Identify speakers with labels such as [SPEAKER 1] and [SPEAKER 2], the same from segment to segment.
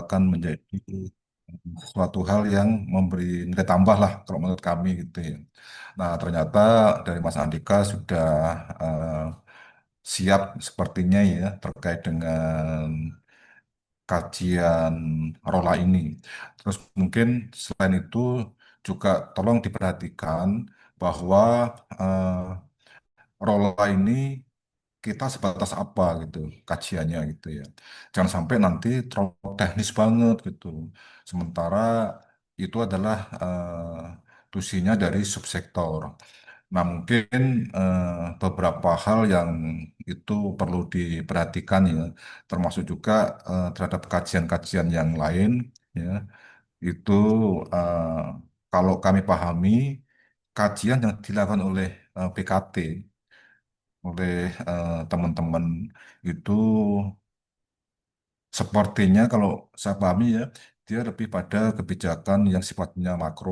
[SPEAKER 1] akan menjadi suatu hal yang memberi nilai tambah lah kalau menurut kami gitu ya. Nah, ternyata dari Mas Andika sudah eh, siap sepertinya ya terkait dengan kajian Rola ini. Terus mungkin selain itu juga tolong diperhatikan bahwa eh, Rola ini kita sebatas apa gitu kajiannya gitu ya. Jangan sampai nanti terlalu teknis banget gitu. Sementara itu adalah tusinya dari subsektor. Nah, mungkin beberapa hal yang itu perlu diperhatikan ya, termasuk juga terhadap kajian-kajian yang lain ya. Itu eh, kalau kami pahami kajian yang dilakukan oleh PKT oleh teman-teman itu sepertinya kalau saya pahami ya dia lebih pada kebijakan yang sifatnya makro.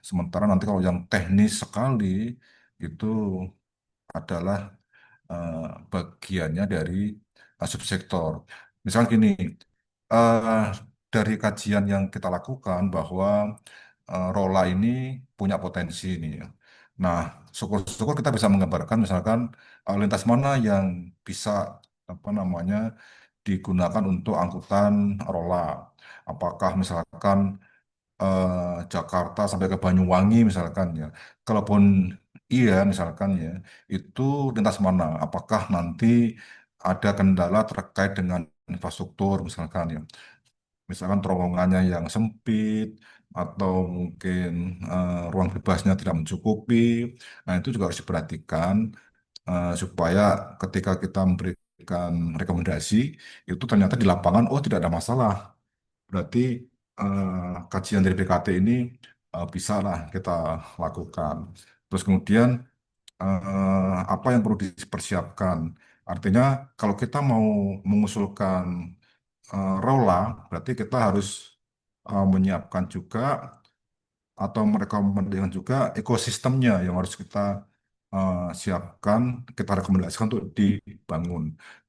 [SPEAKER 1] Sementara nanti kalau yang teknis sekali itu adalah eh, bagiannya dari subsektor. Misal gini, eh, dari kajian yang kita lakukan bahwa Rola ini punya potensi ini ya. Nah, syukur-syukur kita bisa menggambarkan misalkan lintas mana yang bisa apa namanya digunakan untuk angkutan Rola. Apakah misalkan Jakarta sampai ke Banyuwangi misalkan ya. Kalaupun iya misalkan ya, itu lintas mana? Apakah nanti ada kendala terkait dengan infrastruktur misalkan ya. Misalkan terowongannya yang sempit atau mungkin ruang bebasnya tidak mencukupi. Nah, itu juga harus diperhatikan supaya ketika kita memberikan rekomendasi itu ternyata di lapangan oh tidak ada masalah. Berarti kajian dari BKT ini bisa lah kita lakukan. Terus kemudian apa yang perlu dipersiapkan? Artinya kalau kita mau mengusulkan Rola, berarti kita harus menyiapkan juga atau merekomendasikan juga ekosistemnya yang harus kita siapkan, kita rekomendasikan untuk dibangun.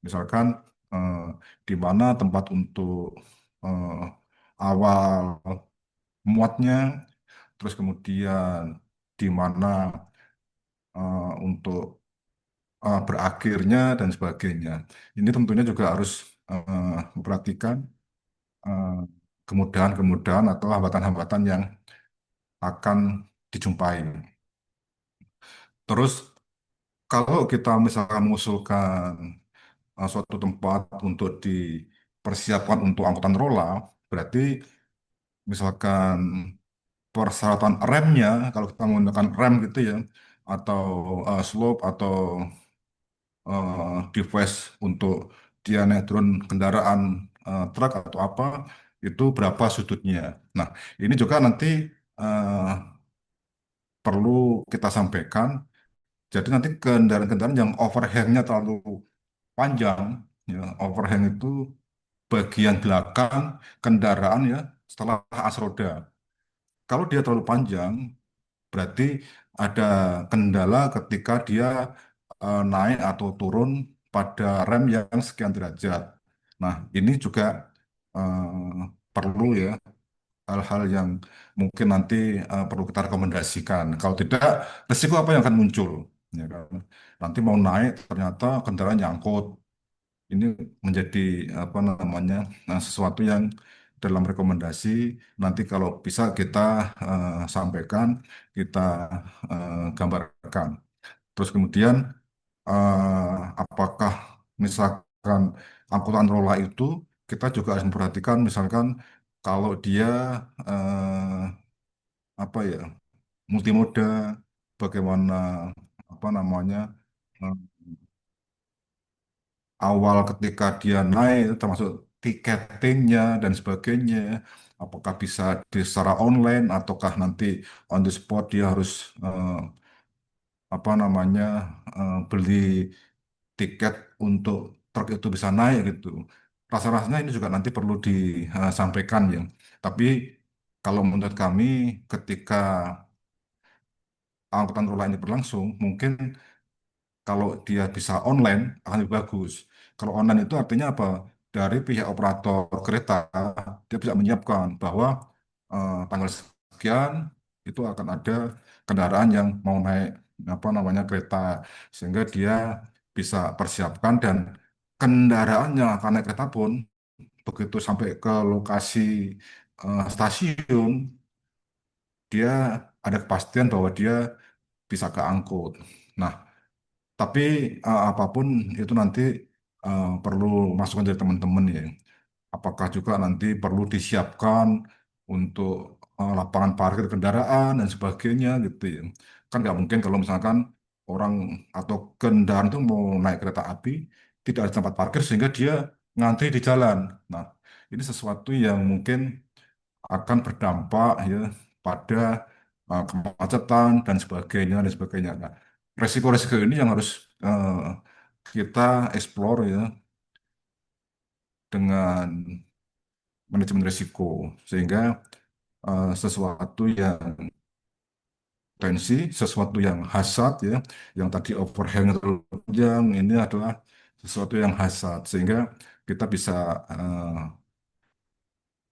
[SPEAKER 1] Misalkan eh, di mana tempat untuk eh, awal muatnya, terus kemudian di mana untuk berakhirnya dan sebagainya. Ini tentunya juga harus memperhatikan eh, kemudahan-kemudahan atau hambatan-hambatan yang akan dijumpai. Terus kalau kita misalkan mengusulkan suatu tempat untuk dipersiapkan untuk angkutan rola, berarti misalkan persyaratan remnya, kalau kita menggunakan rem gitu ya, atau slope atau device untuk dia naik turun kendaraan truk atau apa, itu berapa sudutnya. Nah, ini juga nanti eh, perlu kita sampaikan. Jadi nanti kendaraan-kendaraan yang overhangnya terlalu panjang, ya, overhang itu bagian belakang kendaraan ya setelah as roda. Kalau dia terlalu panjang, berarti ada kendala ketika dia naik atau turun pada rem yang sekian derajat. Nah, ini juga perlu ya hal-hal yang mungkin nanti perlu kita rekomendasikan. Kalau tidak, risiko apa yang akan muncul? Ya kan? Nanti mau naik ternyata kendaraan nyangkut. Ini menjadi apa namanya sesuatu yang dalam rekomendasi nanti kalau bisa kita sampaikan, kita gambarkan. Terus kemudian apakah misalkan angkutan rola itu kita juga harus memperhatikan misalkan kalau dia eh, apa ya multimoda, bagaimana apa namanya eh, awal ketika dia naik termasuk tiketingnya dan sebagainya apakah bisa secara online ataukah nanti on the spot dia harus apa namanya beli tiket untuk truk itu bisa naik gitu. Rasa-rasanya ini juga nanti perlu disampaikan ya. Tapi kalau menurut kami ketika angkutan rola ini berlangsung, mungkin kalau dia bisa online akan lebih bagus. Kalau online itu artinya apa? dari pihak operator kereta dia bisa menyiapkan bahwa tanggal sekian itu akan ada kendaraan yang mau naik apa namanya kereta, sehingga dia bisa persiapkan, dan kendaraan yang akan naik kereta pun begitu sampai ke lokasi stasiun, dia ada kepastian bahwa dia bisa keangkut. Nah, tapi apapun itu nanti perlu masukan dari teman-teman ya. Apakah juga nanti perlu disiapkan untuk lapangan parkir kendaraan dan sebagainya gitu ya. Kan nggak mungkin kalau misalkan orang atau kendaraan itu mau naik kereta api tidak ada tempat parkir sehingga dia ngantri di jalan. Nah, ini sesuatu yang mungkin akan berdampak ya pada kemacetan dan sebagainya. Nah, resiko-resiko ini yang harus kita explore ya dengan manajemen risiko, sehingga sesuatu yang potensi, sesuatu yang hasad ya, yang tadi overhang terlalu panjang, ini adalah sesuatu yang hasad, sehingga kita bisa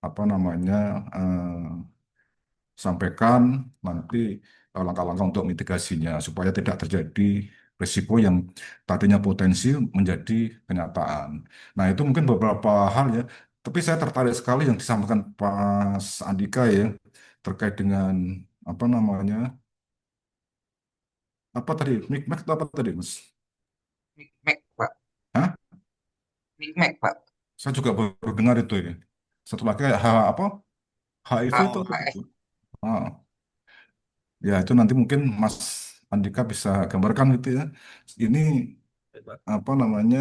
[SPEAKER 1] apa namanya sampaikan nanti langkah-langkah untuk mitigasinya supaya tidak terjadi risiko yang tadinya potensi menjadi kenyataan. Nah, itu mungkin beberapa hal ya. Tapi saya tertarik sekali yang disampaikan Pak Andika ya terkait dengan apa namanya, apa tadi, mikmat itu apa tadi, Mas?
[SPEAKER 2] Big Mac, Pak.
[SPEAKER 1] Hah?
[SPEAKER 2] Big Mac, Pak.
[SPEAKER 1] Saya juga baru dengar itu ya. Satu lagi kayak apa? HIV itu apa
[SPEAKER 2] HOHF.
[SPEAKER 1] itu? Ah, ya itu nanti mungkin Mas Andika bisa gambarkan gitu ya. Ini apa namanya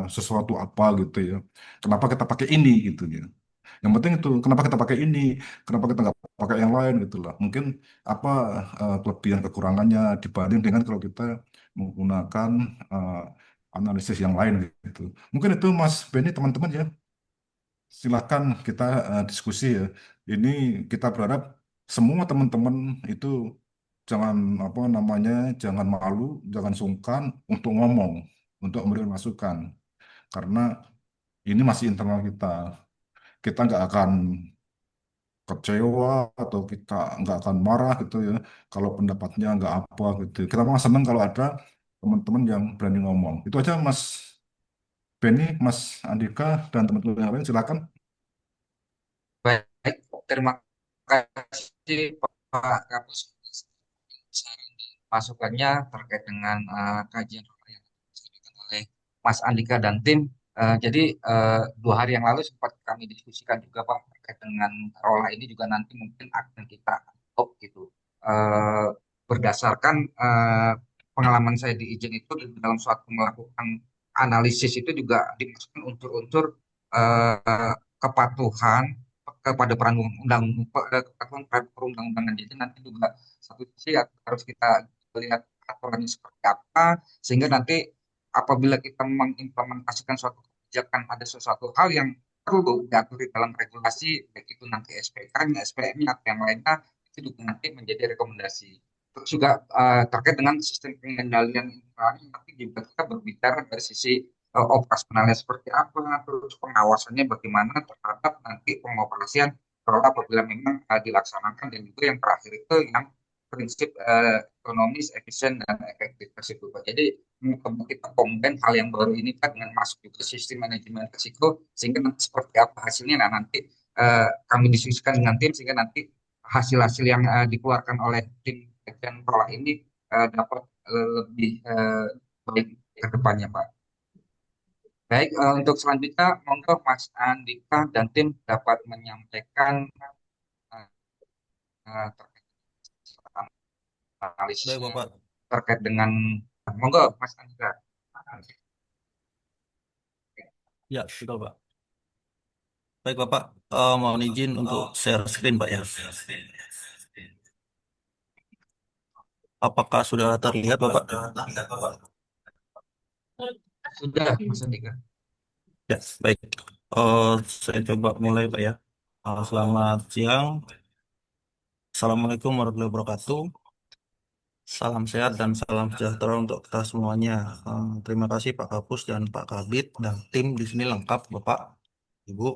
[SPEAKER 1] sesuatu apa gitu ya. Kenapa kita pakai ini gitu ya. Yang penting itu kenapa kita pakai ini, kenapa kita nggak pakai yang lain gitu lah. Mungkin apa kelebihan kekurangannya dibanding dengan kalau kita menggunakan eh, analisis yang lain gitu. Mungkin itu Mas Benny, teman-teman ya. Silakan kita diskusi ya. Ini kita berharap semua teman-teman itu jangan apa namanya, jangan malu, jangan sungkan untuk ngomong, untuk memberikan masukan, karena ini masih internal kita. Kita nggak akan kecewa atau kita nggak akan marah gitu ya kalau pendapatnya nggak apa gitu. Kita malah senang kalau ada teman-teman yang berani ngomong. Itu aja Mas Benny, Mas Andika, dan teman-teman yang lain silakan.
[SPEAKER 2] Baik, terima kasih Pak Kapus saran dan masukannya terkait dengan kajian yang disampaikan oleh Mas Andika dan tim. Jadi 2 hari yang lalu sempat kami diskusikan juga Pak terkait dengan rola ini juga nanti mungkin akan kita top gitu. Eh, Berdasarkan pengalaman saya di Ijen itu dalam suatu melakukan analisis itu juga dimasukkan unsur-unsur kepatuhan kepada perundang kepatuhan terhadap perundang-undangan. Jadi nanti juga satu sisi harus kita lihat aturannya seperti apa sehingga nanti apabila kita mengimplementasikan suatu kebijakan ada sesuatu hal yang perlu diatur di dalam regulasi baik itu nanti SPK-nya, SPM-nya atau yang lainnya itu juga nanti menjadi rekomendasi. Terus juga terkait dengan sistem pengendalian internalnya nanti juga kita berbicara dari sisi operasionalnya seperti apa, terus pengawasannya bagaimana terhadap nanti pengoperasian kalau apabila memang dilaksanakan dan juga yang terakhir itu yang prinsip ekonomis, efisien dan efektivitas itu Pak. Jadi mencoba kita combine hal yang baru ini Pak dengan masuk juga sistem manajemen risiko sehingga nanti seperti apa hasilnya. Nah nanti kami diskusikan dengan tim sehingga nanti hasil-hasil yang dikeluarkan oleh tim dan pola ini dapat lebih baik ke depannya Pak. Baik, untuk selanjutnya monggo Mas Andika dan tim dapat menyampaikan terkait
[SPEAKER 3] Baik,
[SPEAKER 2] analisisnya
[SPEAKER 3] Bapak.
[SPEAKER 2] terkait dengan monggo Mas Andika.
[SPEAKER 3] Ya, betul, Pak. Baik, Bapak. Mohon izin untuk share screen, Pak ya. Apakah sudah terlihat, Bapak?
[SPEAKER 2] Sudah Mas Andika.
[SPEAKER 3] Ya, baik. Saya coba mulai, Pak ya. Selamat siang. Assalamualaikum warahmatullahi wabarakatuh. Salam sehat dan salam sejahtera untuk kita semuanya. Terima kasih Pak Kapus dan Pak Kabit dan tim di sini lengkap Bapak, Ibu.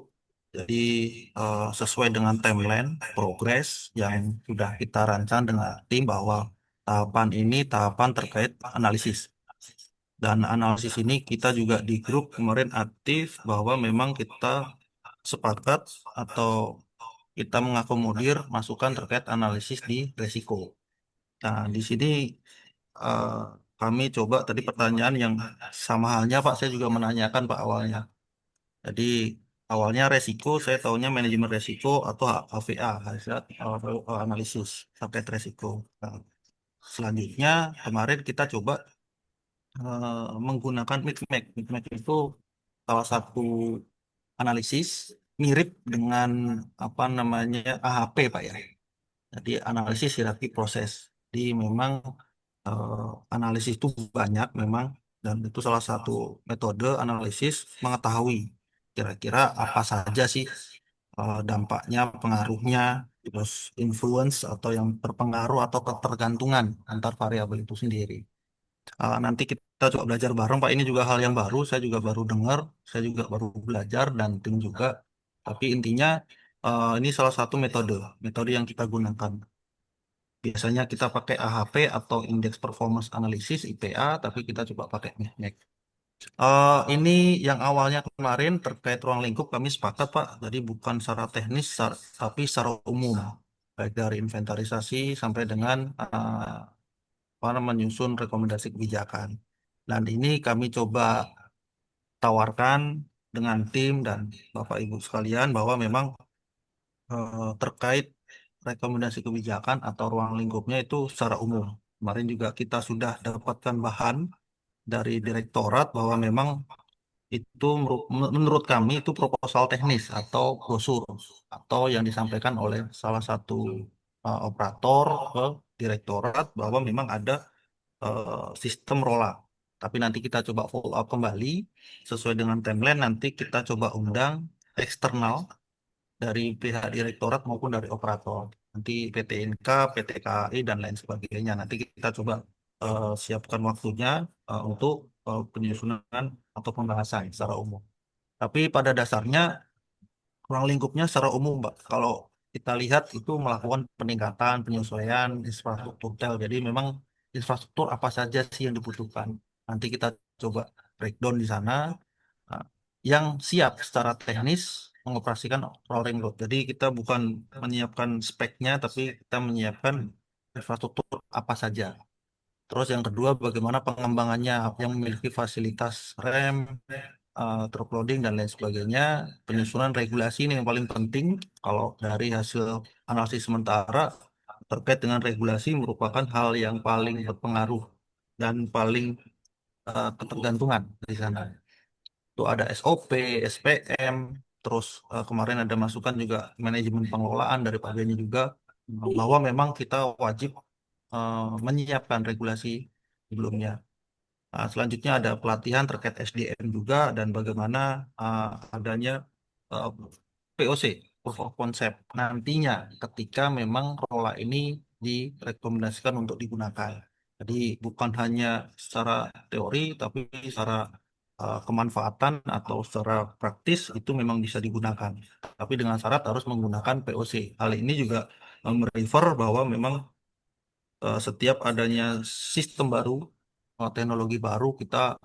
[SPEAKER 3] Jadi sesuai dengan timeline progres yang sudah kita rancang dengan tim bahwa tahapan ini tahapan terkait analisis. Dan analisis ini kita juga di grup kemarin aktif bahwa memang kita sepakat atau kita mengakomodir masukan terkait analisis di resiko. Nah, di sini eh, kami coba tadi pertanyaan yang sama halnya Pak, saya juga menanyakan Pak awalnya. Jadi awalnya resiko, saya tahunya manajemen resiko atau HVA, hasil analisis terkait resiko. Nah, selanjutnya kemarin kita coba menggunakan Micmac. Micmac itu salah satu analisis mirip dengan apa namanya AHP Pak ya. Jadi analisis hierarki proses. Jadi memang eh, analisis itu banyak memang dan itu salah satu metode analisis mengetahui kira-kira apa saja sih dampaknya, pengaruhnya, terus influence atau yang berpengaruh atau ketergantungan antar variabel itu sendiri. Nanti kita coba belajar bareng Pak. Ini juga hal yang baru. Saya juga baru dengar, saya juga baru belajar dan tim juga. Tapi intinya ini salah satu metode yang kita gunakan. Biasanya kita pakai AHP atau Index Performance Analysis (IPA), tapi kita coba pakai MICMAC. Ini yang awalnya kemarin terkait ruang lingkup kami sepakat Pak. Jadi bukan secara teknis, tapi secara umum, baik dari inventarisasi sampai dengan para menyusun rekomendasi kebijakan. Dan ini kami coba tawarkan dengan tim dan Bapak Ibu sekalian bahwa memang terkait rekomendasi kebijakan atau ruang lingkupnya itu secara umum. Kemarin juga kita sudah dapatkan bahan dari direktorat bahwa memang itu menurut kami itu proposal teknis atau brosur atau yang disampaikan oleh salah satu operator ke direktorat bahwa memang ada sistem rollup. Tapi nanti kita coba follow up kembali sesuai dengan timeline. Nanti kita coba undang eksternal dari pihak direktorat maupun dari operator. Nanti PT Inka, PT KAI, dan lain sebagainya. Nanti kita coba siapkan waktunya untuk penyusunan atau pembahasan secara umum. Tapi pada dasarnya ruang lingkupnya secara umum, Mbak. Kalau kita lihat itu melakukan peningkatan, penyesuaian infrastruktur tel. Jadi memang infrastruktur apa saja sih yang dibutuhkan. Nanti kita coba breakdown di sana uh, yang siap secara teknis mengoperasikan rolling load. Jadi kita bukan menyiapkan speknya, tapi kita menyiapkan infrastruktur apa saja. Terus yang kedua, bagaimana pengembangannya yang memiliki fasilitas rem, drop loading dan lain sebagainya. Penyusunan regulasi ini yang paling penting. Kalau dari hasil analisis sementara terkait dengan regulasi merupakan hal yang paling berpengaruh dan paling ketergantungan di sana. Itu ada SOP, SPM, terus kemarin ada masukan juga manajemen pengelolaan dari Pak Beni juga bahwa memang kita wajib menyiapkan regulasi sebelumnya. Selanjutnya ada pelatihan terkait SDM juga dan bagaimana adanya uh, POC, Proof of Concept, nantinya ketika memang rola ini direkomendasikan untuk digunakan. Jadi bukan hanya secara teori, tapi secara kemanfaatan atau secara praktis itu memang bisa digunakan. Tapi dengan syarat harus menggunakan POC. Hal ini juga merefer bahwa memang setiap adanya sistem baru, teknologi baru, kita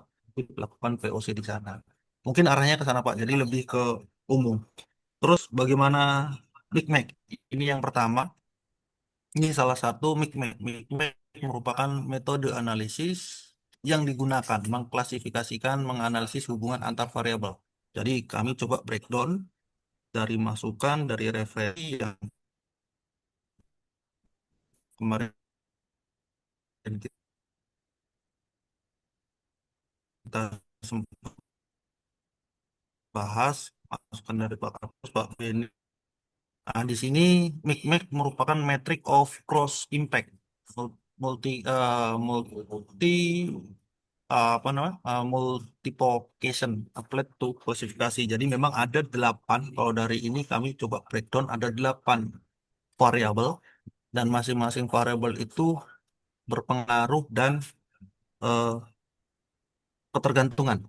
[SPEAKER 3] lakukan POC di sana. Mungkin arahnya ke sana, Pak. Jadi lebih ke umum. Terus bagaimana Micmac? Ini yang pertama. Ini salah satu Micmac. Micmac merupakan metode analisis yang digunakan mengklasifikasikan, menganalisis hubungan antar variabel. Jadi kami coba breakdown dari masukan, dari referensi yang kemarin kita sempat bahas, masukan dari Pak Kapus, Pak Beni. Nah, di sini MICMAC merupakan metric of cross impact, multi multi apa namanya multiplication applied to klasifikasi. Jadi memang ada 8. Kalau dari ini kami coba breakdown ada 8 variabel dan masing-masing variabel itu berpengaruh dan eh, ketergantungan.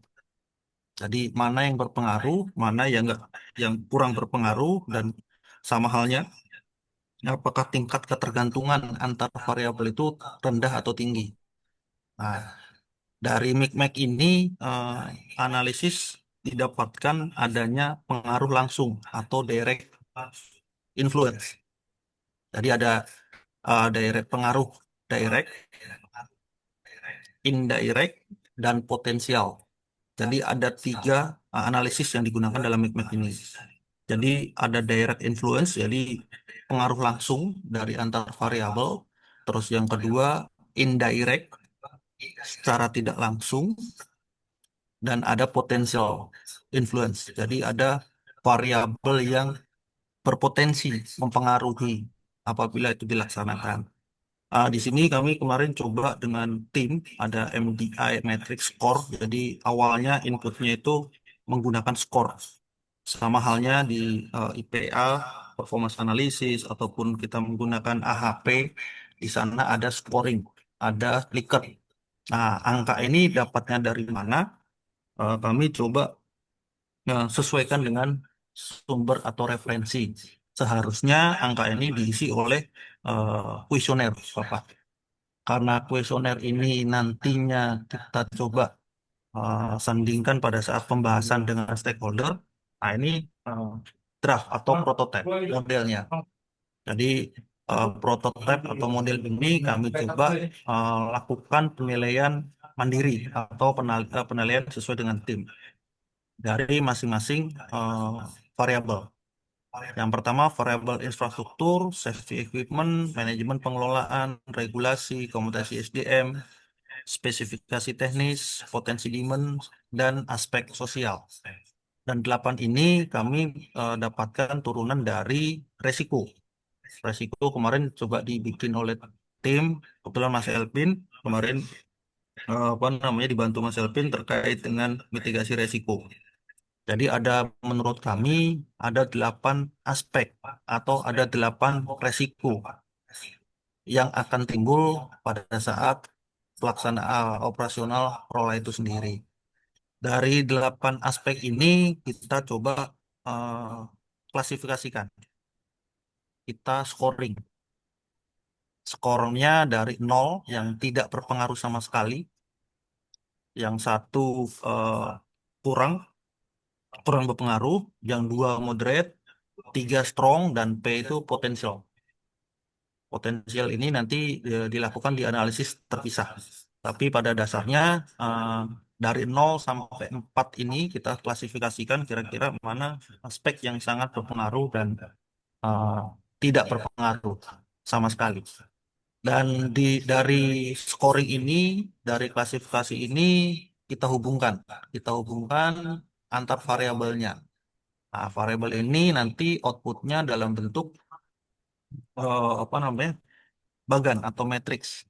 [SPEAKER 3] Jadi mana yang berpengaruh, mana yang enggak, yang kurang berpengaruh, dan sama halnya apakah tingkat ketergantungan antar variabel itu rendah atau tinggi. Nah, dari MICMAC ini eh, analisis didapatkan adanya pengaruh langsung atau direct influence. Jadi ada direct pengaruh direct, indirect, dan potensial. Jadi ada tiga analisis yang digunakan dalam MICMAC ini. Jadi ada direct influence, jadi pengaruh langsung dari antar variabel. Terus yang kedua indirect, secara tidak langsung, dan ada potential influence. Jadi ada variabel yang berpotensi mempengaruhi apabila itu dilaksanakan. Di sini kami kemarin coba dengan tim, ada MDI matrix score. Jadi awalnya inputnya itu menggunakan skor. Sama halnya di IPA, performance analysis, ataupun kita menggunakan AHP, di sana ada scoring, ada Likert. Nah, angka ini dapatnya dari mana? Kami coba sesuaikan dengan sumber atau referensi. Seharusnya angka ini diisi oleh kuesioner, Bapak. Karena kuesioner ini nantinya kita coba sandingkan pada saat pembahasan dengan stakeholder. Nah, ini eh, draft atau prototipe modelnya. Jadi prototipe atau model ini kami coba lakukan penilaian mandiri atau penilaian sesuai dengan tim dari masing-masing variabel. Yang pertama, variabel infrastruktur, safety equipment, manajemen pengelolaan, regulasi, kompetensi SDM, spesifikasi teknis, potensi demand, dan aspek sosial. Dan 8 ini kami dapatkan turunan dari resiko. Resiko kemarin coba dibikin oleh tim, kebetulan Mas Elvin kemarin apa namanya dibantu Mas Elvin terkait dengan mitigasi resiko. Jadi ada menurut kami ada 8 aspek atau ada 8 resiko yang akan timbul pada saat pelaksanaan operasional Rola itu sendiri. Dari 8 aspek ini kita coba eh, klasifikasikan. Kita scoring. Skornya dari 0 yang tidak berpengaruh sama sekali, yang satu eh, kurang kurang berpengaruh, yang dua moderate, tiga strong, dan P itu potensial. Potensial ini nanti dilakukan di analisis terpisah. Tapi pada dasarnya dari 0 sampai 4 ini kita klasifikasikan kira-kira mana aspek yang sangat berpengaruh dan eh, tidak berpengaruh sama sekali. Dan dari scoring ini, dari klasifikasi ini kita hubungkan antar variabelnya. Nah, variabel ini nanti outputnya dalam bentuk apa namanya bagan atau matriks.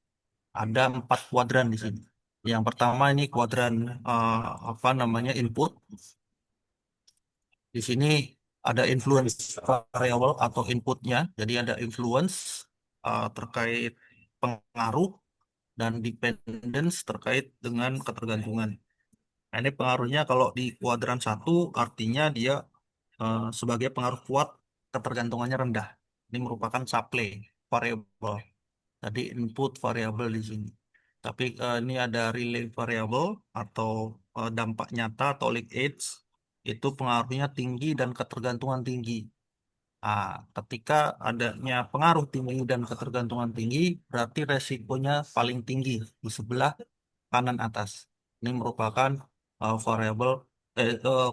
[SPEAKER 3] Ada 4 kuadran di sini. Yang pertama ini kuadran eh, apa namanya input. Di sini ada influence variable atau inputnya. Jadi ada influence terkait pengaruh dan dependence terkait dengan ketergantungan. Nah, ini pengaruhnya kalau di kuadran satu artinya dia sebagai pengaruh kuat, ketergantungannya rendah. Ini merupakan supply variable. Tadi input variable di sini. Tapi ini ada relay variable atau dampak nyata atau leak edge. Itu pengaruhnya tinggi dan ketergantungan tinggi. Nah, ketika adanya pengaruh tinggi dan ketergantungan tinggi, berarti resikonya paling tinggi di sebelah kanan atas. Ini merupakan variabel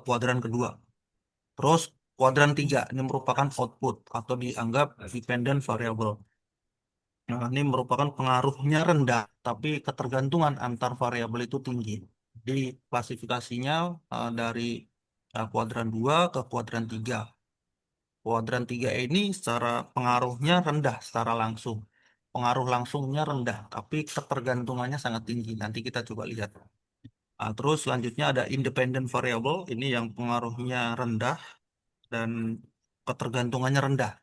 [SPEAKER 3] kuadran kedua. Terus kuadran 3 ini merupakan output atau dianggap dependent variable. Nah, ini merupakan pengaruhnya rendah, tapi ketergantungan antar variabel itu tinggi. Di klasifikasinya dari kuadran 2 ke kuadran 3. Kuadran 3 ini secara pengaruhnya rendah secara langsung. Pengaruh langsungnya rendah, tapi ketergantungannya sangat tinggi. Nanti kita coba lihat. Terus selanjutnya ada independent variable, ini yang pengaruhnya rendah dan ketergantungannya rendah.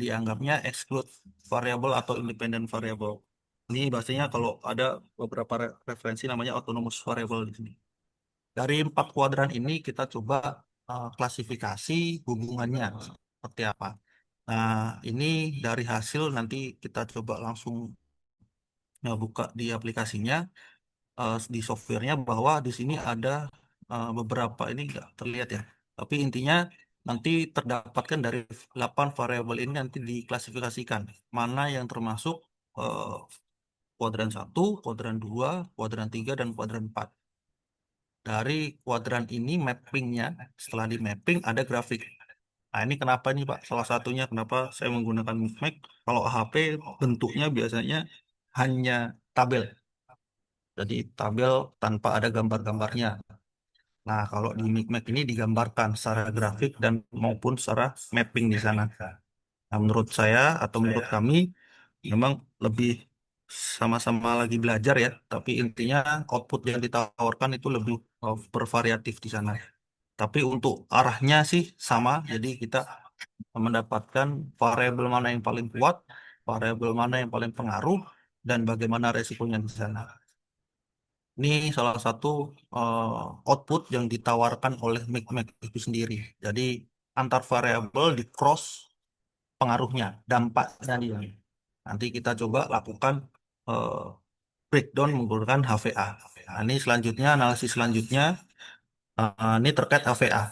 [SPEAKER 3] Dianggapnya exclude variable atau independent variable. Ini bahasanya kalau ada beberapa referensi namanya autonomous variable di sini. Dari 4 kuadran ini kita coba klasifikasi hubungannya seperti apa. Nah, ini dari hasil nanti kita coba langsung buka di aplikasinya, di softwarenya bahwa di sini ada beberapa, ini nggak terlihat ya. Tapi intinya nanti terdapatkan dari 8 variabel ini nanti diklasifikasikan mana yang termasuk eh, kuadran 1, kuadran 2, kuadran 3, dan kuadran 4. Dari kuadran ini mappingnya, setelah di mapping ada grafik. Nah, ini kenapa nih Pak? Salah satunya kenapa saya menggunakan Micmac. Kalau AHP bentuknya biasanya hanya tabel. Jadi tabel tanpa ada gambar-gambarnya. Nah, kalau di Micmac ini digambarkan secara grafik dan maupun secara mapping di sana. Nah, menurut saya atau menurut kami memang lebih, sama-sama lagi belajar ya, tapi intinya output yang ditawarkan itu lebih bervariatif di sana. Tapi untuk arahnya sih sama, jadi kita mendapatkan variabel mana yang paling kuat, variabel mana yang paling pengaruh, dan bagaimana resikonya di sana. Ini salah satu output yang ditawarkan oleh Micmac itu sendiri. Jadi antar variabel di cross pengaruhnya, dampaknya dia. Nanti kita coba lakukan eh, breakdown menggunakan HVA. Nah, ini selanjutnya, analisis selanjutnya, ini terkait HVA.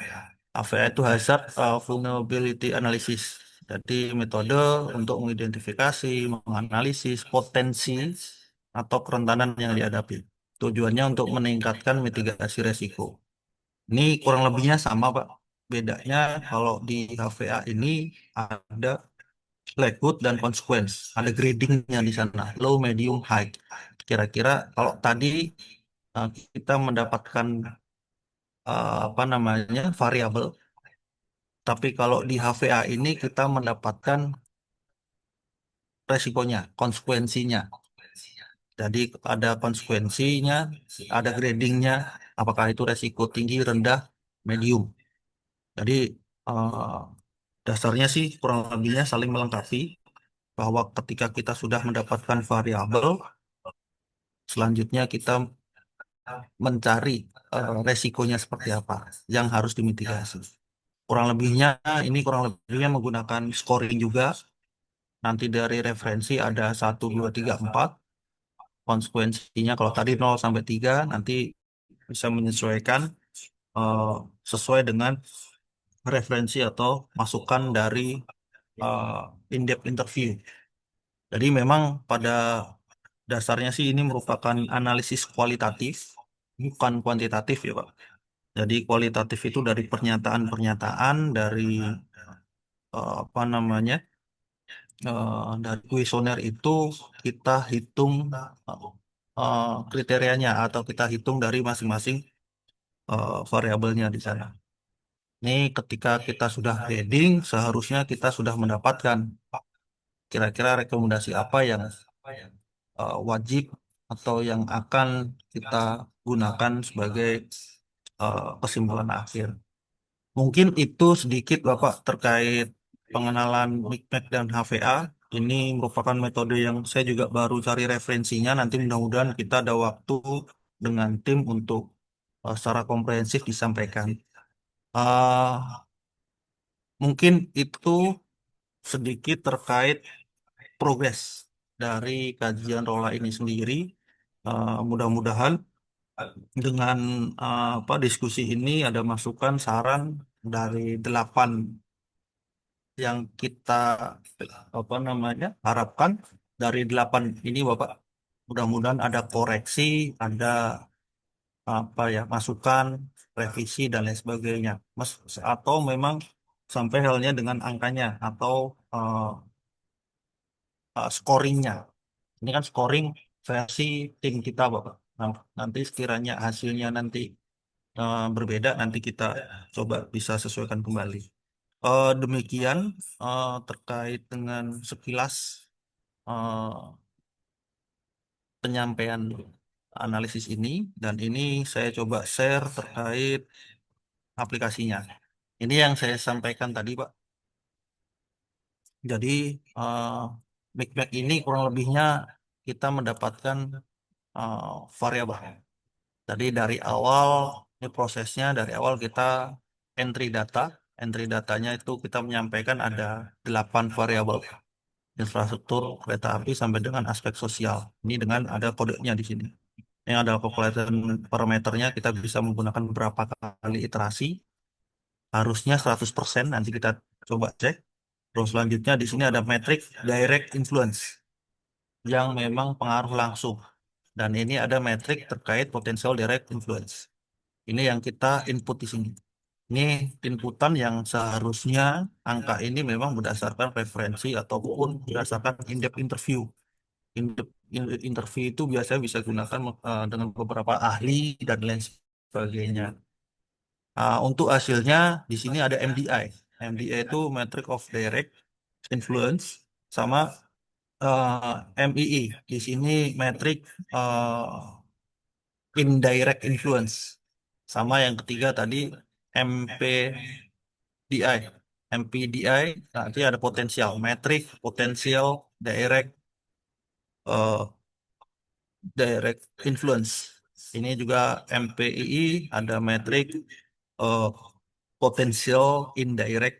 [SPEAKER 3] HVA itu Hazard Vulnerability Analysis. Jadi metode untuk mengidentifikasi, menganalisis potensi atau kerentanan yang dihadapi. Tujuannya untuk meningkatkan mitigasi resiko. Ini kurang lebihnya sama, Pak. Bedanya kalau di HVA ini ada likelihood dan consequence. Ada gradingnya di sana, low, medium, high. Kira-kira kalau tadi kita mendapatkan apa namanya variabel, tapi kalau di HVA ini kita mendapatkan resikonya, konsekuensinya. Jadi ada konsekuensinya, ada gradingnya, apakah itu resiko tinggi, rendah, medium. Jadi eh, dasarnya sih kurang lebihnya saling melengkapi, bahwa ketika kita sudah mendapatkan variabel, selanjutnya kita mencari resikonya seperti apa yang harus dimitigasi. Kurang lebihnya, ini kurang lebihnya menggunakan scoring juga. Nanti dari referensi ada 1, 2, 3, 4. Konsekuensinya kalau tadi 0 sampai 3, nanti bisa menyesuaikan eh, sesuai dengan referensi atau masukan dari eh, in-depth interview. Jadi memang pada dasarnya sih ini merupakan analisis kualitatif, bukan kuantitatif ya Pak. Jadi kualitatif itu dari pernyataan-pernyataan, dari apa namanya, dari kuesioner itu kita hitung kriterianya atau kita hitung dari masing-masing variabelnya di sana. Ini ketika kita sudah heading, seharusnya kita sudah mendapatkan kira-kira rekomendasi apa yang wajib atau yang akan kita gunakan sebagai kesimpulan akhir. Mungkin itu sedikit Bapak terkait pengenalan Micmac dan HVA. Ini merupakan metode yang saya juga baru cari referensinya. Nanti mudah-mudahan kita ada waktu dengan tim untuk secara komprehensif disampaikan. Eh, Mungkin itu sedikit terkait progres dari kajian Rola ini sendiri. Mudah-mudahan dengan apa diskusi ini ada masukan saran dari 8 yang kita apa namanya harapkan. Dari 8 ini Bapak, mudah-mudahan ada koreksi, ada apa ya, masukan, revisi dan lain sebagainya. Atau memang sampai halnya dengan angkanya atau scoringnya. Ini kan scoring versi tim kita Bapak. Nanti sekiranya hasilnya nanti berbeda, nanti kita coba bisa sesuaikan kembali. Demikian terkait dengan sekilas eh, penyampaian analisis ini, dan ini saya coba share terkait aplikasinya. Ini yang saya sampaikan tadi, Pak. Jadi Micmac ini kurang lebihnya kita mendapatkan variabel. Jadi dari awal, ini prosesnya dari awal kita entry data. Entry datanya itu kita menyampaikan ada 8 variabel. Infrastruktur, kereta api, sampai dengan aspek sosial. Ini dengan ada kodenya di sini. Yang ada population parameternya, kita bisa menggunakan beberapa kali iterasi. Harusnya 100%, nanti kita coba cek. Terus selanjutnya di sini ada metrik direct influence, yang memang pengaruh langsung. Dan ini ada metrik terkait potential direct influence. Ini yang kita input di sini. Ini inputan yang seharusnya angka ini memang berdasarkan referensi ataupun berdasarkan in-depth interview. In-depth interview itu biasanya bisa digunakan dengan beberapa ahli dan lain sebagainya. Untuk hasilnya di sini ada MDI. MDI itu Metric of Direct Influence, sama MII. Di sini metrik indirect influence. Sama yang ketiga tadi MPDI. MPDI nanti ada potensial, metrik potensial eh, direct influence. Ini juga MPII, ada metrik eh, potensial indirect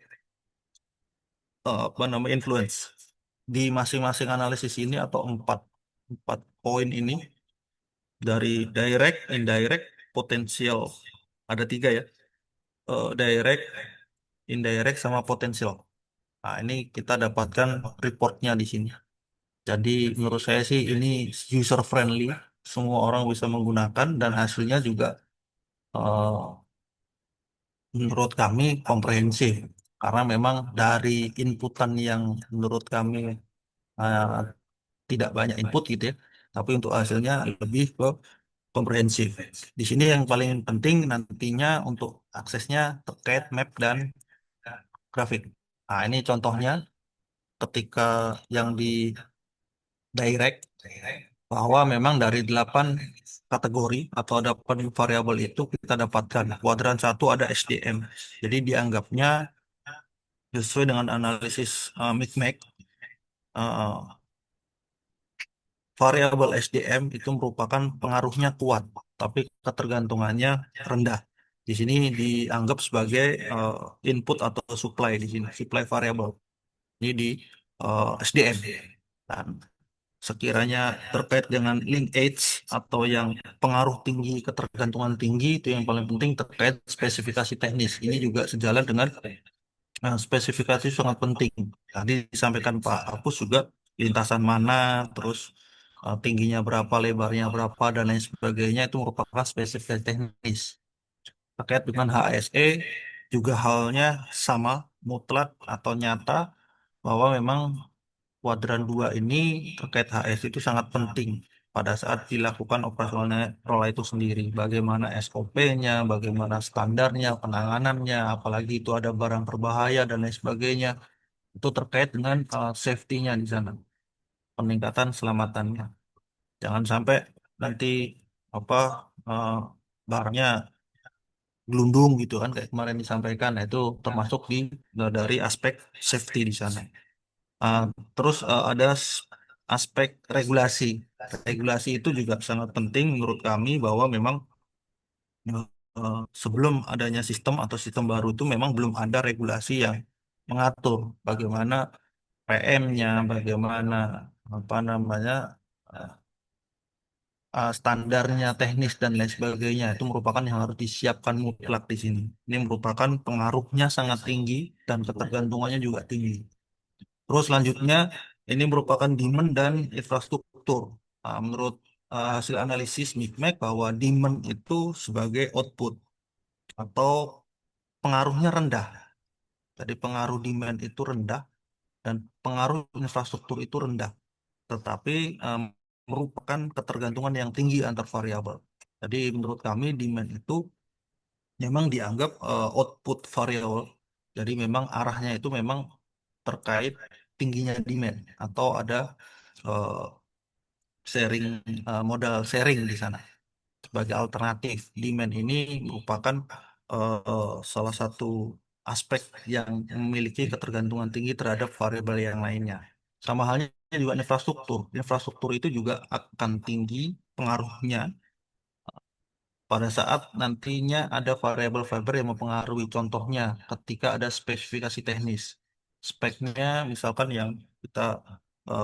[SPEAKER 3] apa namanya influence. Di masing-masing analisis ini atau empat poin ini, dari direct, indirect, potensial, ada tiga ya, direct, indirect, sama potensial. Nah, ini kita dapatkan reportnya di sini. Jadi menurut saya sih ini user friendly, semua orang bisa menggunakan, dan hasilnya juga eh, menurut kami komprehensif. Karena memang dari inputan yang menurut kami eh, tidak banyak input gitu ya, tapi untuk hasilnya lebih ke komprehensif. Di sini yang paling penting nantinya untuk aksesnya terkait map dan grafik. Nah, ini contohnya ketika yang di direct, bahwa memang dari 8 kategori atau 8 variabel itu kita dapatkan kuadran satu ada SDM. Jadi dianggapnya sesuai dengan analisis Micmac, uh, variabel SDM itu merupakan pengaruhnya kuat, tapi ketergantungannya rendah. Di sini dianggap sebagai input atau supply, di sini supply variable. Ini di SDM. Dan sekiranya terkait dengan linkage atau yang pengaruh tinggi, ketergantungan tinggi, itu yang paling penting terkait spesifikasi teknis. Ini juga sejalan dengan spesifikasi sangat penting. Tadi disampaikan Pak Apus juga, lintasan mana, terus tingginya berapa, lebarnya berapa, dan lain sebagainya, itu merupakan spesifikasi teknis. Terkait dengan HSE juga halnya sama, mutlak atau nyata, bahwa memang kuadran 2 ini terkait HS itu sangat penting pada saat dilakukan operasionalnya rola itu sendiri. Bagaimana SOP-nya, bagaimana standarnya, penanganannya, apalagi itu ada barang berbahaya dan lain sebagainya. Itu terkait dengan safety-nya di sana, peningkatan selamatannya. Jangan sampai nanti apa uh, barangnya gelundung gitu kan, kayak kemarin disampaikan. Nah, itu termasuk dari aspek safety di sana. Uh, terus ada aspek regulasi. Regulasi itu juga sangat penting menurut kami, bahwa memang sebelum adanya sistem atau sistem baru itu memang belum ada regulasi yang mengatur bagaimana PM-nya, bagaimana apa namanya uh, standarnya teknis dan lain sebagainya. Itu merupakan yang harus disiapkan mutlak di sini. Ini merupakan pengaruhnya sangat tinggi dan ketergantungannya juga tinggi. Terus selanjutnya, ini merupakan demand dan infrastruktur. Menurut hasil analisis Micmac, bahwa demand itu sebagai output atau pengaruhnya rendah. Jadi pengaruh demand itu rendah dan pengaruh infrastruktur itu rendah. Tetapi merupakan ketergantungan yang tinggi antar variabel. Jadi menurut kami demand itu memang dianggap output variabel. Jadi memang arahnya itu memang terkait tingginya demand, atau ada eh, sharing, modal sharing di sana sebagai alternatif. Demand ini merupakan salah satu aspek yang memiliki ketergantungan tinggi terhadap variabel yang lainnya. Sama halnya juga infrastruktur. Infrastruktur itu juga akan tinggi pengaruhnya pada saat nantinya ada variabel-variabel yang mempengaruhi. Contohnya, ketika ada spesifikasi teknis. Speknya misalkan yang kita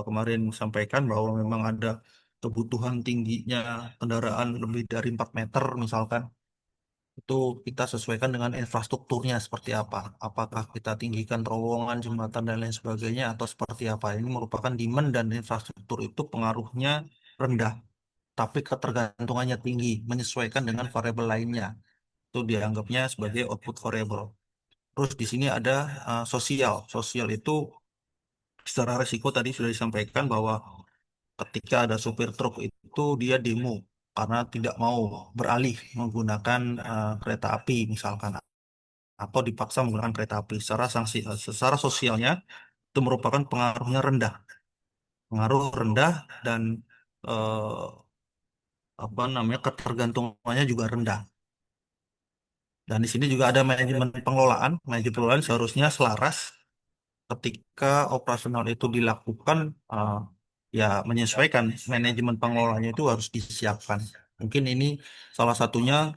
[SPEAKER 3] kemarin sampaikan bahwa memang ada kebutuhan tingginya kendaraan lebih dari 4 meter misalkan. Itu kita sesuaikan dengan infrastrukturnya seperti apa. Apakah kita tinggikan terowongan, jembatan, dan lain sebagainya, atau seperti apa. Ini merupakan demand dan infrastruktur itu pengaruhnya rendah, tapi ketergantungannya tinggi, menyesuaikan dengan variabel lainnya. Itu dianggapnya sebagai output variable. Terus di sini ada sosial. Sosial itu secara risiko tadi sudah disampaikan bahwa ketika ada supir truk itu dia demo karena tidak mau beralih menggunakan kereta api misalkan, atau dipaksa menggunakan kereta api. Secara sanksi, secara sosialnya itu merupakan pengaruh rendah dan eh, apa namanya ketergantungannya juga rendah. Dan di sini juga ada manajemen pengelolaan. Manajemen pengelolaan seharusnya selaras ketika operasional itu dilakukan, ya menyesuaikan manajemen pengelolaannya itu harus disiapkan. Mungkin ini salah satunya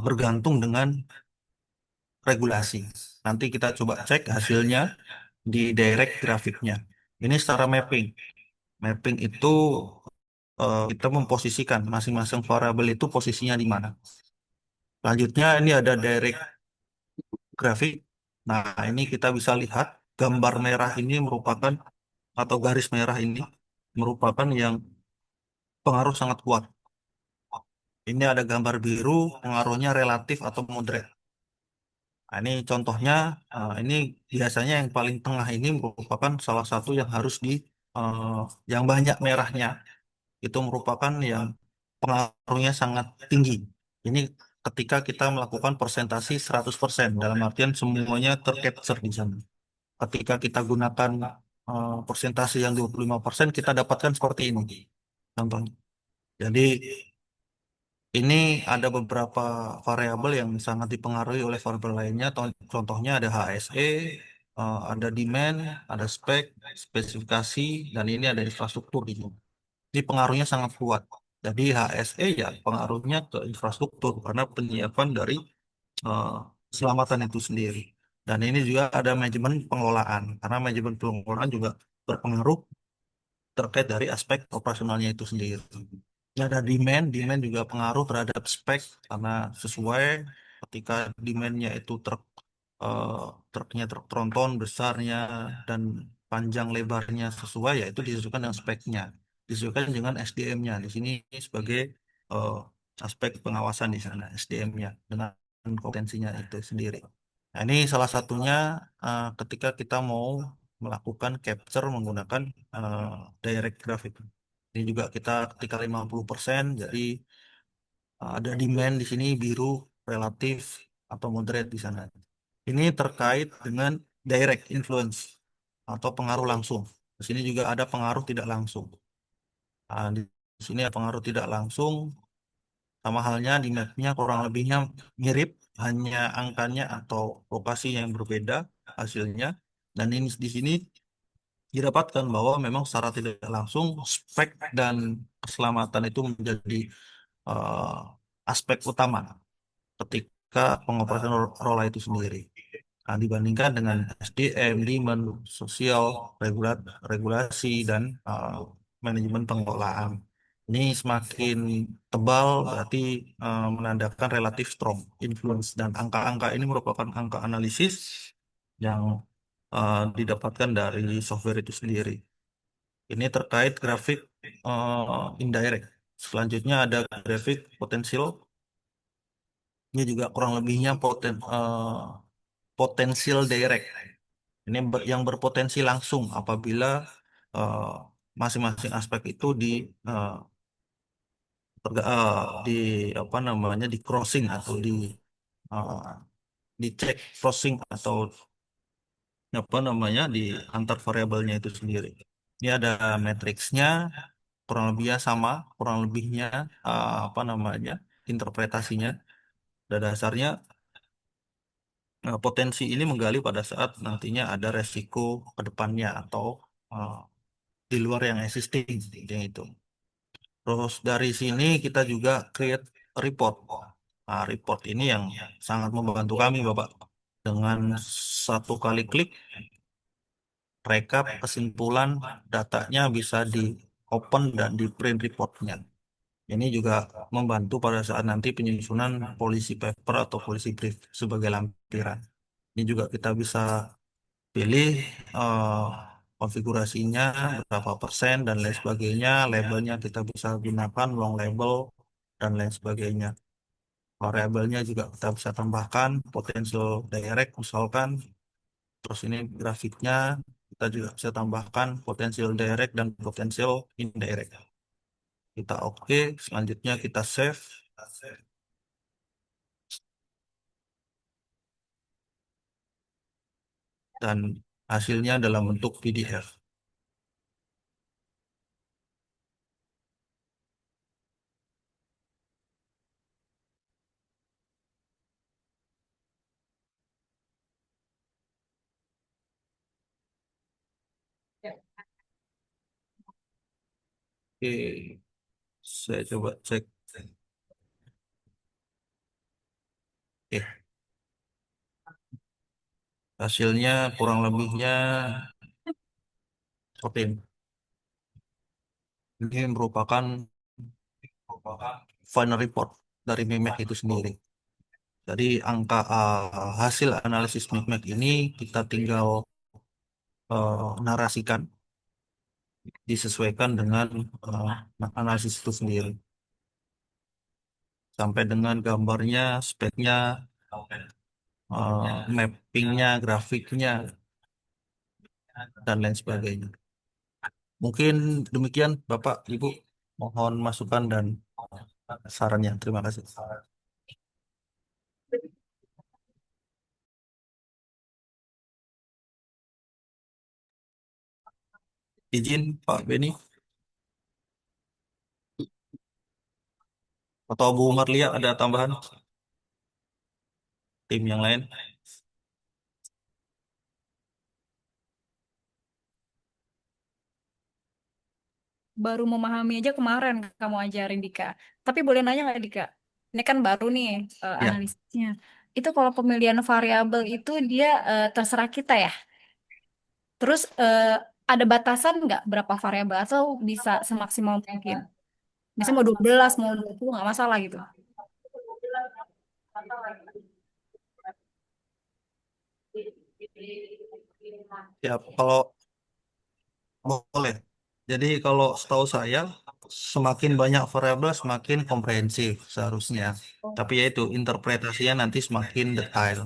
[SPEAKER 3] bergantung dengan regulasi. Nanti kita coba cek hasilnya di direct grafiknya. Ini secara mapping. Mapping itu kita memposisikan masing-masing variabel itu posisinya di mana. Selanjutnya ini ada direct grafik. Nah, ini kita bisa lihat gambar merah ini merupakan atau garis merah ini merupakan yang pengaruh sangat kuat. Ini ada gambar biru, pengaruhnya relatif atau moderate. Nah, ini contohnya, ini biasanya yang paling tengah ini merupakan salah satu yang harus eh, yang banyak merahnya. Itu merupakan yang pengaruhnya sangat tinggi. Ini ketika kita melakukan persentasi 100%, dalam artian semuanya tercapture di sana. Ketika kita gunakan persentase yang 25%, kita dapatkan seperti ini. Contohnya. Jadi ini ada beberapa variabel yang sangat dipengaruhi oleh variabel lainnya. Contohnya ada HSE, ada demand, ada spek, spesifikasi, dan ini ada infrastruktur di sini. Ini pengaruhnya sangat kuat. Jadi HSE ya pengaruhnya ke infrastruktur karena penyiapan dari eh, keselamatan itu sendiri. Dan ini juga ada manajemen pengelolaan karena manajemen pengelolaan juga berpengaruh terkait dari aspek operasionalnya itu sendiri. Ya, ada demand juga pengaruh terhadap spek karena sesuai ketika demandnya itu eh, truknya truk tronton besarnya dan panjang lebarnya sesuai, ya itu disesuaikan dengan speknya, disesuaikan dengan SDM-nya. Di sini sebagai eh, aspek pengawasan di sana SDM-nya dengan kompetensinya itu sendiri. Nah, ini salah satunya ketika kita mau melakukan capture menggunakan eh, direct graphic. Ini juga kita ketika 50%, jadi ada demand di sini biru relatif atau moderate di sana. Ini terkait dengan direct influence atau pengaruh langsung. Di sini juga ada pengaruh tidak langsung. Di sini ada pengaruh tidak langsung, sama halnya di mapnya kurang lebihnya mirip, hanya angkanya atau lokasi yang berbeda hasilnya. Dan ini di sini didapatkan bahwa memang secara tidak langsung spek dan keselamatan itu menjadi eh, aspek utama ketika pengoperasian rola itu sendiri. Nah, dibandingkan dengan SDM, demand, sosial, regulasi, dan manajemen pengelolaan. Ini semakin tebal berarti menandakan relatif strong influence, dan angka-angka ini merupakan angka analisis yang didapatkan dari software itu sendiri. Ini terkait grafik indirect. Selanjutnya ada grafik potensial. Ini juga kurang lebihnya potensial direct. Ini yang berpotensi langsung apabila eh, masing-masing aspek itu eh, di apa namanya di crossing atau eh, dicek crossing atau apa namanya di antar variabelnya itu sendiri. Ini ada matriksnya, kurang lebihnya sama, kurang lebihnya apa namanya interpretasinya. Pada dasarnya potensi ini menggali pada saat nantinya ada resiko ke depannya atau eh, di luar yang existing yang itu. Terus dari sini kita juga create report. Nah, report ini yang sangat membantu kami, Bapak. Dengan satu kali klik, rekap, kesimpulan, datanya bisa di open dan di print reportnya. Ini juga membantu pada saat nanti penyusunan policy paper atau policy brief sebagai lampiran. Ini juga kita bisa pilih eh, konfigurasinya berapa persen dan lain sebagainya. Labelnya kita bisa gunakan long label dan lain sebagainya. Variabelnya juga kita bisa tambahkan potential direct misalkan. Terus ini grafiknya kita juga bisa tambahkan potensial direct dan potensial indirect. Kita oke, selanjutnya kita save dan hasilnya dalam bentuk PDF. Oke, saya coba cek. Oke, hasilnya kurang lebihnya oke. Ini merupakan final report dari Memek itu sendiri. Jadi angka hasil analisis Memek ini kita tinggal narasikan, disesuaikan dengan analisis itu sendiri. Sampai dengan gambarnya, speknya, mappingnya, grafiknya, dan lain sebagainya. Mungkin demikian, Bapak, Ibu. Mohon masukan dan sarannya. Terima kasih. Izin, Pak Beni atau Bu Marlia, ada tambahan tim yang lain?
[SPEAKER 4] Baru memahami aja kemarin kamu ajarin Dika. Tapi boleh nanya nggak Dika? Ini kan baru nih
[SPEAKER 3] Ya,
[SPEAKER 4] analisisnya. Itu kalau pemilihan variabel itu dia terserah kita ya. Terus ada batasan nggak berapa variabel atau bisa semaksimal mungkin? Misalnya mau 12, mau 20 nggak masalah gitu.
[SPEAKER 3] ya kalau boleh. Jadi kalau setahu saya, semakin banyak variabel semakin komprehensif seharusnya. Tapi ya itu interpretasinya nanti semakin detail.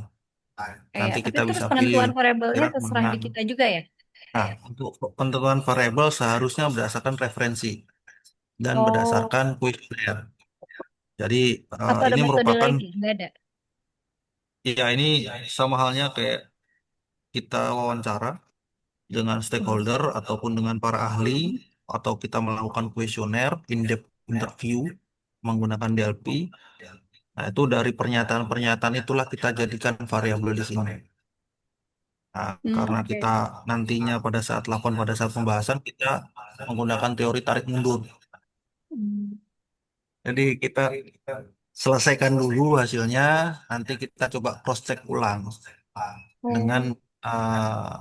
[SPEAKER 4] Ya,
[SPEAKER 3] Nanti
[SPEAKER 4] tapi
[SPEAKER 3] kita
[SPEAKER 4] terus
[SPEAKER 3] bisa pilih
[SPEAKER 4] penentuan variabelnya
[SPEAKER 3] kira
[SPEAKER 4] terserah
[SPEAKER 3] mana.
[SPEAKER 4] di kita juga ya.
[SPEAKER 3] Nah, untuk penentuan variabel seharusnya berdasarkan referensi dan
[SPEAKER 4] Oh,
[SPEAKER 3] berdasarkan kuesioner. Jadi
[SPEAKER 4] atau ada
[SPEAKER 3] ini
[SPEAKER 4] metode
[SPEAKER 3] merupakan
[SPEAKER 4] lagi? Nggak ada.
[SPEAKER 3] ya ini sama halnya kayak kita wawancara dengan stakeholder ataupun dengan para ahli atau kita melakukan kuesioner in-depth interview menggunakan DLP. Nah, itu dari pernyataan-pernyataan itulah kita jadikan variabel di sini. Nah, karena
[SPEAKER 4] Oke.
[SPEAKER 3] kita nantinya pada saat pembahasan kita menggunakan teori tarik mundur.
[SPEAKER 4] Hmm.
[SPEAKER 3] Jadi kita selesaikan dulu hasilnya, nanti kita coba cross check ulang dengan
[SPEAKER 4] Oh.
[SPEAKER 3] eh,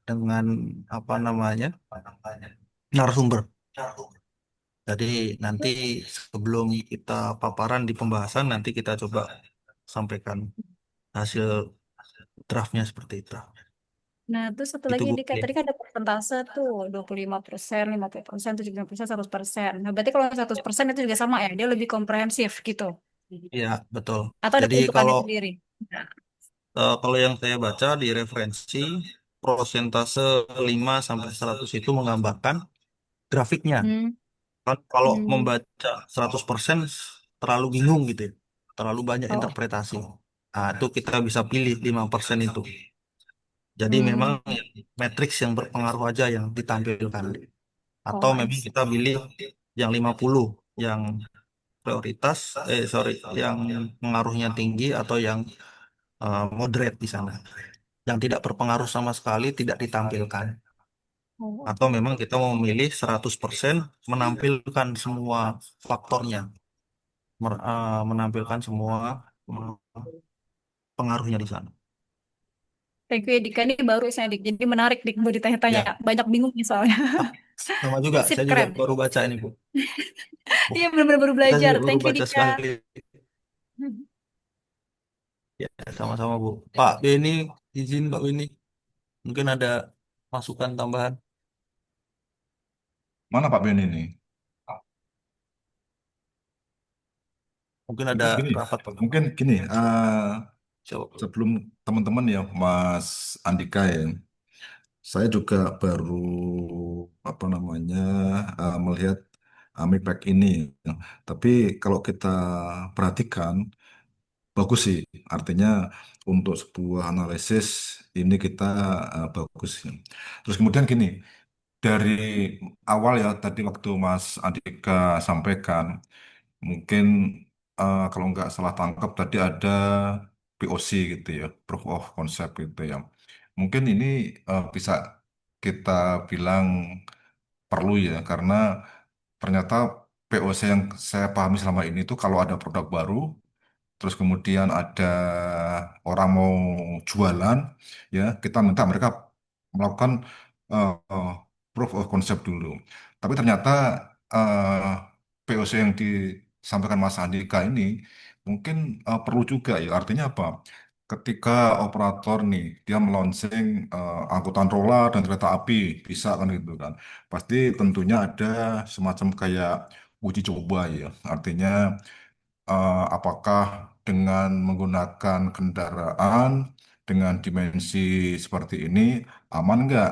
[SPEAKER 3] dengan apa namanya narasumber. Jadi nanti sebelum kita paparan di pembahasan, nanti kita coba sampaikan hasil draftnya seperti itu.
[SPEAKER 4] Nah, terus satu
[SPEAKER 3] Itu
[SPEAKER 4] lagi
[SPEAKER 3] Bu.
[SPEAKER 4] Dika, tadi kan ada persentase tuh 25%, 50%, 75%, 100%. Nah, berarti kalau 100% itu juga sama ya, dia lebih komprehensif gitu.
[SPEAKER 3] Ya, betul.
[SPEAKER 4] Atau ada
[SPEAKER 3] Jadi
[SPEAKER 4] peruntukannya
[SPEAKER 3] kalau
[SPEAKER 4] sendiri. Nah,
[SPEAKER 3] kalau yang saya baca di referensi prosentase 5 sampai 100 itu menggambarkan grafiknya.
[SPEAKER 4] hmm,
[SPEAKER 3] Kan kalau
[SPEAKER 4] hmm.
[SPEAKER 3] membaca 100% terlalu bingung gitu ya. Terlalu banyak
[SPEAKER 4] Oh,
[SPEAKER 3] interpretasi. Nah, itu kita bisa pilih 5% itu. Jadi memang
[SPEAKER 4] hmm.
[SPEAKER 3] matriks yang berpengaruh aja yang ditampilkan. Atau
[SPEAKER 4] Oh, I
[SPEAKER 3] memang
[SPEAKER 4] see.
[SPEAKER 3] kita pilih yang 50 yang prioritas, sorry, yang pengaruhnya tinggi atau yang moderate di sana. Yang tidak berpengaruh sama sekali tidak ditampilkan.
[SPEAKER 4] Oh,
[SPEAKER 3] Atau memang kita mau memilih 100% menampilkan semua faktornya, menampilkan semua eh, pengaruhnya di sana.
[SPEAKER 4] thank you ya, Dika. Ini baru saya, Dik. Jadi menarik, Dik. Mau ditanya-tanya.
[SPEAKER 3] Ya,
[SPEAKER 4] Banyak bingung nih soalnya.
[SPEAKER 3] ah, sama juga.
[SPEAKER 4] Sip,
[SPEAKER 3] Saya juga
[SPEAKER 4] keren.
[SPEAKER 3] baru baca ini, Bu. Oh,
[SPEAKER 4] Iya, benar-benar baru
[SPEAKER 3] kita
[SPEAKER 4] belajar.
[SPEAKER 3] juga baru
[SPEAKER 4] Thank you,
[SPEAKER 3] baca
[SPEAKER 4] Dika.
[SPEAKER 3] sekali. Ya, sama-sama, Bu. Pak Beni, izin Pak Beni. Mungkin ada masukan tambahan.
[SPEAKER 1] Mana Pak Ben ini?
[SPEAKER 3] Mungkin ada
[SPEAKER 1] Mungkin gini,
[SPEAKER 3] rapat, Pak.
[SPEAKER 1] mungkin gini.
[SPEAKER 3] Coba.
[SPEAKER 1] Sebelum teman-teman ya, Mas Andika ya, saya juga baru apa namanya melihat Amipack ini. Tapi kalau kita perhatikan, bagus sih. Artinya untuk sebuah analisis ini kita bagus. Terus kemudian gini, dari awal ya tadi waktu Mas Andika sampaikan, mungkin kalau nggak salah tangkap tadi ada POC gitu ya, proof of concept gitu ya. Mungkin ini bisa kita bilang perlu ya, karena ternyata POC yang saya pahami selama ini itu kalau ada produk baru, terus kemudian ada orang mau jualan, ya kita minta mereka melakukan eh, proof of concept dulu. Tapi ternyata POC yang disampaikan Mas Andika ini mungkin perlu juga ya. Artinya apa? Ketika operator nih dia meluncing angkutan rola dan kereta api, bisa kan gitu kan. Pasti tentunya ada semacam kayak uji coba ya. Artinya apakah dengan menggunakan kendaraan dengan dimensi seperti ini aman nggak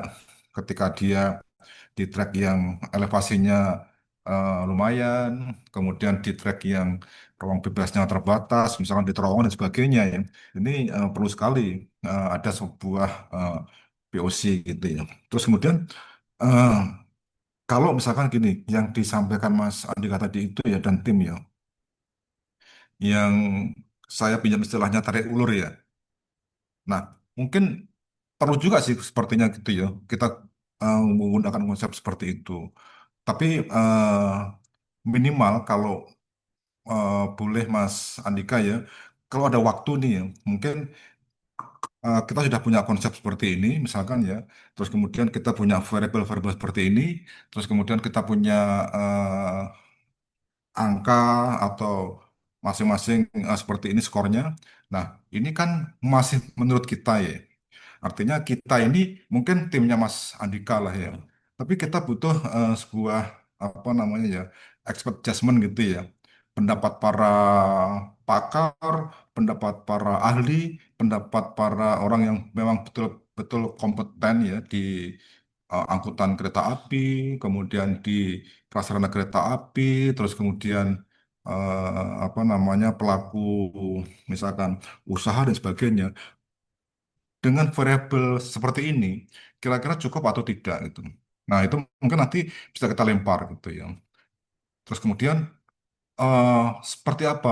[SPEAKER 1] ketika dia di trek yang elevasinya lumayan, kemudian di trek yang ruang bebasnya terbatas, misalkan di terowongan dan sebagainya ya. Ini perlu sekali ada sebuah POC gitu ya. Terus kemudian eh, kalau misalkan gini, yang disampaikan Mas Andika tadi itu ya dan tim ya, yang saya pinjam istilahnya tarik ulur ya. Nah, mungkin perlu juga sih sepertinya gitu ya. Kita menggunakan konsep seperti itu. Tapi minimal kalau boleh Mas Andika ya, kalau ada waktu nih ya, mungkin kita sudah punya konsep seperti ini, misalkan ya, terus kemudian kita punya variable-variable seperti ini, terus kemudian kita punya angka atau masing-masing seperti ini skornya. Nah, ini kan masih menurut kita ya. Artinya kita ini mungkin timnya Mas Andika lah ya. Tapi kita butuh sebuah apa namanya ya, expert judgment gitu ya. Pendapat para pakar, pendapat para ahli, pendapat para orang yang memang betul-betul kompeten ya di angkutan kereta api, kemudian di prasarana kereta api, terus kemudian apa namanya pelaku misalkan usaha dan sebagainya. Dengan variabel seperti ini, kira-kira cukup atau tidak gitu. Nah, itu mungkin nanti bisa kita lempar gitu ya. Terus kemudian eh, seperti apa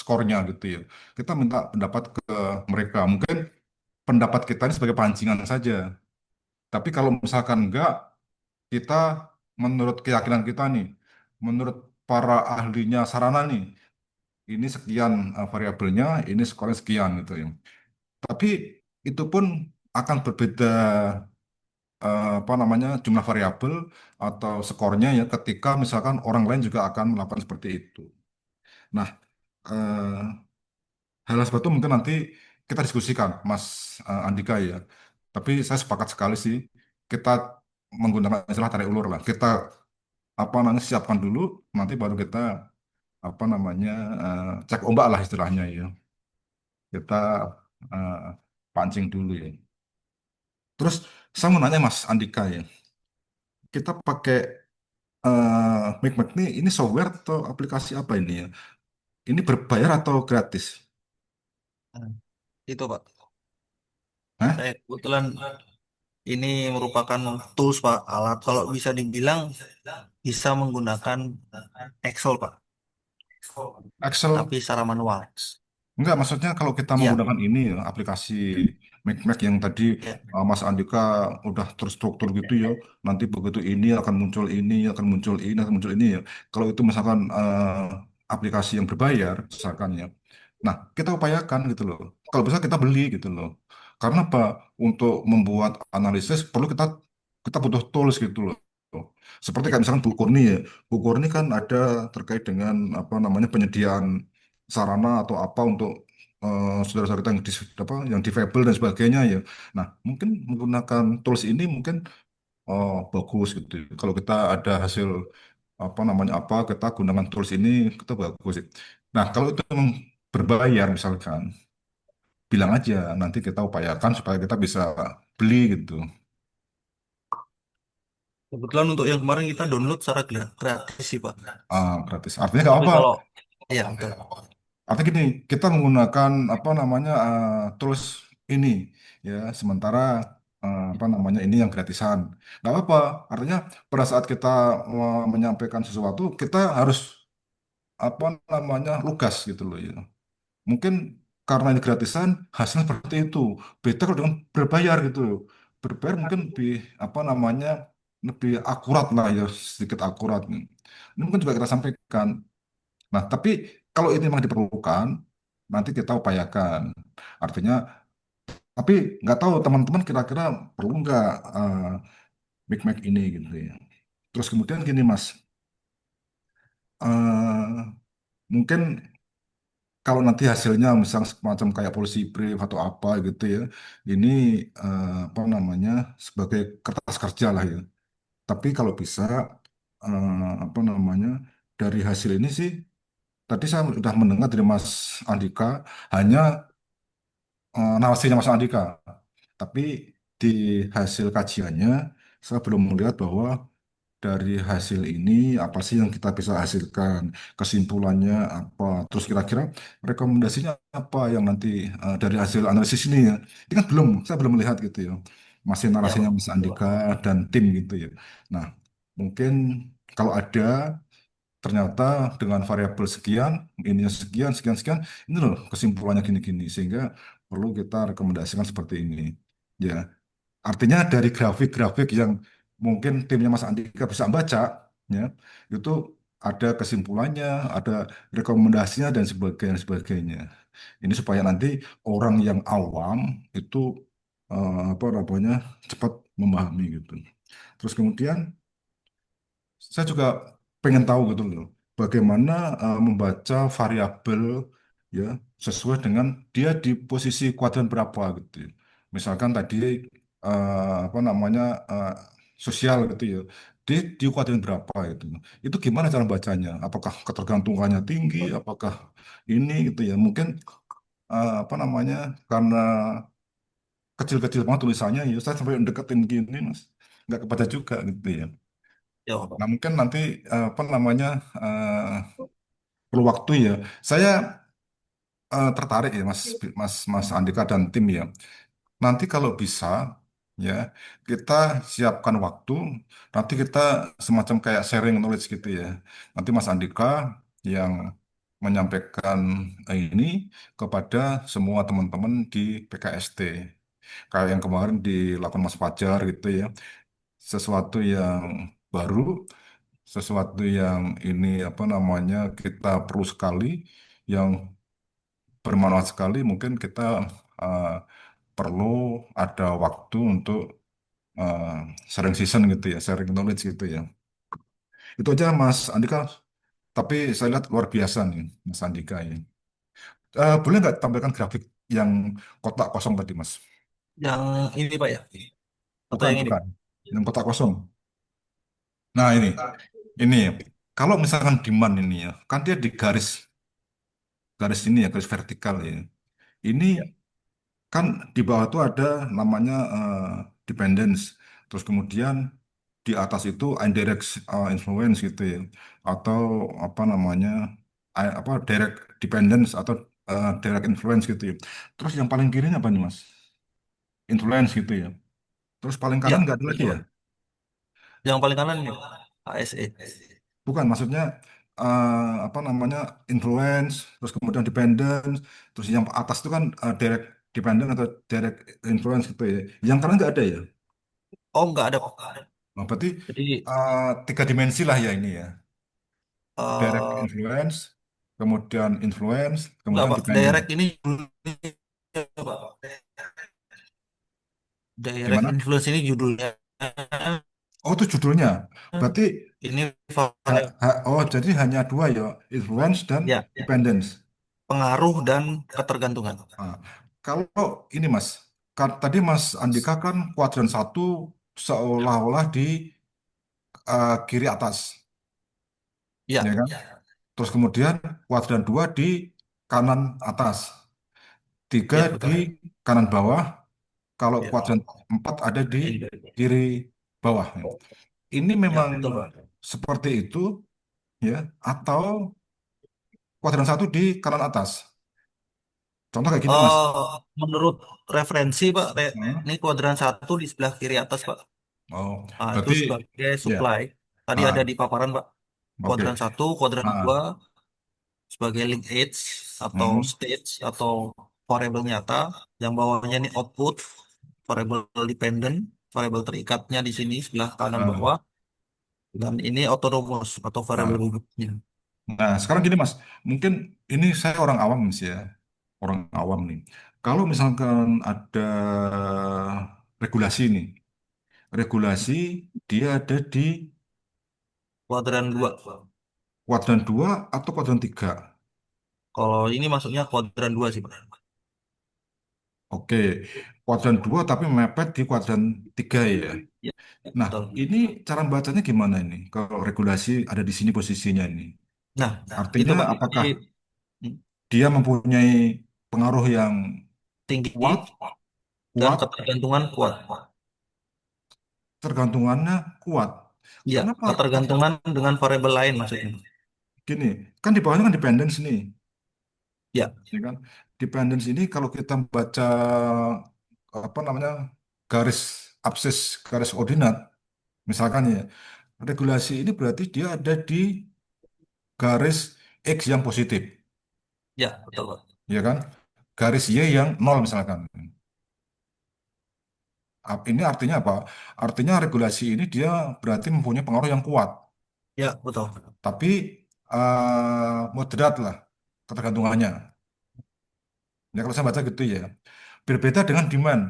[SPEAKER 1] skornya gitu ya. Kita minta pendapat ke mereka. Mungkin pendapat kita ini sebagai pancingan saja. Tapi kalau misalkan enggak, kita menurut keyakinan kita nih, menurut para ahlinya sarana nih, ini sekian variabelnya, ini skornya sekian gitu ya. Tapi itu pun akan berbeda apa namanya jumlah variabel atau skornya ya ketika misalkan orang lain juga akan melakukan seperti itu. Nah, eh, hal seperti itu mungkin nanti kita diskusikan, Mas Andika ya. Tapi saya sepakat sekali sih kita menggunakan istilah tarik ulur lah. Kita apa namanya siapkan dulu, nanti baru kita apa namanya cek ombak lah istilahnya ya. Kita eh, pancing dulu ya. Terus saya mau nanya Mas Andika ya, kita pakai Micmac ini software atau aplikasi apa ini ya? Ini berbayar atau gratis?
[SPEAKER 3] Nah, itu Pak.
[SPEAKER 1] Hah?
[SPEAKER 3] Saya kebetulan ini merupakan tools Pak, alat kalau bisa dibilang bisa menggunakan Excel Pak,
[SPEAKER 1] Excel?
[SPEAKER 3] tapi secara manual.
[SPEAKER 1] Enggak, maksudnya kalau kita
[SPEAKER 3] Iya,
[SPEAKER 1] menggunakan ini ya, aplikasi Mac yang tadi
[SPEAKER 3] Ya,
[SPEAKER 1] Mas Andika udah terstruktur gitu ya. Nanti begitu ini akan muncul ini, akan muncul ini, akan muncul ini ya. Kalau itu misalkan aplikasi yang berbayar, misalkan ya. Nah, kita upayakan gitu loh. Kalau bisa kita beli gitu loh. Karena apa? Untuk membuat analisis perlu kita kita butuh tools gitu loh. Seperti
[SPEAKER 3] ya,
[SPEAKER 1] kayak misalkan Bu Kurni ya. Bu Kurni kan ada terkait dengan apa namanya penyediaan sarana atau apa untuk saudara-saudara kita yang apa yang difabel dan sebagainya ya. Nah, mungkin menggunakan tools ini mungkin bagus gitu. Kalau kita ada hasil apa namanya apa kita gunakan tools ini kita bagus. Nah, kalau itu memang berbayar misalkan, bilang aja nanti kita upayakan supaya kita bisa beli gitu.
[SPEAKER 3] kebetulan untuk yang kemarin kita download secara gratis sih Pak.
[SPEAKER 1] Gratis. Artinya nggak
[SPEAKER 3] Tapi
[SPEAKER 1] apa.
[SPEAKER 3] kalau ya betul.
[SPEAKER 1] Artinya gini, kita menggunakan apa namanya tools ini ya, sementara apa namanya ini yang gratisan. Nggak apa. Artinya pada saat kita menyampaikan sesuatu, kita harus apa namanya lugas gitu loh ya. Mungkin karena ini gratisan, hasilnya seperti itu. Beda kalau dengan berbayar gitu loh. Berbayar mungkin lebih apa namanya lebih akurat lah ya, sedikit akurat. Ini mungkin juga kita sampaikan. Nah, tapi kalau ini memang diperlukan, nanti kita upayakan. Artinya, tapi nggak tahu teman-teman kira-kira perlu nggak Big Mac ini gitu ya. Terus kemudian gini Mas, mungkin kalau nanti hasilnya misal semacam kayak polisi brief atau apa gitu ya, ini apa namanya sebagai kertas kerja lah ya. Tapi kalau bisa apa namanya dari hasil ini sih, tadi saya sudah mendengar dari Mas Andika hanya narasinya Mas Andika. Tapi di hasil kajiannya, saya belum melihat bahwa dari hasil ini apa sih yang kita bisa hasilkan, kesimpulannya apa, terus kira-kira rekomendasinya apa yang nanti dari hasil analisis ini ya. Ini kan belum, saya belum melihat gitu ya. Masih
[SPEAKER 3] Ya
[SPEAKER 1] narasinya
[SPEAKER 3] Pak.
[SPEAKER 1] Mas Andika dan tim gitu ya. Nah, mungkin kalau ada ternyata dengan variabel sekian, ininya sekian, sekian, sekian, ini loh kesimpulannya gini-gini, sehingga perlu kita rekomendasikan seperti ini. Ya, artinya dari grafik-grafik yang mungkin timnya Mas Andika bisa baca, ya, itu ada kesimpulannya, ada rekomendasinya dan sebagainya, sebagainya. Ini supaya nanti orang yang awam itu apa namanya cepat memahami gitu. Terus kemudian saya juga pengen tahu gitu loh, bagaimana membaca variabel ya sesuai dengan dia di posisi kuadran berapa gitu. Ya. Misalkan tadi apa namanya sosial gitu ya, di kuadran berapa itu. Itu gimana cara bacanya? Apakah ketergantungannya tinggi? Apakah ini gitu ya? Mungkin apa namanya karena kecil-kecil banget tulisannya ya, saya sampai deketin gini mas, nggak kebaca juga gitu ya.
[SPEAKER 3] Ya Pak.
[SPEAKER 1] Nah, mungkin nanti apa namanya perlu waktu ya. Saya tertarik ya Mas Andika dan tim ya. Nanti kalau bisa ya kita siapkan waktu. Nanti kita semacam kayak sharing knowledge gitu ya. Nanti Mas Andika yang menyampaikan ini kepada semua teman-teman di PKST. Kayak yang kemarin dilakukan Mas Fajar gitu ya. Sesuatu yang baru, sesuatu yang ini apa namanya kita perlu sekali, yang bermanfaat sekali. Mungkin kita uh, perlu ada waktu untuk uh, sharing season gitu ya, sharing knowledge gitu ya. Itu aja Mas Andika. Tapi saya lihat luar biasa nih Mas Andika ya. Boleh nggak tambahkan grafik yang kotak kosong tadi Mas?
[SPEAKER 3] Yang ini Pak ya. Atau
[SPEAKER 1] Bukan,
[SPEAKER 3] yang ini?
[SPEAKER 1] bukan. Yang kotak kosong. Nah ini ya. Kalau misalkan demand ini ya, kan dia di garis garis ini ya, garis vertikal ya. Ini
[SPEAKER 3] Ya.
[SPEAKER 1] kan di bawah itu ada namanya dependence. Terus kemudian di atas itu indirect influence gitu ya. Atau apa namanya apa direct dependence atau direct influence gitu ya. Terus yang paling kirinya apa nih Mas? Influence gitu ya. Terus paling
[SPEAKER 3] Ya,
[SPEAKER 1] kanan nggak ada lagi
[SPEAKER 3] betul
[SPEAKER 1] ya?
[SPEAKER 3] Pak. Yang paling kanan ini ASE.
[SPEAKER 1] Bukan, maksudnya apa namanya influence, terus kemudian dependence, terus yang atas itu kan direct dependent atau direct influence gitu ya. Yang kanan nggak ada ya.
[SPEAKER 3] Oh, nggak ada Pak.
[SPEAKER 1] Nah, berarti
[SPEAKER 3] Jadi
[SPEAKER 1] tiga dimensi lah ya ini ya. Direct
[SPEAKER 3] eh,
[SPEAKER 1] influence, kemudian influence,
[SPEAKER 3] nggak
[SPEAKER 1] kemudian
[SPEAKER 3] Pak,
[SPEAKER 1] dependent.
[SPEAKER 3] direct ini judulnya, Pak. Direct
[SPEAKER 1] Gimana?
[SPEAKER 3] influence ini judulnya.
[SPEAKER 1] Oh, itu judulnya. Berarti
[SPEAKER 3] Ini variabel,
[SPEAKER 1] oh jadi hanya dua ya, influence dan
[SPEAKER 3] ya,
[SPEAKER 1] dependence.
[SPEAKER 3] pengaruh dan ketergantungan.
[SPEAKER 1] Nah, kalau ini Mas, tadi Mas Andika kan kuadran satu seolah-olah di kiri atas, ya
[SPEAKER 3] Ya,
[SPEAKER 1] kan? Terus kemudian kuadran dua di kanan atas, tiga
[SPEAKER 3] ya
[SPEAKER 1] di
[SPEAKER 3] betul.
[SPEAKER 1] kanan bawah, kalau
[SPEAKER 3] Ya,
[SPEAKER 1] kuadran empat ada di kiri bawah. Ini
[SPEAKER 3] ya
[SPEAKER 1] memang
[SPEAKER 3] betul Pak.
[SPEAKER 1] seperti itu ya, atau kuadran satu di kanan atas. Contoh kayak gini Mas.
[SPEAKER 3] Menurut referensi Pak,
[SPEAKER 1] Hmm.
[SPEAKER 3] ini kuadran satu di sebelah kiri atas Pak.
[SPEAKER 1] Oh,
[SPEAKER 3] Itu
[SPEAKER 1] berarti
[SPEAKER 3] sebagai
[SPEAKER 1] ya,
[SPEAKER 3] supply. Tadi ada
[SPEAKER 1] ah,
[SPEAKER 3] di paparan Pak.
[SPEAKER 1] oke.
[SPEAKER 3] Kuadran satu, kuadran dua
[SPEAKER 1] Ah,
[SPEAKER 3] sebagai link edge atau
[SPEAKER 1] hmm,
[SPEAKER 3] stage atau variabel nyata. Yang bawahnya ini output, variabel dependent, variabel terikatnya di sini sebelah kanan
[SPEAKER 1] ah,
[SPEAKER 3] bawah. Dan ini autonomous atau variabel
[SPEAKER 1] ah.
[SPEAKER 3] bebasnya.
[SPEAKER 1] Nah, sekarang gini Mas, mungkin ini saya orang awam Mas ya, orang awam nih. Kalau misalkan ada regulasi nih, regulasi dia ada di
[SPEAKER 3] Kuadran dua.
[SPEAKER 1] kuadran 2 atau kuadran 3.
[SPEAKER 3] Kalau ini masuknya kuadran dua sih Pak.
[SPEAKER 1] Oke, kuadran 2 tapi mepet di kuadran 3 ya.
[SPEAKER 3] Ya,
[SPEAKER 1] Nah,
[SPEAKER 3] betul.
[SPEAKER 1] ini cara bacanya gimana ini? Kalau regulasi ada di sini posisinya ini.
[SPEAKER 3] Nah, itu
[SPEAKER 1] Artinya
[SPEAKER 3] Pak. Jadi
[SPEAKER 1] apakah dia mempunyai pengaruh yang
[SPEAKER 3] tinggi
[SPEAKER 1] kuat,
[SPEAKER 3] dan
[SPEAKER 1] kuat,
[SPEAKER 3] ketergantungan kuat.
[SPEAKER 1] tergantungannya kuat.
[SPEAKER 3] Iya,
[SPEAKER 1] Kenapa?
[SPEAKER 3] ketergantungan dengan variabel lain maksudnya.
[SPEAKER 1] Gini, kan di bawahnya kan dependence nih,
[SPEAKER 3] Ya,
[SPEAKER 1] ya kan? Dependence ini kalau kita baca apa namanya garis absis, garis ordinat, misalkan ya, regulasi ini berarti dia ada di garis X yang positif,
[SPEAKER 3] ya, betul Pak.
[SPEAKER 1] ya kan? Garis Y yang nol misalkan. Ini artinya apa? Artinya regulasi ini dia berarti mempunyai pengaruh yang kuat,
[SPEAKER 3] Ya, betul.
[SPEAKER 1] tapi moderat lah ketergantungannya. Ya kalau saya baca gitu ya. Berbeda dengan demand.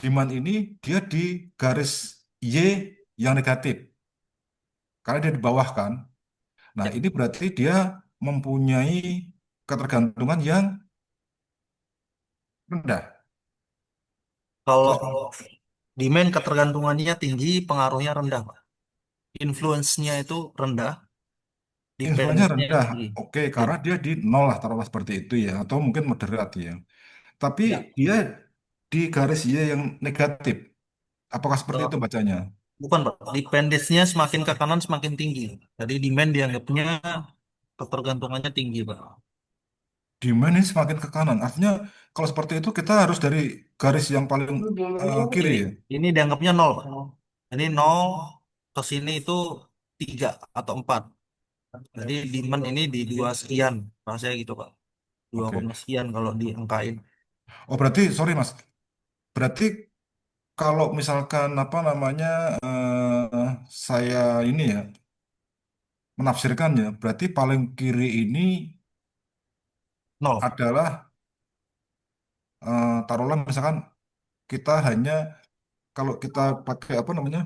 [SPEAKER 1] Demand ini dia di garis Y yang negatif. Karena dia di bawah kan. Nah,
[SPEAKER 3] Ya.
[SPEAKER 1] ini berarti dia mempunyai ketergantungan yang rendah.
[SPEAKER 3] Kalau
[SPEAKER 1] Terus
[SPEAKER 3] demand ketergantungannya tinggi, pengaruhnya rendah, Pak. Influence-nya itu rendah,
[SPEAKER 1] influence-nya
[SPEAKER 3] dependence-nya
[SPEAKER 1] rendah.
[SPEAKER 3] tinggi.
[SPEAKER 1] Oke,
[SPEAKER 3] Ya.
[SPEAKER 1] karena dia di nol lah taruhlah seperti itu ya. Atau mungkin moderat ya. Tapi
[SPEAKER 3] Ya.
[SPEAKER 1] dia di garis Y yang negatif. Apakah seperti itu
[SPEAKER 3] Eh,
[SPEAKER 1] bacanya?
[SPEAKER 3] Bukan, Pak. Dependence-nya semakin ke kanan semakin tinggi. Jadi demand dianggapnya ketergantungannya tinggi, Pak.
[SPEAKER 1] Demand ini semakin ke kanan. Artinya kalau seperti itu kita harus dari garis yang paling kiri
[SPEAKER 3] Kiri.
[SPEAKER 1] ya.
[SPEAKER 3] Ini dianggapnya nol, Pak. Jadi nol ke sini itu 3 atau 4. Jadi demand ini di 2 sekian. Rasanya gitu, Pak. Dua
[SPEAKER 1] Oke.
[SPEAKER 3] koma sekian kalau diangkain.
[SPEAKER 1] Oh berarti sorry Mas. Berarti kalau misalkan apa namanya saya ini ya menafsirkannya, berarti paling kiri ini
[SPEAKER 3] Nol.
[SPEAKER 1] adalah taruhlah misalkan kita hanya kalau kita pakai apa namanya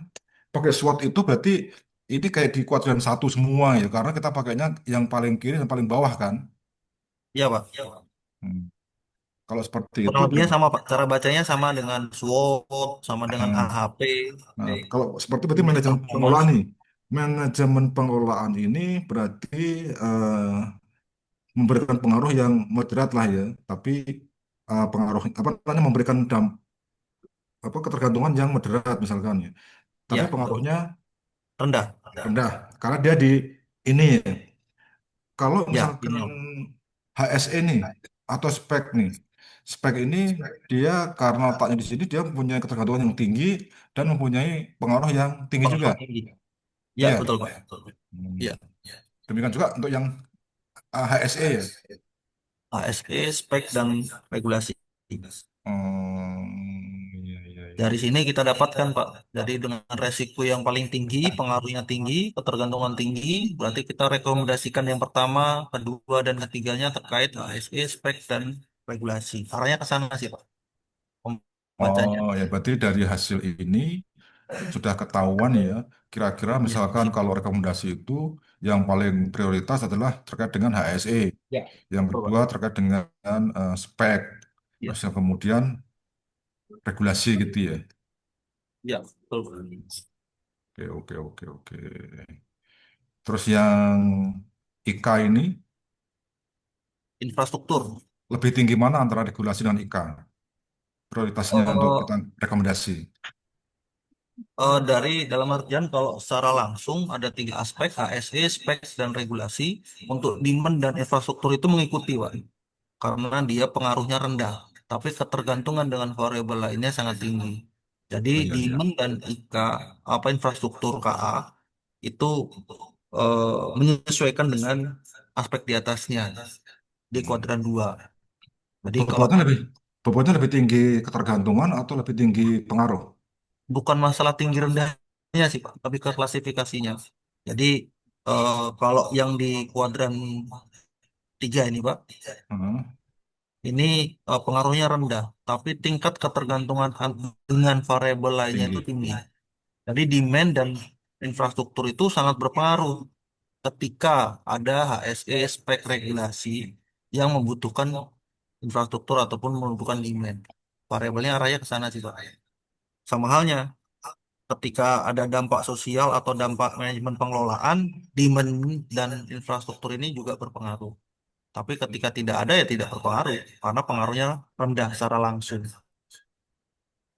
[SPEAKER 1] pakai SWOT itu berarti ini kayak di kuadran satu semua ya karena kita pakainya yang paling kiri dan paling bawah kan.
[SPEAKER 3] Iya, Pak.
[SPEAKER 1] Hmm. Kalau seperti itu
[SPEAKER 3] Kurang lebihnya sama, Pak. Cara bacanya sama dengan SWOT, sama dengan
[SPEAKER 1] eh,
[SPEAKER 3] AHP.
[SPEAKER 1] nah, kalau seperti berarti
[SPEAKER 3] Indeks
[SPEAKER 1] manajemen
[SPEAKER 3] performance.
[SPEAKER 1] pengelolaan nih. Manajemen pengelolaan ini berarti memberikan pengaruh yang moderat lah ya, tapi pengaruh apa namanya memberikan apa ketergantungan yang moderat misalkan ya. Tapi
[SPEAKER 3] Ya, betul.
[SPEAKER 1] pengaruhnya
[SPEAKER 3] Rendah.
[SPEAKER 1] rendah karena dia di ini ya. Kalau
[SPEAKER 3] Ya,
[SPEAKER 1] misalkan
[SPEAKER 3] ini.
[SPEAKER 1] HSE nih atau spek nih, spek ini dia karena letaknya di sini dia mempunyai ketergantungan yang tinggi dan mempunyai pengaruh yang tinggi juga.
[SPEAKER 3] Pengaruh tinggi. Ya,
[SPEAKER 1] Iya.
[SPEAKER 3] betul, Pak. Betul.
[SPEAKER 1] Hmm.
[SPEAKER 3] Ya.
[SPEAKER 1] Demikian juga untuk yang HSE ya.
[SPEAKER 3] ASE, spek, dan regulasi.
[SPEAKER 1] Iya, iya, iya.
[SPEAKER 3] Dari sini kita dapatkan, Pak. Jadi dengan resiko yang paling tinggi, pengaruhnya tinggi, ketergantungan tinggi, berarti kita rekomendasikan yang pertama, kedua, dan ketiganya terkait ASE, spek, dan regulasi. Arahnya ke sana sih, Pak,
[SPEAKER 1] Oh,
[SPEAKER 3] pembacanya.
[SPEAKER 1] ya berarti dari hasil ini sudah ketahuan ya, kira-kira
[SPEAKER 3] Ya,
[SPEAKER 1] misalkan kalau rekomendasi itu yang paling prioritas adalah terkait dengan HSE,
[SPEAKER 3] ya,
[SPEAKER 1] yang
[SPEAKER 3] betul,
[SPEAKER 1] kedua
[SPEAKER 3] Pak.
[SPEAKER 1] terkait dengan spek,
[SPEAKER 3] Ya,
[SPEAKER 1] terus yang kemudian regulasi gitu ya.
[SPEAKER 3] ya, betul, Pak.
[SPEAKER 1] Oke, oke, oke, oke. Terus yang IK ini
[SPEAKER 3] Infrastruktur.
[SPEAKER 1] lebih tinggi mana antara regulasi dan IK? Prioritasnya untuk kita
[SPEAKER 3] Eh,
[SPEAKER 1] rekomendasi.
[SPEAKER 3] dari dalam artian kalau secara langsung ada tiga aspek, HSE, spek, dan regulasi. Untuk demand dan infrastruktur itu mengikuti, Pak, karena dia pengaruhnya rendah, tapi ketergantungan dengan variabel lainnya sangat tinggi. Jadi
[SPEAKER 1] Oh iya, iya.
[SPEAKER 3] demand dan IK, apa infrastruktur KA itu menyesuaikan dengan aspek di atasnya di
[SPEAKER 1] Hmm.
[SPEAKER 3] kuadran 2. Jadi kalau
[SPEAKER 1] Bobotnya lebih bobotnya lebih tinggi ketergantungan atau lebih tinggi pengaruh?
[SPEAKER 3] bukan masalah tinggi rendahnya sih, Pak, tapi ke klasifikasinya. Jadi kalau yang di kuadran 3 ini, Pak,
[SPEAKER 1] Hmm.
[SPEAKER 3] ini pengaruhnya rendah, tapi tingkat ketergantungan dengan variabel lainnya itu
[SPEAKER 1] Tinggi.
[SPEAKER 3] tinggi. Jadi demand dan infrastruktur itu sangat berpengaruh ketika ada HSE, spek, regulasi yang membutuhkan infrastruktur ataupun membutuhkan demand. Variabelnya arahnya ke sana sih, Pak. Sama halnya ketika ada dampak sosial atau dampak manajemen pengelolaan, demand dan infrastruktur ini juga berpengaruh. Tapi ketika tidak ada ya tidak berpengaruh karena pengaruhnya rendah secara langsung.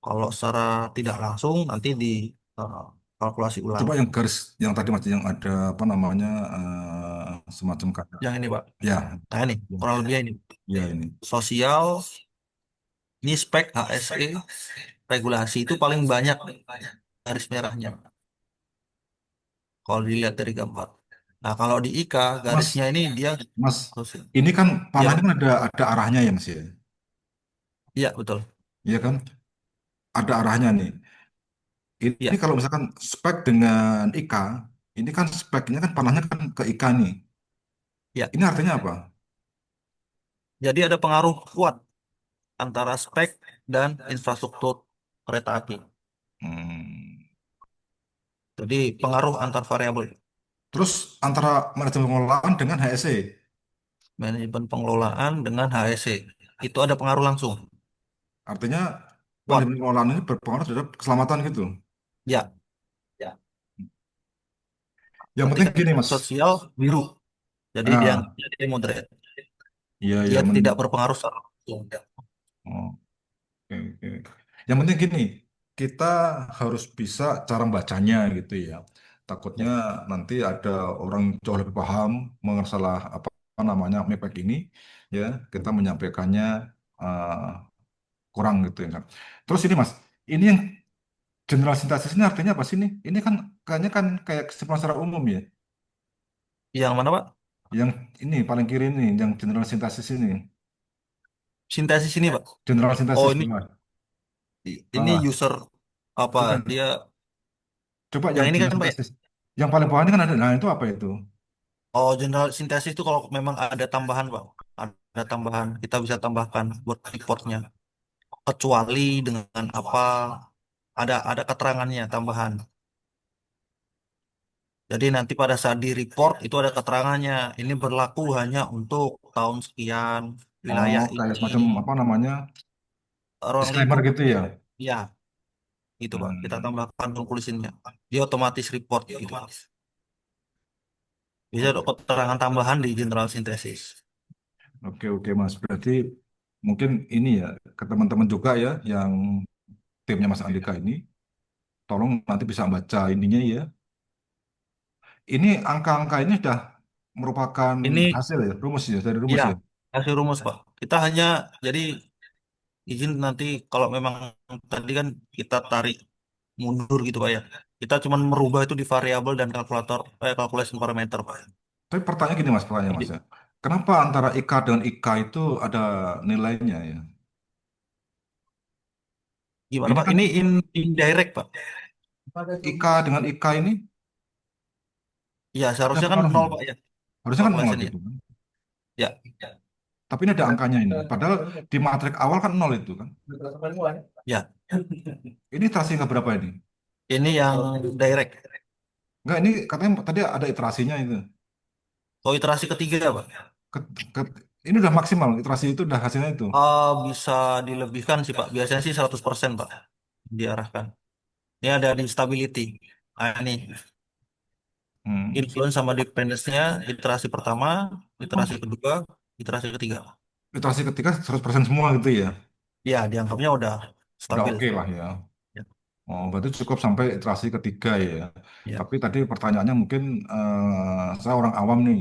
[SPEAKER 3] Kalau secara tidak langsung nanti di eh, kalkulasi ulang.
[SPEAKER 1] Coba yang garis yang tadi masih yang ada apa namanya semacam kata.
[SPEAKER 3] Yang ini, Pak.
[SPEAKER 1] Ya,
[SPEAKER 3] Nah ini
[SPEAKER 1] ya,
[SPEAKER 3] kurang lebih ini.
[SPEAKER 1] ya ini.
[SPEAKER 3] Sosial, ini spek HSE, regulasi itu paling banyak garis merahnya kalau dilihat dari gambar. Nah kalau di IK garisnya
[SPEAKER 1] Mas,
[SPEAKER 3] ini dia
[SPEAKER 1] Mas,
[SPEAKER 3] sosial.
[SPEAKER 1] ini kan
[SPEAKER 3] Iya,
[SPEAKER 1] panahnya
[SPEAKER 3] Pak.
[SPEAKER 1] kan ada arahnya ya Mas ya.
[SPEAKER 3] Iya betul.
[SPEAKER 1] Iya kan? Ada arahnya nih. Ini
[SPEAKER 3] Iya.
[SPEAKER 1] kalau misalkan spek dengan IK, ini kan speknya kan panahnya kan ke IK nih.
[SPEAKER 3] Iya.
[SPEAKER 1] Ini artinya apa?
[SPEAKER 3] Jadi ada pengaruh kuat antara spek dan infrastruktur kereta api.
[SPEAKER 1] Hmm.
[SPEAKER 3] Jadi pengaruh antar variabel.
[SPEAKER 1] Terus antara manajemen pengelolaan dengan HSE,
[SPEAKER 3] Manajemen pengelolaan dengan HSE itu ada pengaruh langsung.
[SPEAKER 1] artinya
[SPEAKER 3] Kuat.
[SPEAKER 1] manajemen pengelolaan ini berpengaruh terhadap keselamatan gitu.
[SPEAKER 3] Ya. Ya.
[SPEAKER 1] Yang penting
[SPEAKER 3] Ketika
[SPEAKER 1] gini Mas.
[SPEAKER 3] sosial biru. Jadi dia
[SPEAKER 1] Ah,
[SPEAKER 3] jadi moderate.
[SPEAKER 1] iya iya
[SPEAKER 3] Dia tidak berpengaruh secara langsung.
[SPEAKER 1] Oh, oke, oke. Yang penting gini, kita harus bisa cara membacanya gitu ya. Takutnya
[SPEAKER 3] Ya.
[SPEAKER 1] nanti ada orang jauh lebih paham mengenai apa namanya MEPEK ini, ya kita menyampaikannya eh, kurang gitu ya kan. Terus ini Mas, ini yang general sintesis ini artinya apa sih ini? Ini kan kayaknya kan kayak kesimpulan secara umum ya.
[SPEAKER 3] Yang mana, Pak?
[SPEAKER 1] Yang ini paling kiri ini, yang general sintesis ini.
[SPEAKER 3] Sintesis ini, Pak.
[SPEAKER 1] General
[SPEAKER 3] Oh,
[SPEAKER 1] sintesis
[SPEAKER 3] ini
[SPEAKER 1] bawah.
[SPEAKER 3] ini
[SPEAKER 1] Ah,
[SPEAKER 3] user apa
[SPEAKER 1] bukan.
[SPEAKER 3] dia
[SPEAKER 1] Coba
[SPEAKER 3] yang
[SPEAKER 1] yang
[SPEAKER 3] ini
[SPEAKER 1] general
[SPEAKER 3] kan, Pak, ya?
[SPEAKER 1] sintesis. Yang paling bawah ini kan ada, nah itu apa itu?
[SPEAKER 3] Oh, general sintesis itu kalau memang ada tambahan, Pak. Ada tambahan, kita bisa tambahkan buat reportnya. Kecuali dengan apa? Ada keterangannya tambahan. Jadi nanti pada saat di report itu ada keterangannya. Ini berlaku hanya untuk tahun sekian,
[SPEAKER 1] Oh,
[SPEAKER 3] wilayah
[SPEAKER 1] kayak
[SPEAKER 3] ini,
[SPEAKER 1] semacam apa namanya?
[SPEAKER 3] ruang
[SPEAKER 1] Disclaimer
[SPEAKER 3] lingkup.
[SPEAKER 1] gitu ya.
[SPEAKER 3] Ya, itu, Pak. Kita
[SPEAKER 1] Hmm.
[SPEAKER 3] tambahkan konklusinya. Dia otomatis report gitu. Bisa ada
[SPEAKER 1] Oke,
[SPEAKER 3] keterangan tambahan di general sintesis.
[SPEAKER 1] oke, oke, Mas. Berarti mungkin ini ya ke teman-teman juga ya yang timnya Mas Andika ini, tolong nanti bisa baca ininya ya. Ini angka-angka ini sudah merupakan
[SPEAKER 3] Ini
[SPEAKER 1] hasil ya, rumus ya, dari rumus
[SPEAKER 3] ya
[SPEAKER 1] ya.
[SPEAKER 3] hasil rumus, Pak. Kita hanya jadi izin nanti kalau memang tadi kan kita tarik mundur gitu, Pak, ya. Kita cuma merubah itu di variabel dan kalkulator kalkulasi parameter, Pak.
[SPEAKER 1] Tapi pertanyaan gini Mas, pertanyaan Mas
[SPEAKER 3] Jadi
[SPEAKER 1] ya. Kenapa antara IK dengan IK itu ada nilainya ya?
[SPEAKER 3] Gimana
[SPEAKER 1] Ini
[SPEAKER 3] Pak?
[SPEAKER 1] kan
[SPEAKER 3] Ini indirect Pak.
[SPEAKER 1] IKA dengan IKA ini
[SPEAKER 3] Ya
[SPEAKER 1] ada
[SPEAKER 3] seharusnya kan nol
[SPEAKER 1] pengaruhnya.
[SPEAKER 3] Pak ya
[SPEAKER 1] Harusnya kan nol
[SPEAKER 3] calculation-nya.
[SPEAKER 1] gitu kan.
[SPEAKER 3] Ya.
[SPEAKER 1] Tapi ini ada angkanya ini. Padahal di matrik awal kan nol itu kan.
[SPEAKER 3] Ya.
[SPEAKER 1] Ini iterasi ke berapa ini?
[SPEAKER 3] Ini yang direct.
[SPEAKER 1] Enggak, ini katanya tadi ada iterasinya itu.
[SPEAKER 3] Oh, iterasi ketiga Pak.
[SPEAKER 1] Ke- ini udah maksimal, iterasi itu udah hasilnya itu.
[SPEAKER 3] Bisa dilebihkan sih Pak. Biasanya sih 100% Pak diarahkan. Ini ada di stability. Nah, ini
[SPEAKER 1] Hmm.
[SPEAKER 3] influence sama dependence-nya iterasi pertama, iterasi kedua, iterasi ketiga.
[SPEAKER 1] Iterasi ketiga 100% semua gitu ya.
[SPEAKER 3] Ya, dianggapnya udah
[SPEAKER 1] Udah
[SPEAKER 3] stabil.
[SPEAKER 1] oke lah ya.
[SPEAKER 3] Ya.
[SPEAKER 1] Oh, berarti cukup sampai iterasi ketiga ya.
[SPEAKER 3] Ya.
[SPEAKER 1] Tapi tadi pertanyaannya mungkin saya orang awam nih.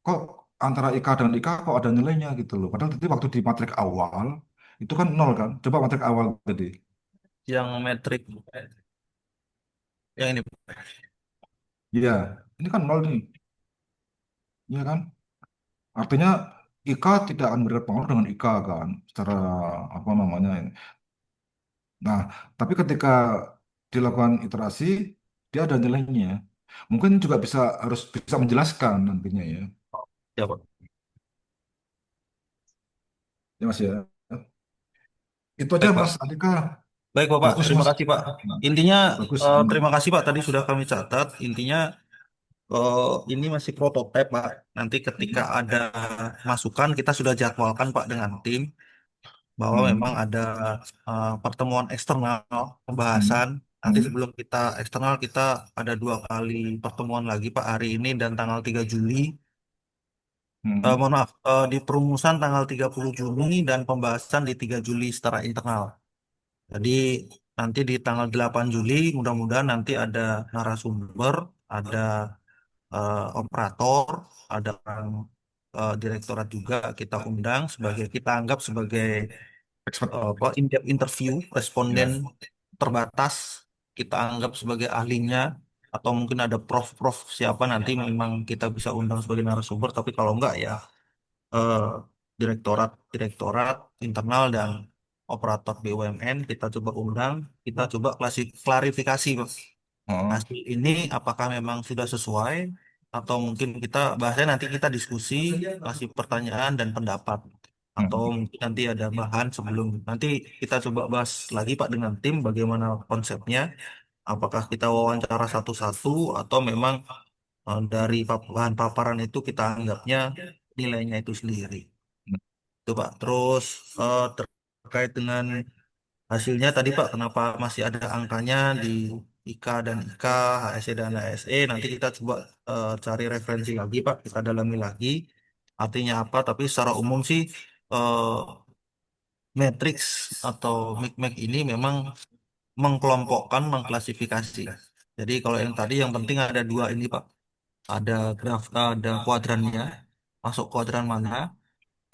[SPEAKER 1] Kok antara IK dan IK kok ada nilainya gitu loh. Padahal tadi waktu di matrik awal itu kan nol kan. Coba matrik awal tadi.
[SPEAKER 3] Yang metrik yang ini.
[SPEAKER 1] Iya, ini kan nol nih. Iya kan? Artinya IK tidak akan berpengaruh dengan IK kan. Secara apa namanya. Nah, tapi ketika dilakukan iterasi, dia ada nilainya. Mungkin juga harus bisa menjelaskan nantinya ya.
[SPEAKER 3] Ya, Pak.
[SPEAKER 1] Ya Mas ya. Itu aja
[SPEAKER 3] Baik,
[SPEAKER 1] Mas
[SPEAKER 3] Pak.
[SPEAKER 1] Andika.
[SPEAKER 3] Baik, Bapak.
[SPEAKER 1] Bagus
[SPEAKER 3] Terima
[SPEAKER 1] Mas.
[SPEAKER 3] kasih, Pak. Intinya,
[SPEAKER 1] Bagus.
[SPEAKER 3] terima kasih, Pak. Tadi sudah kami catat. Intinya, ini masih prototipe, Pak. Nanti ketika ada masukan, kita sudah jadwalkan, Pak, dengan tim bahwa memang
[SPEAKER 1] Hmm.
[SPEAKER 3] ada pertemuan eksternal
[SPEAKER 1] Hmm.
[SPEAKER 3] pembahasan. Nanti sebelum kita eksternal, kita ada 2 kali pertemuan lagi, Pak, hari ini dan tanggal 3 Juli.
[SPEAKER 1] Hmm.
[SPEAKER 3] Mohon maaf, di perumusan tanggal 30 Juni dan pembahasan di 3 Juli secara internal. Jadi nanti di tanggal 8 Juli mudah-mudahan nanti ada narasumber, ada operator, ada orang direktorat juga kita undang sebagai kita anggap sebagai
[SPEAKER 1] Expert.
[SPEAKER 3] apa in-depth interview responden
[SPEAKER 1] Ya.
[SPEAKER 3] terbatas kita anggap sebagai ahlinya atau mungkin ada prof-prof siapa nanti memang kita bisa undang sebagai narasumber tapi kalau enggak ya eh, direktorat internal dan operator BUMN kita coba undang, kita coba klarifikasi Pak.
[SPEAKER 1] Oh.
[SPEAKER 3] Hasil ini apakah memang sudah sesuai atau mungkin kita bahasnya nanti kita diskusi, kasih pertanyaan dan pendapat atau
[SPEAKER 1] Hmm.
[SPEAKER 3] mungkin nanti ada bahan sebelum nanti kita coba bahas lagi Pak dengan tim bagaimana konsepnya, apakah kita wawancara satu-satu atau memang dari bahan paparan itu kita anggapnya nilainya itu sendiri. Itu Pak. Terus terkait dengan hasilnya tadi Pak, kenapa masih ada angkanya di IK dan IK, HSE dan HSE? Nanti kita coba cari referensi lagi Pak, kita dalami lagi. Artinya apa? Tapi secara umum sih eh, matrix atau MIC-MIC ini memang mengkelompokkan, mengklasifikasi. Jadi kalau yang tadi yang penting ada 2 ini Pak. Ada ada kuadrannya, masuk kuadran mana,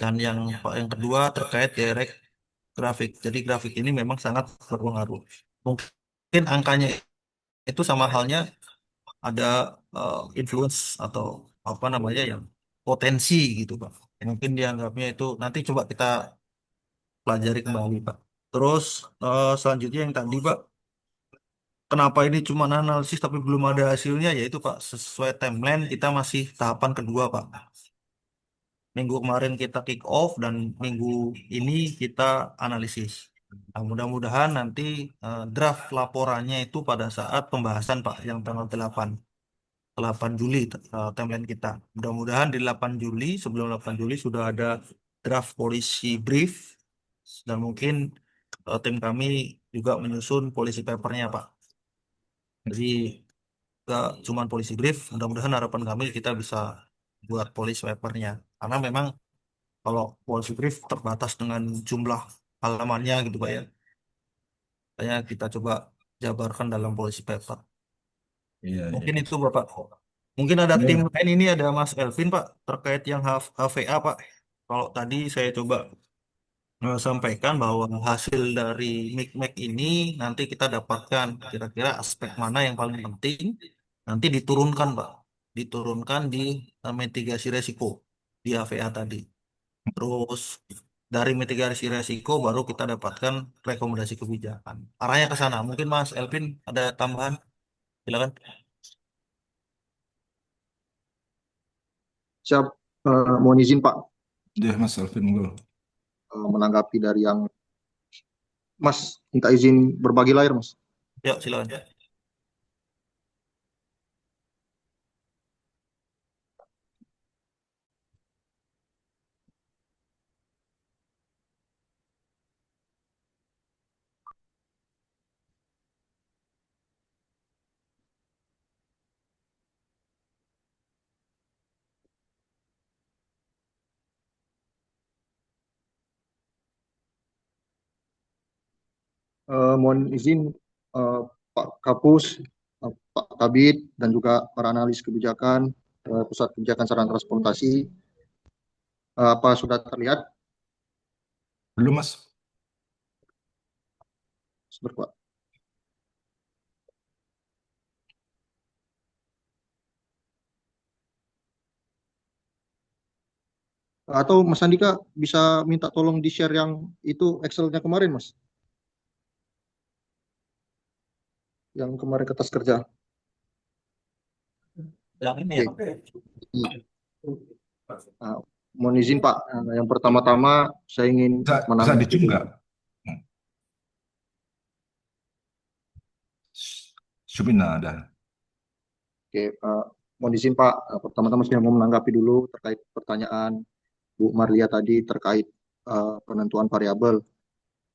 [SPEAKER 3] dan yang kedua terkait direct grafik. Jadi grafik ini memang sangat berpengaruh. Mungkin angkanya itu sama halnya ada influence atau apa namanya yang potensi gitu Pak. Mungkin dianggapnya itu nanti coba kita pelajari kembali Pak. Terus selanjutnya yang tadi Pak, kenapa ini cuma analisis tapi belum ada hasilnya? Yaitu Pak, sesuai timeline kita masih tahapan kedua Pak. Minggu kemarin kita kick off dan minggu ini kita analisis. Nah, mudah-mudahan nanti draft laporannya itu pada saat pembahasan Pak yang tanggal 8 Juli timeline kita. Mudah-mudahan di 8 Juli sebelum 8 Juli sudah ada draft policy brief dan mungkin tim kami juga menyusun policy papernya Pak. Jadi gak cuman policy brief, mudah-mudahan harapan kami kita bisa buat policy papernya. Karena memang kalau policy brief terbatas dengan jumlah halamannya gitu Pak ya. Makanya kita coba jabarkan dalam policy paper.
[SPEAKER 1] Iya,
[SPEAKER 3] Mungkin
[SPEAKER 1] iya.
[SPEAKER 3] itu Bapak. Mungkin ada tim
[SPEAKER 1] Ini,
[SPEAKER 3] lain ini ada Mas Elvin Pak terkait yang HVA Pak. Kalau tadi saya coba sampaikan bahwa hasil dari MIC-MIC ini nanti kita dapatkan kira-kira aspek mana yang paling penting nanti diturunkan Pak. Diturunkan di mitigasi resiko di HVA tadi. Terus dari mitigasi resiko baru kita dapatkan rekomendasi kebijakan. Arahnya ke sana. Mungkin Mas Elvin ada tambahan? Silakan.
[SPEAKER 5] Siap, mohon izin Pak,
[SPEAKER 1] Ya, Mas Alvin, monggo.
[SPEAKER 5] menanggapi dari yang Mas minta izin berbagi layar Mas.
[SPEAKER 3] Yuk, silakan.
[SPEAKER 5] Mohon izin eh, Pak Kapus, Pak Kabid, dan juga para analis kebijakan, Pusat Kebijakan Sarana Transportasi. Apa sudah terlihat?
[SPEAKER 1] Belum, Mas.
[SPEAKER 5] Sebentar, Pak. Atau Mas Andika bisa minta tolong di-share yang itu Excel-nya kemarin, Mas? Yang kemarin kertas kerja.
[SPEAKER 3] Yang ini ya.
[SPEAKER 5] Oke. Nah, mohon izin Pak, yang pertama-tama saya ingin
[SPEAKER 1] Bisa
[SPEAKER 5] menanggapi.
[SPEAKER 1] di zoom nggak? Zoom in, nah, ada.
[SPEAKER 5] Oke, mohon izin Pak, pertama-tama saya mau menanggapi dulu terkait pertanyaan Bu Marlia tadi terkait penentuan variabel.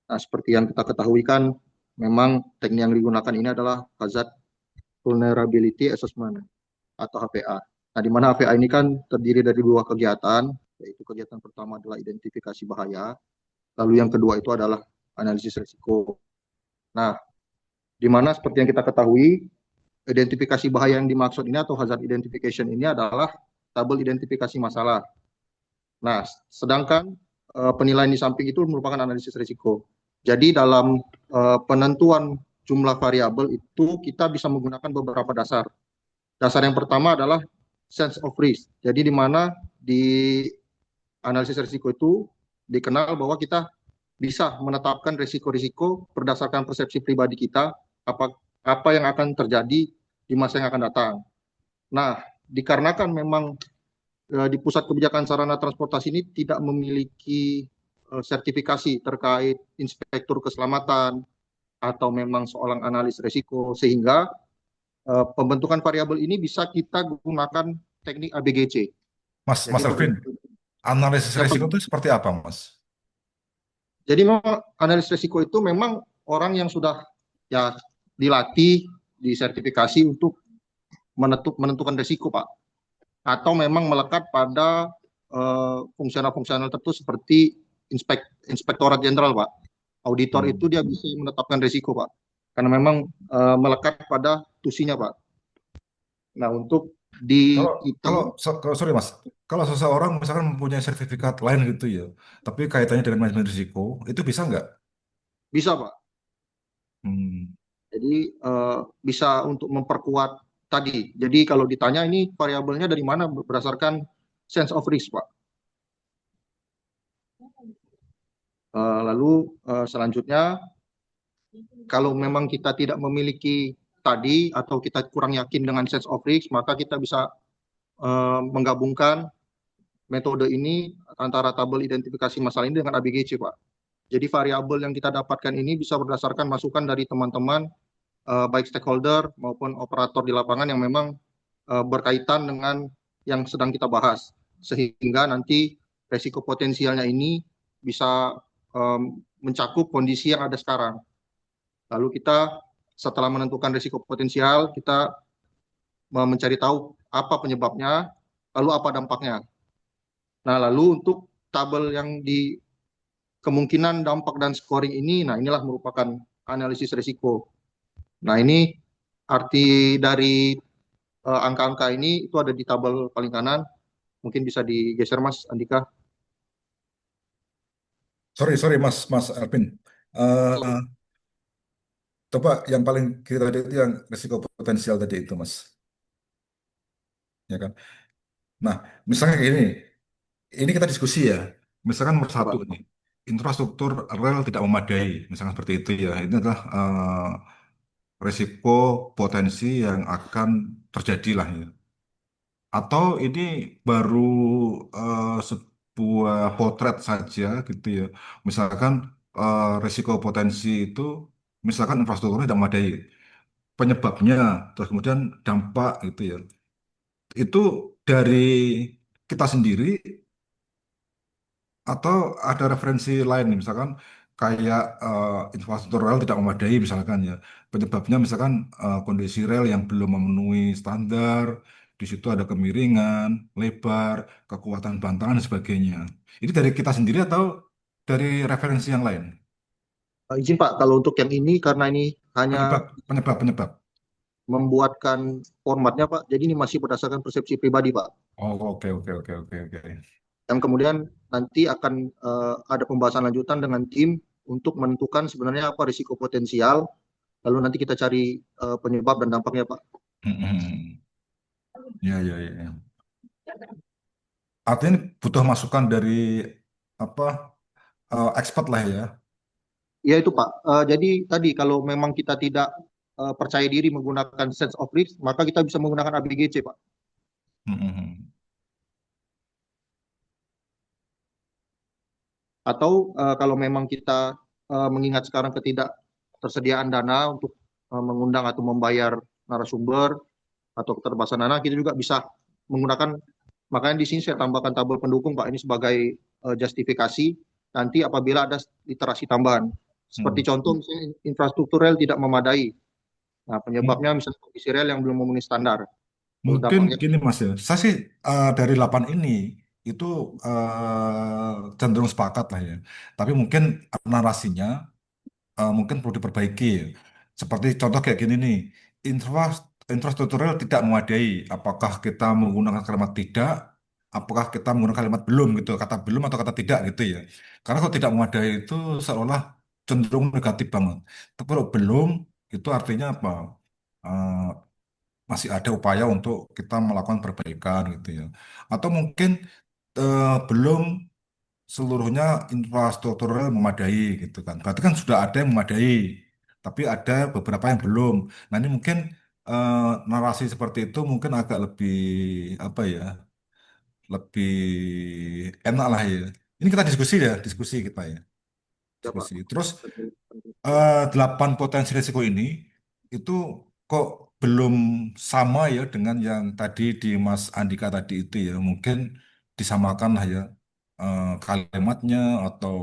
[SPEAKER 5] Nah, seperti yang kita ketahui kan, memang teknik yang digunakan ini adalah Hazard Vulnerability Assessment atau HVA. Nah, di mana HVA ini kan terdiri dari dua kegiatan, yaitu kegiatan pertama adalah identifikasi bahaya, lalu yang kedua itu adalah analisis risiko. Nah, di mana seperti yang kita ketahui, identifikasi bahaya yang dimaksud ini atau hazard identification ini adalah tabel identifikasi masalah. Nah, sedangkan penilaian di samping itu merupakan analisis risiko. Jadi dalam penentuan jumlah variabel itu kita bisa menggunakan beberapa dasar. Dasar yang pertama adalah sense of risk. Jadi di mana di analisis risiko itu dikenal bahwa kita bisa menetapkan risiko-risiko berdasarkan persepsi pribadi kita apa yang akan terjadi di masa yang akan datang. Nah, dikarenakan memang di Pusat Kebijakan Sarana Transportasi ini tidak memiliki sertifikasi terkait inspektur keselamatan atau memang seorang analis risiko, sehingga pembentukan variabel ini bisa kita gunakan teknik ABGC.
[SPEAKER 1] Mas
[SPEAKER 5] Jadi
[SPEAKER 1] Alvin, analisis risiko itu seperti apa, Mas?
[SPEAKER 5] Jadi memang analis risiko itu memang orang yang sudah ya dilatih, disertifikasi untuk menentukan risiko, Pak. Atau memang melekat pada fungsional-fungsional tertentu seperti inspektorat jenderal, Pak. Auditor itu dia bisa menetapkan risiko, Pak. Karena memang melekat pada tusinya, Pak. Nah, untuk di
[SPEAKER 1] sorry Mas, kalau seseorang misalkan mempunyai sertifikat lain gitu ya, tapi kaitannya dengan manajemen risiko, itu bisa nggak?
[SPEAKER 5] Bisa, Pak.
[SPEAKER 1] Hmm.
[SPEAKER 5] Jadi bisa untuk memperkuat tadi. Jadi kalau ditanya ini variabelnya dari mana, berdasarkan sense of risk, Pak. Lalu selanjutnya, kalau memang kita tidak memiliki tadi atau kita kurang yakin dengan sense of risk, maka kita bisa menggabungkan metode ini antara tabel identifikasi masalah ini dengan ABGC, Pak. Jadi variabel yang kita dapatkan ini bisa berdasarkan masukan dari teman-teman baik stakeholder maupun operator di lapangan yang memang berkaitan dengan yang sedang kita bahas, sehingga nanti resiko potensialnya ini bisa mencakup kondisi yang ada sekarang. Lalu kita setelah menentukan risiko potensial, kita mencari tahu apa penyebabnya, lalu apa dampaknya. Nah, lalu untuk tabel yang di kemungkinan dampak dan scoring ini, nah inilah merupakan analisis risiko. Nah, ini arti dari angka-angka ini itu ada di tabel paling kanan. Mungkin bisa digeser, Mas Andika.
[SPEAKER 1] Sorry Mas Alvin. Coba yang paling kiri tadi itu yang risiko potensial tadi itu, Mas. Ya kan? Nah, misalnya kayak ini kita diskusi ya. Misalkan nomor satu nih, infrastruktur rel tidak memadai, misalkan seperti itu ya. Ini adalah resiko potensi yang akan terjadi lah ya. Atau ini baru sebuah potret saja gitu ya. Misalkan resiko potensi itu, misalkan infrastrukturnya tidak memadai, penyebabnya, terus kemudian dampak gitu ya. Itu dari kita sendiri atau ada referensi lain nih, misalkan kayak infrastruktur rel tidak memadai misalkan ya. Penyebabnya misalkan kondisi rel yang belum memenuhi standar, di situ ada kemiringan, lebar, kekuatan bantalan dan sebagainya. Ini dari kita sendiri atau dari referensi yang lain?
[SPEAKER 5] Izin Pak, kalau untuk yang ini karena ini hanya
[SPEAKER 1] Penyebab, penyebab.
[SPEAKER 5] membuatkan formatnya Pak, jadi ini masih berdasarkan persepsi pribadi Pak.
[SPEAKER 1] Oh, oke.
[SPEAKER 5] Dan kemudian nanti akan ada pembahasan lanjutan dengan tim untuk menentukan sebenarnya apa risiko potensial, lalu nanti kita cari penyebab dan dampaknya Pak.
[SPEAKER 1] Hmm. Ya. Artinya ini butuh masukan dari apa expert lah ya.
[SPEAKER 5] Ya itu Pak. Jadi tadi kalau memang kita tidak percaya diri menggunakan sense of risk, maka kita bisa menggunakan ABGC Pak.
[SPEAKER 1] Hmm.
[SPEAKER 5] Atau kalau memang kita mengingat sekarang ketidaktersediaan dana untuk mengundang atau membayar narasumber atau keterbatasan dana, kita juga bisa menggunakan, makanya di sini saya tambahkan tabel pendukung Pak, ini sebagai justifikasi nanti apabila ada literasi tambahan. Seperti
[SPEAKER 1] Hmm.
[SPEAKER 5] contoh misalnya infrastruktur rel tidak memadai. Nah,
[SPEAKER 1] M-
[SPEAKER 5] penyebabnya misalnya kondisi rel yang belum memenuhi standar. Lalu
[SPEAKER 1] Mungkin
[SPEAKER 5] dampaknya
[SPEAKER 1] gini Mas ya, saya sih dari 8 ini itu cenderung sepakat lah ya. Tapi mungkin narasinya mungkin perlu diperbaiki ya. Seperti contoh kayak gini nih, infrastrukturel tidak memadai. Apakah kita menggunakan kalimat tidak? Apakah kita menggunakan kalimat belum gitu? Kata belum atau kata tidak gitu ya. Karena kalau tidak memadai itu seolah cenderung negatif banget. Tapi kalau belum itu artinya apa? Eh, Masih ada upaya untuk kita melakukan perbaikan gitu ya. Atau mungkin belum seluruhnya infrastrukturnya memadai gitu kan. Berarti kan sudah ada yang memadai, tapi ada beberapa yang belum. Nah ini mungkin eh, narasi seperti itu mungkin agak lebih apa ya, lebih enak lah ya. Ini kita diskusi ya, diskusi kita ya,
[SPEAKER 5] ya Pak.
[SPEAKER 1] diskusi. Terus 8 potensi risiko ini itu kok belum sama ya dengan yang tadi di Mas Andika tadi itu ya. Mungkin disamakan lah ya kalimatnya atau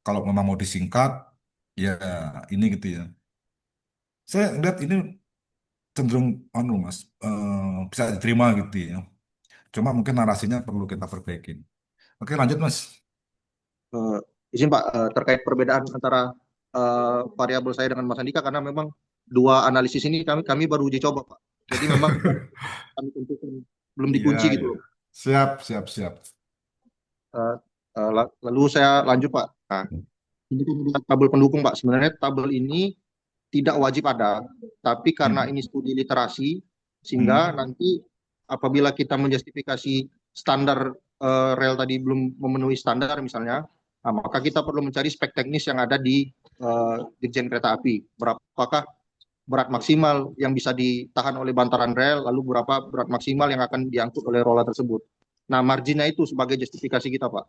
[SPEAKER 1] kalau memang mau disingkat ya ini gitu ya. Saya lihat ini cenderung anu Mas bisa diterima gitu ya. Cuma mungkin narasinya perlu kita perbaiki. Oke lanjut Mas.
[SPEAKER 5] Eh, izin Pak, terkait perbedaan antara variabel saya dengan Mas Andika karena memang dua analisis ini kami baru uji coba Pak. Jadi memang kami tentukan belum
[SPEAKER 1] Iya,
[SPEAKER 5] dikunci gitu
[SPEAKER 1] iya.
[SPEAKER 5] loh.
[SPEAKER 1] Siap.
[SPEAKER 5] Eh, lalu saya lanjut Pak. Nah, ini kan ada tabel pendukung Pak. Sebenarnya tabel ini tidak wajib ada, tapi karena
[SPEAKER 1] Hmm,
[SPEAKER 5] ini studi literasi, sehingga
[SPEAKER 1] hmm,
[SPEAKER 5] nanti apabila kita menjustifikasi standar rel tadi belum memenuhi standar misalnya, nah, maka kita perlu mencari spek teknis yang ada di Dirjen Kereta Api. Berapakah berat maksimal yang bisa ditahan oleh bantaran rel, lalu berapa berat maksimal yang akan diangkut oleh roller tersebut. Nah, marginnya itu sebagai justifikasi kita, Pak.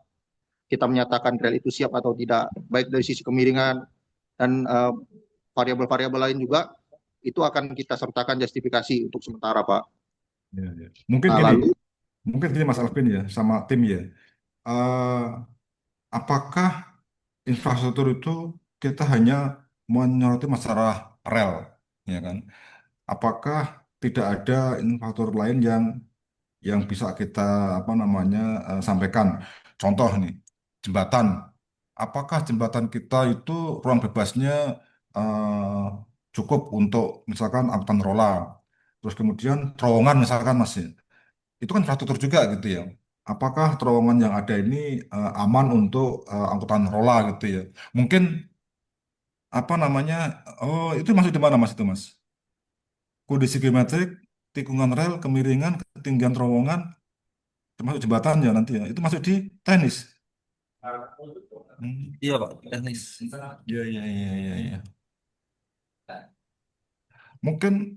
[SPEAKER 5] Kita menyatakan rel itu siap atau tidak, baik dari sisi kemiringan dan variabel-variabel lain juga, itu akan kita sertakan justifikasi untuk sementara, Pak.
[SPEAKER 1] iya. Mungkin
[SPEAKER 5] Nah,
[SPEAKER 1] gini,
[SPEAKER 5] lalu
[SPEAKER 1] Mas Alvin ya sama tim ya. Eh, apakah infrastruktur itu kita hanya menyoroti masalah rel, ya kan? Apakah tidak ada infrastruktur lain yang bisa kita apa namanya sampaikan? Contoh nih, jembatan. Apakah jembatan kita itu ruang bebasnya eh, cukup untuk misalkan angkutan rola, terus kemudian terowongan misalkan Mas ya. Itu kan infrastruktur juga gitu ya. Apakah terowongan yang ada ini aman untuk angkutan rola gitu ya? Mungkin apa namanya? Oh, itu masuk di mana Mas itu Mas? Kondisi geometrik, tikungan rel, kemiringan, ketinggian terowongan, termasuk jembatan ya nanti ya. Itu masuk di teknis.
[SPEAKER 3] Iya Pak, teknis.
[SPEAKER 1] Iya, iya, iya, iya, iya. Mungkin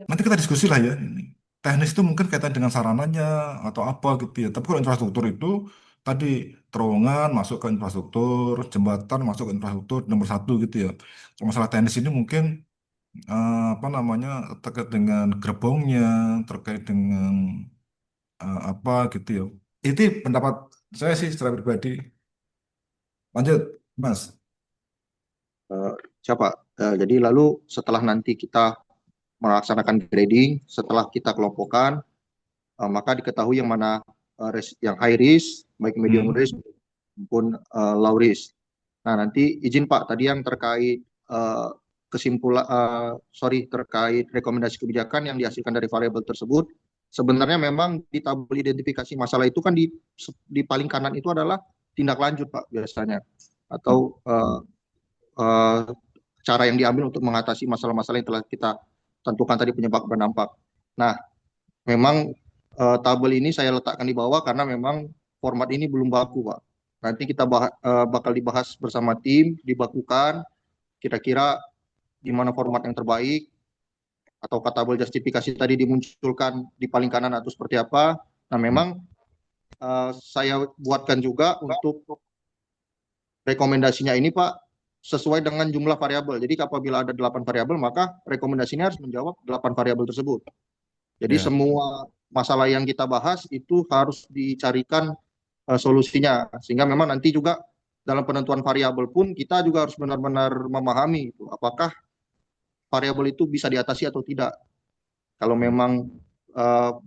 [SPEAKER 1] nanti kita diskusi lah ya. Ini. Teknis itu mungkin kaitan dengan sarananya atau apa gitu ya. Tapi kalau infrastruktur itu tadi terowongan masuk ke infrastruktur, jembatan masuk ke infrastruktur nomor satu gitu ya. Kalau masalah teknis ini mungkin apa namanya terkait dengan gerbongnya, terkait dengan apa gitu ya. Itu pendapat saya sih secara pribadi. Lanjut, Mas.
[SPEAKER 5] Eh, Siapa? Jadi lalu setelah nanti kita melaksanakan grading, setelah kita kelompokkan, maka diketahui yang mana yang high risk, baik medium
[SPEAKER 1] Hmm.
[SPEAKER 5] risk maupun low risk. Nah, nanti izin Pak, tadi yang terkait terkait rekomendasi kebijakan yang dihasilkan dari variabel tersebut, sebenarnya memang di tabel identifikasi masalah itu kan di paling kanan itu adalah tindak lanjut Pak biasanya, atau eh, cara yang diambil untuk mengatasi masalah-masalah yang telah kita tentukan tadi penyebab berdampak. Nah, memang tabel ini saya letakkan di bawah karena memang format ini belum baku, Pak. Nanti kita bakal dibahas bersama tim, dibakukan, kira-kira di mana format yang terbaik, atau tabel justifikasi tadi dimunculkan di paling kanan atau seperti apa. Nah, memang saya buatkan juga untuk rekomendasinya ini, Pak, sesuai dengan jumlah variabel. Jadi apabila ada 8 variabel, maka rekomendasinya harus menjawab 8 variabel tersebut. Jadi
[SPEAKER 1] Ya,
[SPEAKER 5] semua masalah yang kita bahas itu harus dicarikan solusinya. Sehingga memang nanti juga dalam penentuan variabel pun kita juga harus benar-benar memahami itu, apakah variabel itu bisa diatasi atau tidak. Kalau memang uh,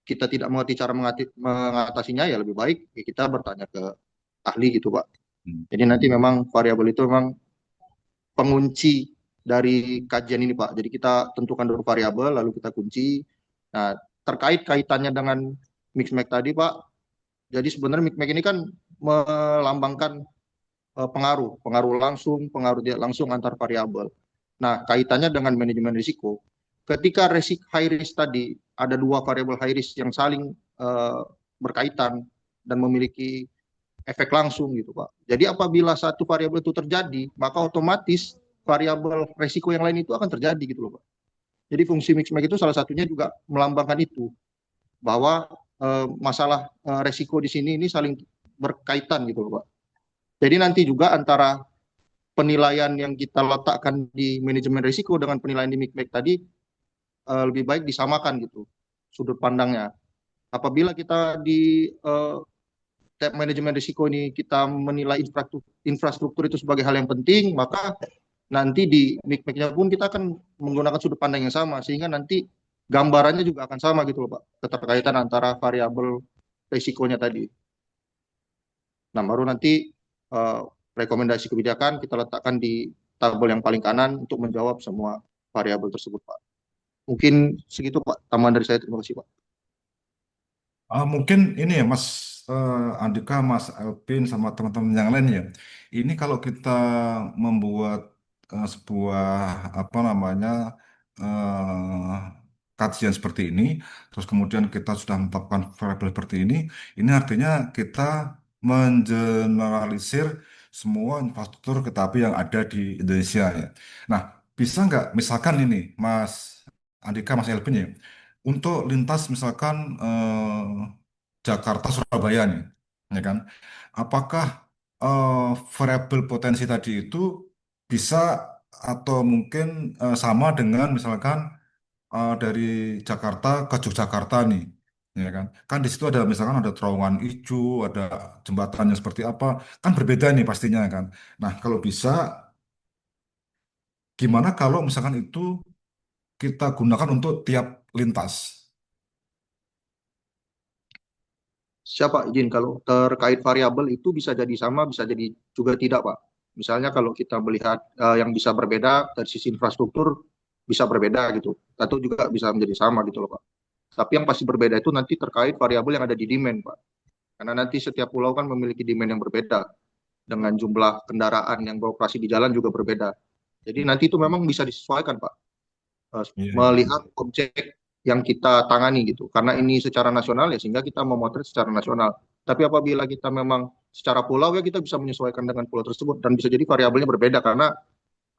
[SPEAKER 5] kita tidak mengerti cara mengatasinya, ya lebih baik ya kita bertanya ke ahli gitu, Pak.
[SPEAKER 1] hmm.
[SPEAKER 5] Jadi nanti memang variabel itu memang pengunci dari kajian ini, Pak. Jadi kita tentukan dulu variabel, lalu kita kunci. Nah, terkait kaitannya dengan mix-match tadi, Pak. Jadi sebenarnya mix-match ini kan melambangkan pengaruh, pengaruh langsung, pengaruh tidak langsung antar variabel. Nah, kaitannya dengan manajemen risiko. Ketika high risk tadi ada dua variabel high risk yang saling berkaitan dan memiliki efek langsung gitu Pak. Jadi apabila satu variabel itu terjadi, maka otomatis variabel risiko yang lain itu akan terjadi gitu loh Pak. Jadi fungsi mix match itu salah satunya juga melambangkan itu bahwa masalah risiko di sini ini saling berkaitan gitu loh Pak. Jadi nanti juga antara penilaian yang kita letakkan di manajemen risiko dengan penilaian di mix match tadi lebih baik disamakan gitu sudut pandangnya. Apabila kita di tab manajemen risiko ini kita menilai infrastruktur itu sebagai hal yang penting, maka nanti di MIC-MIC-nya pun kita akan menggunakan sudut pandang yang sama, sehingga nanti gambarannya juga akan sama gitu loh Pak, keterkaitan antara variabel risikonya tadi. Nah, baru nanti uh, rekomendasi kebijakan kita letakkan di tabel yang paling kanan untuk menjawab semua variabel tersebut, Pak. Mungkin segitu, Pak. Tambahan dari saya. Terima kasih, Pak.
[SPEAKER 1] Mungkin ini ya Mas Andika, Mas Alvin sama teman-teman yang lain ya. Ini kalau kita membuat sebuah apa namanya kajian seperti ini, terus kemudian kita sudah menetapkan variabel seperti ini artinya kita mengeneralisir semua infrastruktur kereta api yang ada di Indonesia ya. Nah, bisa nggak misalkan ini Mas Andika, Mas Elvin ya, untuk lintas misalkan Jakarta Surabaya nih, ya kan? Apakah eh, variabel potensi tadi itu bisa atau mungkin sama dengan misalkan dari Jakarta ke Yogyakarta nih, ya kan? Kan di situ ada misalkan ada terowongan ijo, ada jembatannya seperti apa, kan berbeda nih pastinya kan. Nah, kalau bisa, gimana kalau misalkan itu kita gunakan untuk tiap lintas?
[SPEAKER 5] Siapa izin kalau terkait variabel itu bisa jadi sama, bisa jadi juga tidak, Pak. Misalnya kalau kita melihat yang bisa berbeda dari sisi infrastruktur bisa berbeda gitu, atau juga bisa menjadi sama gitu loh, Pak. Tapi yang pasti berbeda itu nanti terkait variabel yang ada di demand, Pak. Karena nanti setiap pulau kan memiliki demand yang berbeda dengan jumlah kendaraan yang beroperasi di jalan juga berbeda. Jadi nanti itu memang bisa disesuaikan, Pak.
[SPEAKER 1] Iya, iya.
[SPEAKER 5] Melihat objek yang kita tangani gitu. Karena ini secara nasional ya sehingga kita memotret secara nasional. Tapi apabila kita memang secara pulau ya kita bisa menyesuaikan dengan pulau tersebut dan bisa jadi variabelnya berbeda karena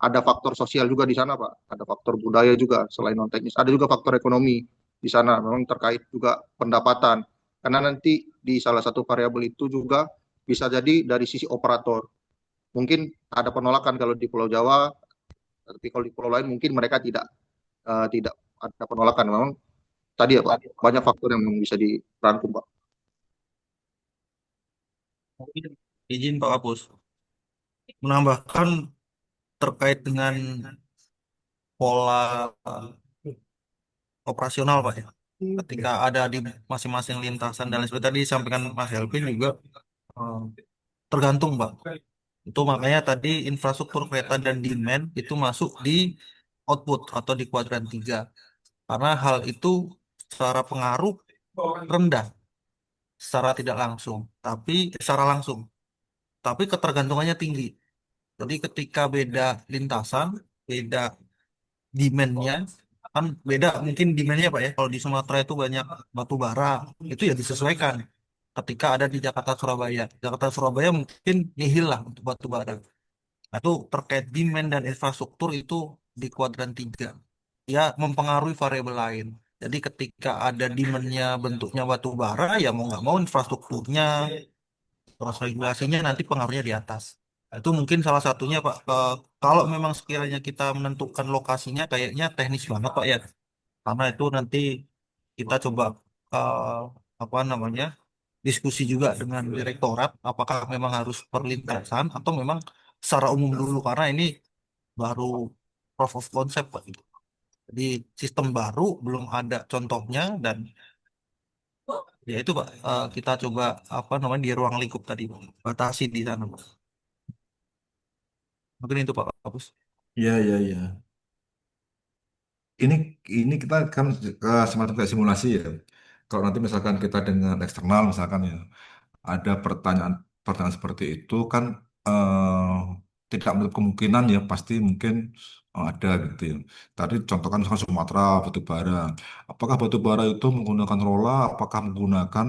[SPEAKER 5] ada faktor sosial juga di sana, Pak. Ada faktor budaya juga selain non teknis. Ada juga faktor ekonomi di sana. Memang terkait juga pendapatan. Karena nanti di salah satu variabel itu juga bisa jadi dari sisi operator. Mungkin ada penolakan kalau di Pulau Jawa, tapi kalau di pulau lain mungkin mereka tidak ada penolakan. Memang tadi ya Pak, banyak faktor yang memang bisa dirangkum Pak.
[SPEAKER 3] Mungkin izin Pak Kapus menambahkan terkait dengan pola operasional Pak ya. Ketika ada di masing-masing lintasan dan lain sebagainya tadi disampaikan Mas Helvin juga eh, tergantung Pak. Itu makanya tadi infrastruktur kereta dan demand itu masuk di output atau di kuadran 3. Karena hal itu secara pengaruh rendah secara tidak langsung, tapi secara langsung, tapi ketergantungannya tinggi. Jadi ketika beda lintasan, beda demand-nya, kan beda mungkin demand-nya Pak ya. Kalau di Sumatera itu banyak batu bara, itu ya disesuaikan. Ketika ada di Jakarta Surabaya, Jakarta Surabaya mungkin nihil lah untuk batu bara. Nah, itu terkait demand dan infrastruktur itu di kuadran 3. Ya mempengaruhi variabel lain. Jadi ketika ada demand-nya bentuknya batu bara, ya mau nggak mau infrastrukturnya, terus regulasinya nanti pengaruhnya di atas. Nah, itu mungkin salah satunya Pak. Kalau memang sekiranya kita menentukan lokasinya, kayaknya teknis banget Pak ya. Karena itu nanti kita coba eh, apa namanya diskusi juga dengan direktorat, apakah memang harus perlintasan atau memang secara umum dulu karena ini baru proof of concept Pak. Jadi sistem baru belum ada contohnya dan ya itu Pak, kita coba apa namanya di ruang lingkup tadi Pak. Batasi di sana Pak. Mungkin itu Pak Kapus.
[SPEAKER 1] Iya, iya, iya. Ini ini kita kan semacam kayak simulasi ya. Kalau nanti misalkan kita dengan eksternal misalkan ya, ada pertanyaan seperti itu kan tidak menutup kemungkinan ya pasti mungkin ada gitu ya. Tadi contohkan misalkan Sumatera batu bara. Apakah batu bara itu menggunakan rola? Apakah menggunakan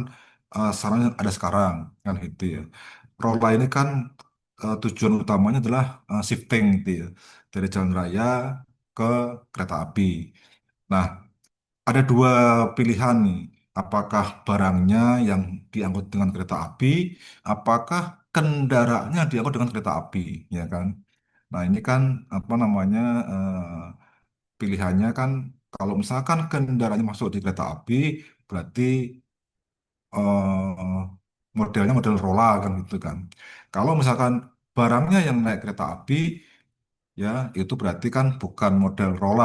[SPEAKER 1] sarana yang ada sekarang kan gitu ya. Rola ini kan tujuan utamanya adalah shifting gitu ya dari jalan raya ke kereta api. Nah, ada dua pilihan nih. Apakah barangnya yang diangkut dengan kereta api, apakah kendaraannya diangkut dengan kereta api, ya kan? Nah, ini kan apa namanya pilihannya kan kalau misalkan kendaraannya masuk di kereta api, berarti eh, modelnya model rola kan gitu kan. Kalau misalkan barangnya yang naik kereta api, ya itu berarti kan bukan model rola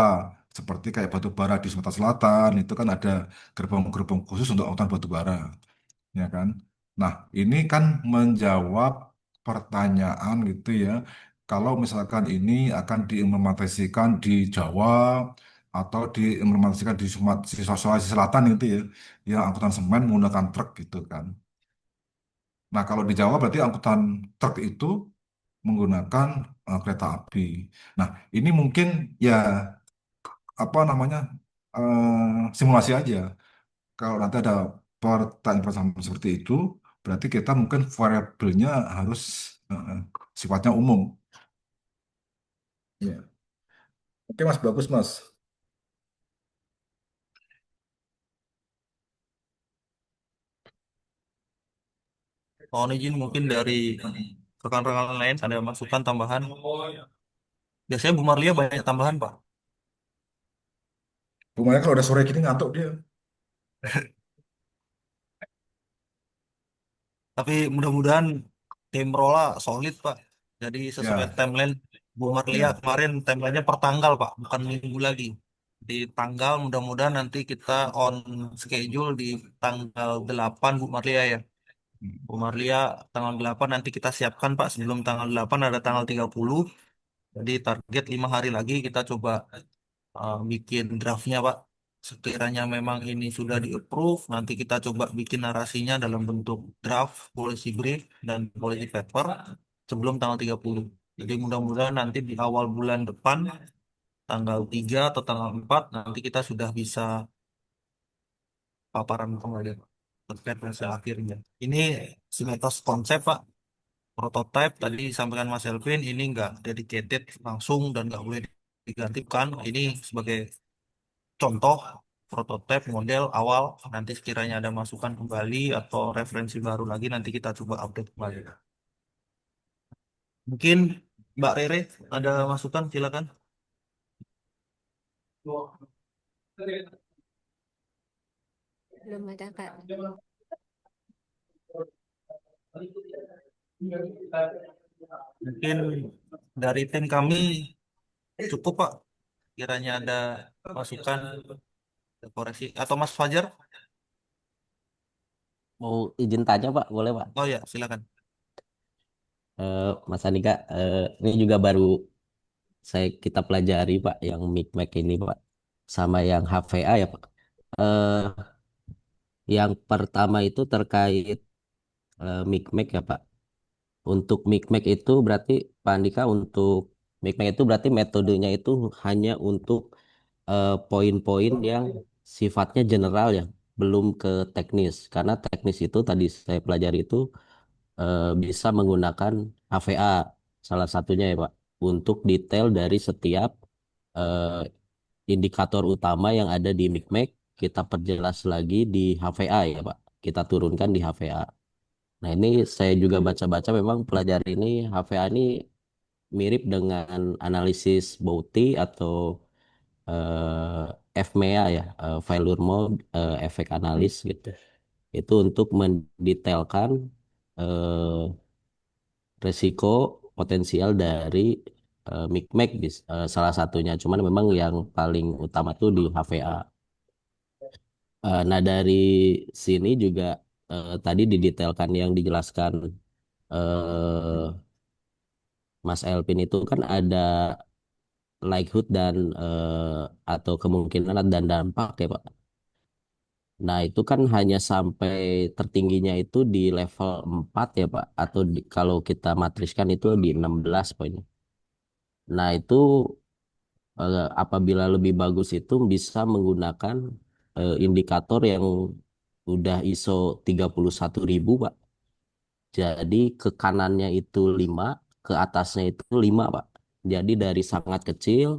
[SPEAKER 1] seperti kayak batu bara di Sumatera Selatan itu kan ada gerbong-gerbong khusus untuk angkutan batu bara ya kan. Nah ini kan menjawab pertanyaan gitu ya kalau misalkan ini akan diimplementasikan di Jawa atau diimplementasikan di Sumatera Sulawesi Selatan gitu ya yang angkutan semen menggunakan truk gitu kan. Nah kalau di Jawa berarti angkutan truk itu menggunakan kereta api. Nah, ini mungkin ya apa namanya simulasi aja. Kalau nanti ada pertanyaan-pertanyaan seperti itu, berarti kita mungkin variabelnya harus sifatnya umum. Ya. Oke, Mas, bagus, Mas.
[SPEAKER 3] Mohon izin mungkin dari rekan-rekan lain ada masukan tambahan. Biasanya Bu Marlia banyak tambahan Pak.
[SPEAKER 1] Bunganya kalau udah sore gini ngantuk dia.
[SPEAKER 3] Tapi mudah-mudahan tim Rola solid Pak. Jadi sesuai
[SPEAKER 1] Ya,
[SPEAKER 3] timeline Bu Marlia
[SPEAKER 1] ya.
[SPEAKER 3] kemarin timelinenya per tanggal Pak, bukan minggu lagi. Di tanggal mudah-mudahan nanti kita on schedule di tanggal 8 Bu Marlia ya. Bu Marlia tanggal 8 nanti kita siapkan Pak sebelum tanggal 8 ada tanggal 30. Jadi target 5 hari lagi kita coba bikin draftnya Pak. Sekiranya memang ini sudah di-approve, nanti kita coba bikin narasinya dalam bentuk draft, policy brief, dan policy paper sebelum tanggal 30. Jadi mudah-mudahan nanti di awal bulan depan, tanggal 3 atau tanggal 4, nanti kita sudah bisa paparan kembali Pak. terkait hasil akhirnya. Ini sebatas konsep Pak, prototipe tadi disampaikan Mas Elvin, ini nggak dedicated langsung dan nggak boleh digantikan. Ini sebagai contoh prototipe model awal. Nanti sekiranya ada masukan kembali atau referensi baru lagi, nanti kita coba update kembali. Mungkin Mbak Rere ada masukan, silakan.
[SPEAKER 6] Belum ada, Kak.
[SPEAKER 3] Mungkin dari tim kami cukup Pak. Kiranya ada masukan, ada koreksi. Atau Mas Fajar?
[SPEAKER 7] Mau izin tanya Pak, boleh Pak?
[SPEAKER 3] Oh ya, silakan.
[SPEAKER 7] Mas Andika, ini juga baru kita pelajari Pak, yang mic ini Pak, sama yang HVA ya Pak. Eh, yang pertama itu terkait mic ya Pak. Untuk mic itu berarti Pak Andika, untuk mic itu berarti metodenya itu hanya untuk poin-poin yang sifatnya general ya, belum ke teknis. Karena teknis itu tadi saya pelajari itu bisa menggunakan HVA salah satunya ya Pak, untuk detail dari setiap eh, indikator utama yang ada di MikMak, kita perjelas lagi di HVA ya Pak, kita turunkan di HVA. Nah ini saya juga baca-baca, memang pelajari ini HVA ini mirip dengan analisis Bouty atau FMEA ya, Failure Mode Effect Analysis gitu. Itu untuk mendetailkan eh, resiko potensial dari MikMak, salah satunya. Cuman memang yang paling utama tuh di HVA. Nah dari sini juga tadi didetailkan yang dijelaskan eh, Mas Elvin itu kan ada likelihood dan atau kemungkinan dan dampak ya Pak. Nah itu kan hanya sampai tertingginya itu di level 4 ya Pak, atau kalau kita matriskan itu di 16 poin. Nah itu apabila lebih bagus itu bisa menggunakan indikator yang udah ISO 31.000 Pak. Jadi ke kanannya itu 5, ke atasnya itu 5 Pak. Jadi dari sangat kecil,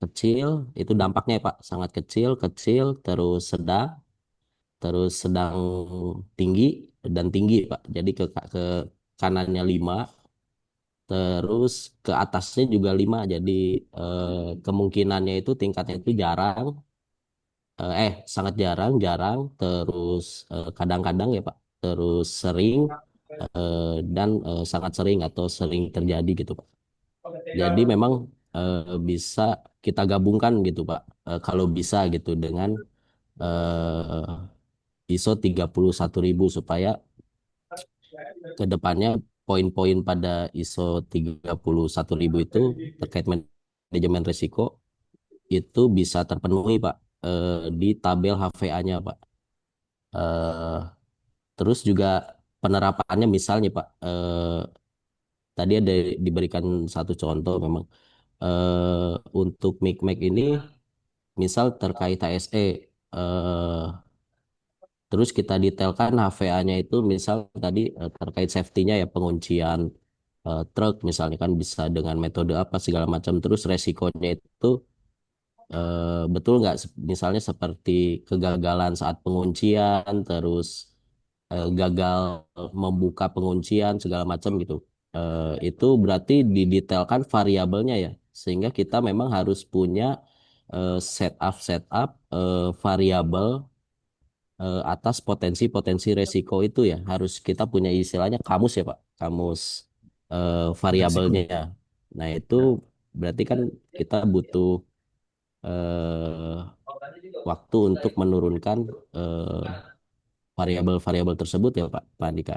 [SPEAKER 7] kecil itu dampaknya ya Pak, sangat kecil, kecil, terus sedang, tinggi, dan tinggi Pak. Jadi ke kanannya 5, terus ke atasnya juga 5. Jadi kemungkinannya itu tingkatnya itu jarang, sangat jarang, jarang, terus kadang-kadang ya Pak, terus sering, dan sangat sering atau sering terjadi gitu Pak. Jadi memang eh, bisa kita gabungkan gitu Pak, kalau bisa gitu dengan ISO 31.000 supaya ke depannya poin-poin pada ISO 31.000 itu terkait manajemen risiko itu bisa terpenuhi Pak, di tabel HVA-nya Pak. Eh, Terus juga penerapannya misalnya Pak, tadi ada diberikan satu contoh memang untuk MikMak ini misal terkait HSE, terus kita detailkan HVA-nya itu misal tadi terkait safety-nya ya, penguncian truk misalnya kan bisa dengan metode apa segala macam, terus resikonya itu betul nggak, misalnya seperti kegagalan saat penguncian, terus gagal membuka penguncian segala macam gitu. Itu berarti didetailkan variabelnya ya, sehingga kita memang harus punya setup variabel atas potensi-potensi resiko itu ya, harus kita punya istilahnya kamus ya Pak, kamus
[SPEAKER 1] Resiko.
[SPEAKER 7] variabelnya. Nah itu berarti kan kita butuh eh, waktu untuk menurunkan eh, variabel-variabel tersebut ya Pak Andika.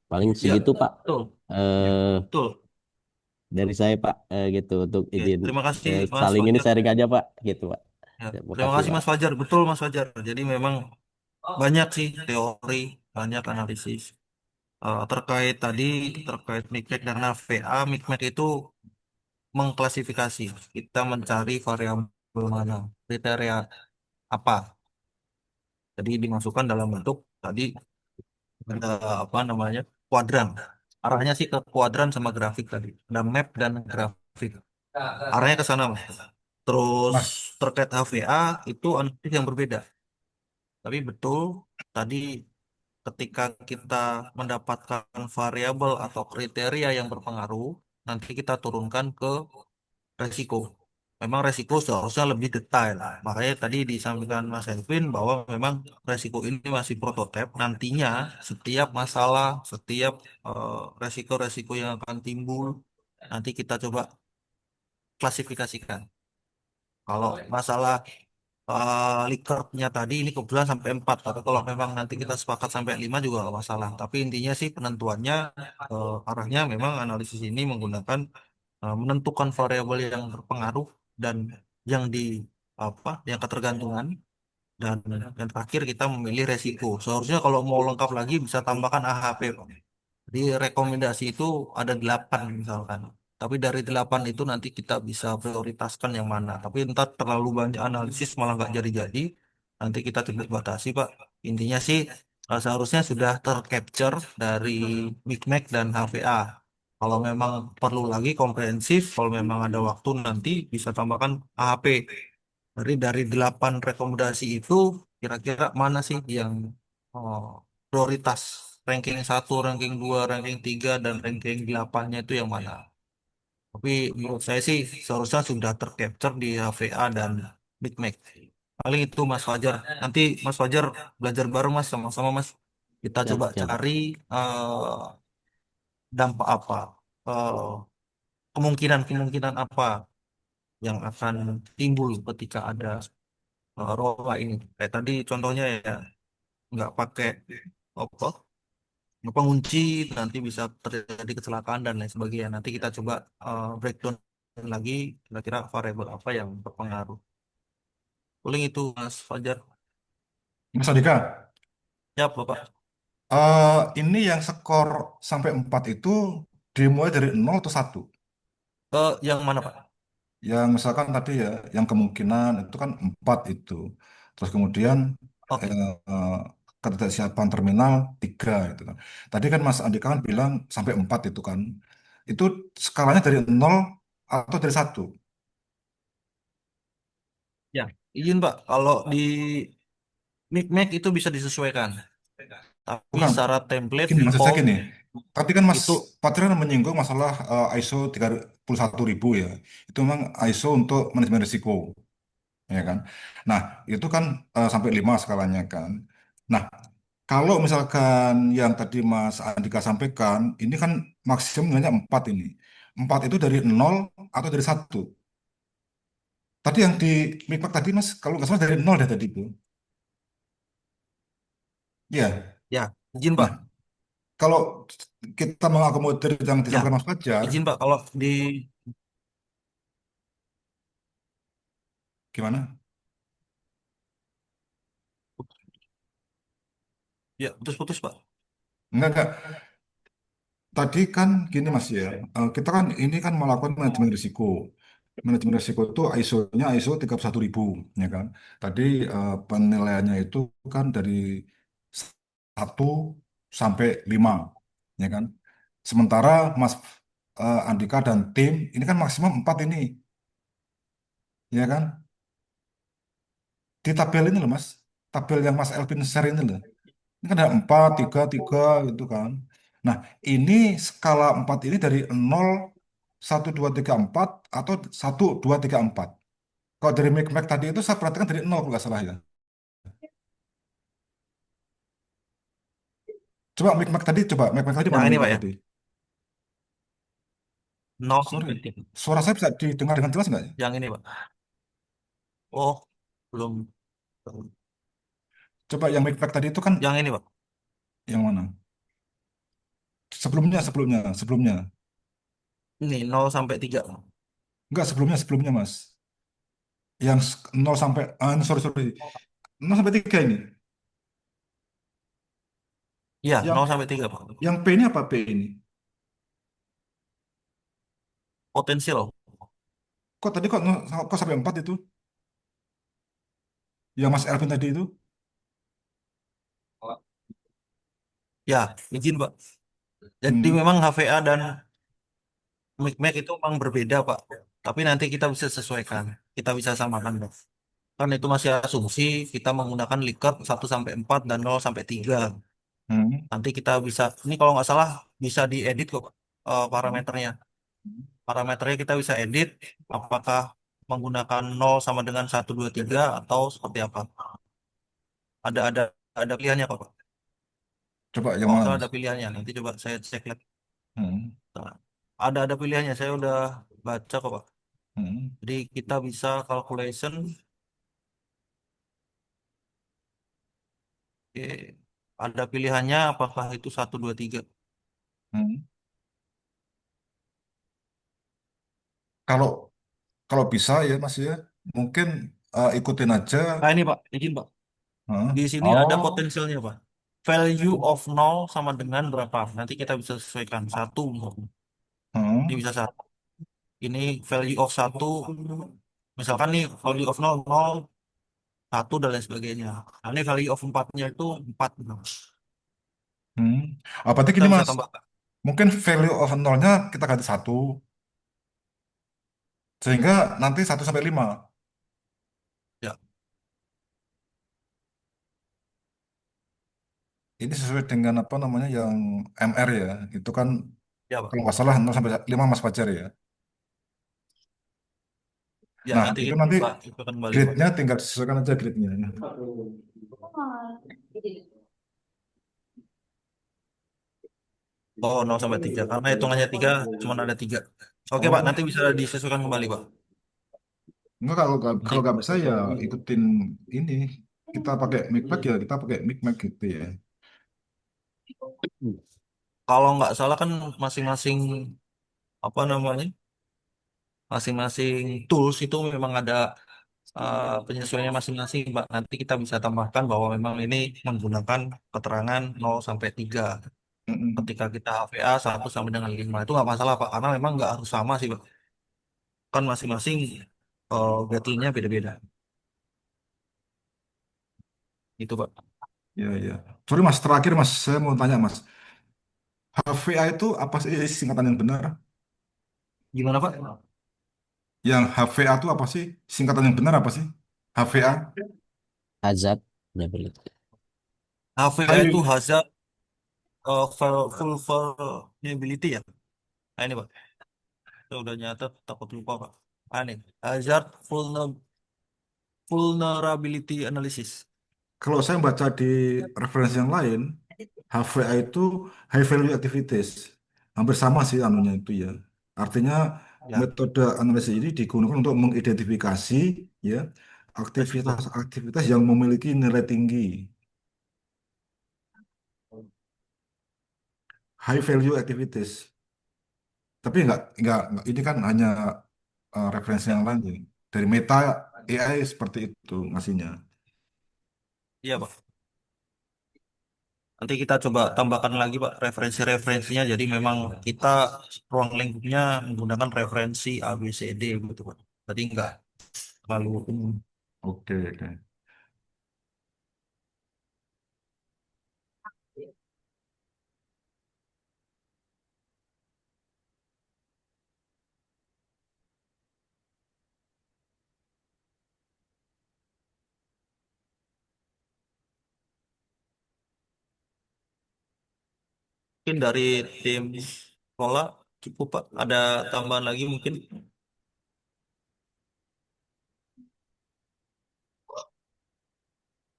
[SPEAKER 7] Paling
[SPEAKER 3] Ya,
[SPEAKER 7] segitu Pak.
[SPEAKER 3] betul.
[SPEAKER 7] Eh,
[SPEAKER 3] Betul.
[SPEAKER 7] dari saya Pak, gitu untuk
[SPEAKER 3] Oke,
[SPEAKER 7] izin
[SPEAKER 3] terima kasih Mas
[SPEAKER 7] saling ini
[SPEAKER 3] Fajar.
[SPEAKER 7] sharing aja Pak, gitu Pak.
[SPEAKER 3] Ya,
[SPEAKER 7] Terima
[SPEAKER 3] terima
[SPEAKER 7] kasih
[SPEAKER 3] kasih
[SPEAKER 7] Pak.
[SPEAKER 3] Mas Fajar. Betul Mas Fajar. Jadi memang banyak sih teori, banyak analisis. Terkait tadi, terkait MikMak dan VA, MikMak itu mengklasifikasi. Kita mencari variabel mana, kriteria apa. Jadi dimasukkan dalam bentuk tadi ada apa namanya kuadran. Arahnya sih ke kuadran sama grafik tadi. Ada map dan grafik. Arahnya ke sana, Mas. Terus
[SPEAKER 1] Mas,
[SPEAKER 3] terkait HVA itu analisis yang berbeda. Tapi betul tadi ketika kita mendapatkan variabel atau kriteria yang berpengaruh, nanti kita turunkan ke resiko. Memang resiko seharusnya lebih detail. Makanya tadi disampaikan Mas Elvin bahwa memang resiko ini masih prototipe. Nantinya setiap masalah, setiap resiko-resiko yang akan timbul, nanti kita coba klasifikasikan. Kalau masalah Likert-nya tadi ini kebetulan sampai 4, tapi kalau memang nanti kita sepakat sampai 5 juga nggak masalah. Tapi intinya sih penentuannya arahnya memang analisis ini menggunakan menentukan variabel yang berpengaruh dan yang di apa yang ketergantungan, dan yang terakhir kita memilih resiko. Seharusnya kalau mau lengkap lagi bisa tambahkan AHP, Pak. Jadi rekomendasi itu ada 8 misalkan. Tapi dari 8 itu nanti kita bisa prioritaskan yang mana. Tapi ntar terlalu banyak analisis malah nggak jadi-jadi. Nanti kita tidak batasi, Pak. Intinya sih seharusnya sudah tercapture dari Micmac dan HVA. Kalau memang perlu lagi komprehensif, kalau memang ada waktu nanti bisa tambahkan AHP. Dari 8 rekomendasi itu, kira-kira mana sih yang oh, prioritas? Ranking 1, ranking 2, ranking 3, dan ranking 8-nya itu yang mana? Tapi menurut saya sih seharusnya sudah tercapture di HVA dan Big Mac. Paling itu Mas Fajar. Nanti Mas Fajar belajar bareng Mas, sama-sama Mas. Kita
[SPEAKER 7] Siap,
[SPEAKER 3] coba
[SPEAKER 7] siap.
[SPEAKER 3] cari dampak apa, eh, kemungkinan-kemungkinan apa yang akan timbul ketika ada rola ini. Kayak tadi contohnya ya, nggak pakai apa pengunci, nanti bisa terjadi kecelakaan dan lain sebagainya. Nanti kita coba breakdown lagi kira-kira variabel apa yang berpengaruh. Paling itu Mas Fajar.
[SPEAKER 1] Mas Andika,
[SPEAKER 3] Ya, Bapak.
[SPEAKER 1] ini yang skor sampai 4 itu dimulai dari 0 atau 1?
[SPEAKER 3] Yang mana Pak?
[SPEAKER 1] Yang misalkan tadi ya, yang kemungkinan itu kan 4 itu. Terus kemudian
[SPEAKER 3] Oke.
[SPEAKER 1] eh, eh, ketidaksiapan terminal 3 itu kan. Tadi kan Mas Andika kan bilang sampai 4 itu kan. Itu skalanya dari 0 atau dari 1?
[SPEAKER 3] Ya, izin Pak. Kalau di Micmac itu bisa disesuaikan. Tapi
[SPEAKER 1] Bukan,
[SPEAKER 3] secara template
[SPEAKER 1] gini maksud saya
[SPEAKER 3] default
[SPEAKER 1] gini. Tadi kan Mas
[SPEAKER 3] itu
[SPEAKER 1] Patria menyinggung masalah ISO 31.000 ya. Itu memang ISO untuk manajemen risiko, ya kan. Nah, itu kan sampai 5 skalanya kan. Nah, kalau misalkan yang tadi Mas Andika sampaikan, ini kan maksimumnya 4 ini. 4 itu dari 0 atau dari 1. Tadi yang di Mikmak tadi Mas, kalau nggak salah dari 0 deh tadi itu. Iya.
[SPEAKER 3] ya, izin
[SPEAKER 1] Nah,
[SPEAKER 3] Pak.
[SPEAKER 1] kalau kita mengakomodir yang
[SPEAKER 3] Ya,
[SPEAKER 1] disampaikan Mas Fajar,
[SPEAKER 3] izin Pak. Kalau di
[SPEAKER 1] gimana?
[SPEAKER 3] ya putus-putus Pak.
[SPEAKER 1] Enggak. Tadi kan gini Mas ya, kita kan ini kan melakukan manajemen risiko. Manajemen risiko itu ISO-nya ISO 31.000, ya kan. Tadi penilaiannya itu kan dari 1 sampai 5, ya kan. Sementara Mas Andika dan tim ini kan maksimum 4 ini, ya kan. Di tabel ini loh Mas, tabel yang Mas Elvin share ini loh. Ini kan ada 4, 3, 3 gitu kan. Nah, ini skala 4 ini dari 0, 1, 2, 3, 4 atau 1, 2, 3, 4. Kalau dari Mac tadi itu saya perhatikan dari 0 kalau nggak salah ya. Coba Mac tadi, coba Mac tadi
[SPEAKER 3] Yang
[SPEAKER 1] mana
[SPEAKER 3] ini
[SPEAKER 1] Mac
[SPEAKER 3] Pak ya.
[SPEAKER 1] tadi?
[SPEAKER 3] 0
[SPEAKER 1] Sorry,
[SPEAKER 3] sampai 3.
[SPEAKER 1] suara saya bisa didengar dengan jelas nggak ya?
[SPEAKER 3] Yang ini Pak. Oh, belum.
[SPEAKER 1] Coba yang Mac tadi itu kan
[SPEAKER 3] Yang ini Pak.
[SPEAKER 1] yang mana? Sebelumnya.
[SPEAKER 3] Ini 0 sampai 3.
[SPEAKER 1] Enggak, sebelumnya Mas. Yang 0 sampai, sorry. 0 sampai 3 ini.
[SPEAKER 3] Iya,
[SPEAKER 1] Yang
[SPEAKER 3] 0 sampai 3 Pak.
[SPEAKER 1] yang P ini apa P ini?
[SPEAKER 3] Potensial.
[SPEAKER 1] Kok tadi kok sampai 4 itu? Yang Mas Elvin tadi itu?
[SPEAKER 3] Ya, izin Pak. Jadi
[SPEAKER 1] Hmm.
[SPEAKER 3] memang HVA dan Micmac itu memang berbeda Pak. Tapi nanti kita bisa sesuaikan. Kita bisa samakan Pak. Kan itu masih asumsi kita menggunakan Likert 1 sampai 4 dan 0 sampai 3.
[SPEAKER 1] Hmm.
[SPEAKER 3] Nanti kita bisa, ini kalau nggak salah bisa diedit kok Pak, parameternya. Parameternya kita bisa edit apakah menggunakan 0 sama dengan 1, 2, 3 atau seperti apa. Ada ada ada pilihannya kok Pak.
[SPEAKER 1] Coba yang
[SPEAKER 3] Kalau nggak
[SPEAKER 1] mana,
[SPEAKER 3] salah
[SPEAKER 1] Mas?
[SPEAKER 3] ada pilihannya. Nanti coba saya cek lagi.
[SPEAKER 1] Hmm.
[SPEAKER 3] Nah, ada pilihannya. Saya udah baca kok Pak.
[SPEAKER 1] Hmm.
[SPEAKER 3] Jadi kita bisa calculation. Oke. Ada pilihannya apakah itu 1, 2, 3.
[SPEAKER 1] Hmm. Kalau kalau bisa ya Mas ya, mungkin ikutin aja.
[SPEAKER 3] Nah ini Pak, izin Pak.
[SPEAKER 1] Hah?
[SPEAKER 3] Di sini ada
[SPEAKER 1] Oh.
[SPEAKER 3] potensialnya Pak. Value of 0 sama dengan berapa? Nanti kita bisa sesuaikan. 1. Ini
[SPEAKER 1] Hmm.
[SPEAKER 3] bisa 1. Ini value of 1. Misalkan nih value of 0, 0, 1 dan lain sebagainya. Nah, ini value of 4-nya itu 4.
[SPEAKER 1] Hmm. Berarti
[SPEAKER 3] Kita
[SPEAKER 1] gini
[SPEAKER 3] bisa
[SPEAKER 1] Mas,
[SPEAKER 3] tambahkan.
[SPEAKER 1] mungkin value of nolnya kita ganti 1, sehingga nanti 1 sampai 5.
[SPEAKER 3] Ya,
[SPEAKER 1] Ini sesuai dengan apa namanya yang MR ya, itu kan
[SPEAKER 3] ya
[SPEAKER 1] kalau
[SPEAKER 3] Pak.
[SPEAKER 1] nggak salah 0 sampai 5 Mas Fajar ya.
[SPEAKER 3] Ya,
[SPEAKER 1] Nah
[SPEAKER 3] nanti
[SPEAKER 1] itu
[SPEAKER 3] kita
[SPEAKER 1] nanti
[SPEAKER 3] coba itu kembali Pak.
[SPEAKER 1] grade-nya tinggal disesuaikan aja grade-nya.
[SPEAKER 3] Oh, 0 sampai 3. Karena hitungannya 3, cuma ada 3. Oke Pak,
[SPEAKER 1] Oh,
[SPEAKER 3] nanti bisa disesuaikan kembali Pak.
[SPEAKER 1] enggak, kalau
[SPEAKER 3] Nanti
[SPEAKER 1] nggak bisa ya ikutin ini. Kita pakai mic pack ya, kita pakai mic pack gitu ya.
[SPEAKER 3] kalau nggak salah kan masing-masing apa namanya, masing-masing tools itu memang ada penyesuaiannya masing-masing, Pak. Nanti kita bisa tambahkan bahwa memang ini menggunakan keterangan 0 sampai 3.
[SPEAKER 1] Mm-mm.
[SPEAKER 3] Ketika kita HVA 1 sampai dengan 5 itu nggak masalah, Pak. Karena memang nggak harus sama sih, Pak. Kan masing-masing gatilnya beda-beda. Itu, Pak.
[SPEAKER 1] Ya, ya. Sorry Mas, terakhir Mas, saya mau tanya Mas, HVA itu apa sih singkatan yang benar?
[SPEAKER 3] Gimana, Pak?
[SPEAKER 1] Yang HVA itu apa sih? Singkatan yang benar apa sih? HVA?
[SPEAKER 7] Hazard Reliability.
[SPEAKER 3] HVA itu
[SPEAKER 1] High.
[SPEAKER 3] hazard full vulnerability ya. Nah, ini, Pak. Saya udah nyatet, takut lupa, Pak. Nah, ini. Hazard vulnerability analysis.
[SPEAKER 1] Kalau saya baca di referensi yang lain, HVA itu high value activities. Hampir sama sih anunya itu ya. Artinya
[SPEAKER 3] Ya,
[SPEAKER 1] metode analisis ini digunakan untuk mengidentifikasi ya
[SPEAKER 3] resiko.
[SPEAKER 1] aktivitas-aktivitas yang memiliki nilai tinggi, high value activities. Tapi ini kan hanya referensi
[SPEAKER 3] Ya,
[SPEAKER 1] yang lain ya. Dari Meta AI seperti itu ngasihnya.
[SPEAKER 3] iya, Pak. Nanti kita coba tambahkan lagi Pak referensi-referensinya. Jadi memang kita ruang lingkupnya menggunakan referensi A, B, C, D gitu Pak. Jadi enggak terlalu umum.
[SPEAKER 1] Oke, oke.
[SPEAKER 3] Mungkin dari tim sekolah cukup Pak. Ada tambahan lagi mungkin.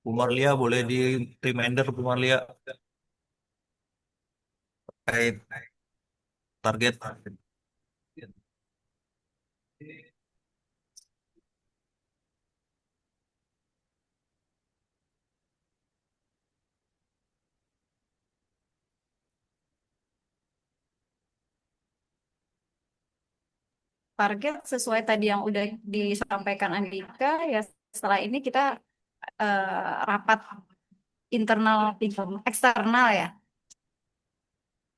[SPEAKER 3] Bu Marlia boleh di reminder Bu Marlia terkait target.
[SPEAKER 4] Target sesuai tadi yang udah disampaikan Andika, ya setelah ini kita rapat internal eksternal ya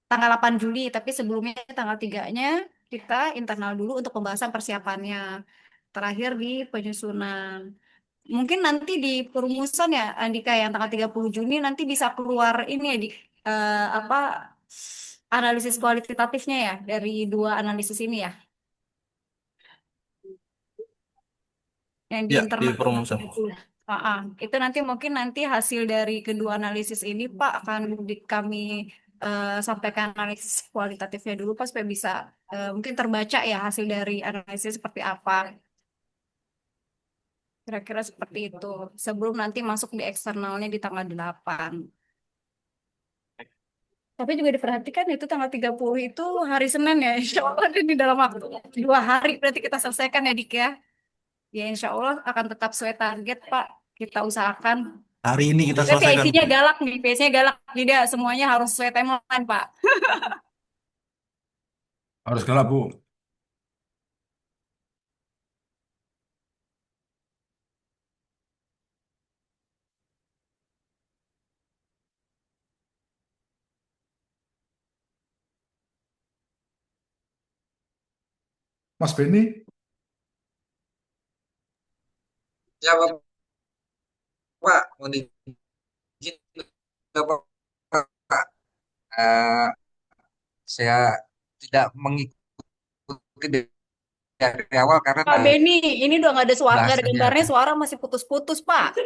[SPEAKER 4] tanggal 8 Juli, tapi sebelumnya tanggal 3-nya kita internal dulu untuk pembahasan persiapannya. Terakhir di penyusunan. Mungkin nanti di perumusan ya Andika yang tanggal 30 Juni nanti bisa keluar ini ya apa analisis kualitatifnya ya dari dua analisis ini ya, yang di
[SPEAKER 3] Ya, di
[SPEAKER 4] internal.
[SPEAKER 3] perumusan.
[SPEAKER 4] Itu nanti mungkin nanti hasil dari kedua analisis ini Pak akan kami sampaikan analisis kualitatifnya dulu Pak supaya bisa mungkin terbaca ya hasil dari analisis seperti apa. Kira-kira seperti itu. Sebelum nanti masuk di eksternalnya di tanggal 8. Tapi juga diperhatikan itu tanggal 30 itu hari Senin ya. Insya Allah di dalam waktu 2 hari berarti kita selesaikan ya Dik ya. Ya insya Allah akan tetap sesuai target Pak. Kita usahakan.
[SPEAKER 3] Hari ini kita
[SPEAKER 4] Tapi
[SPEAKER 3] selesaikan.
[SPEAKER 4] PIC-nya galak nih. PIC-nya galak. Tidak semuanya harus sesuai timeline Pak.
[SPEAKER 1] Harus galak, Bu. Mas Beni,
[SPEAKER 2] Ya Bapak, mohon izin Bapak, Eh, saya tidak mengikuti dari awal karena
[SPEAKER 4] Pak Beni, ini udah nggak ada suara, nggak ada
[SPEAKER 2] bahasanya.
[SPEAKER 4] gambarnya, suara masih putus-putus Pak.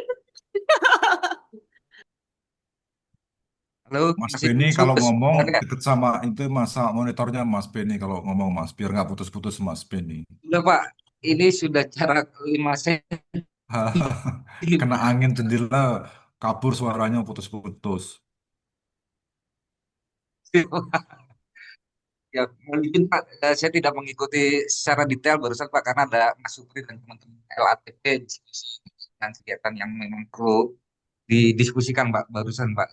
[SPEAKER 2] Halo,
[SPEAKER 1] Mas
[SPEAKER 2] masih
[SPEAKER 1] Beni kalau
[SPEAKER 2] putus.
[SPEAKER 1] ngomong
[SPEAKER 2] Ada.
[SPEAKER 1] deket sama itu masa monitornya Mas Beni kalau ngomong Mas, biar nggak putus-putus Mas Beni.
[SPEAKER 2] Sudah Pak, ini sudah jarak 5 cm.
[SPEAKER 1] Kena angin jendela, kabur suaranya putus-putus.
[SPEAKER 2] Ya, mungkin Pak, saya tidak mengikuti secara detail barusan Pak karena ada Mas Supri dan teman-teman LATP diskusi dengan kegiatan yang memang perlu didiskusikan Pak barusan Pak.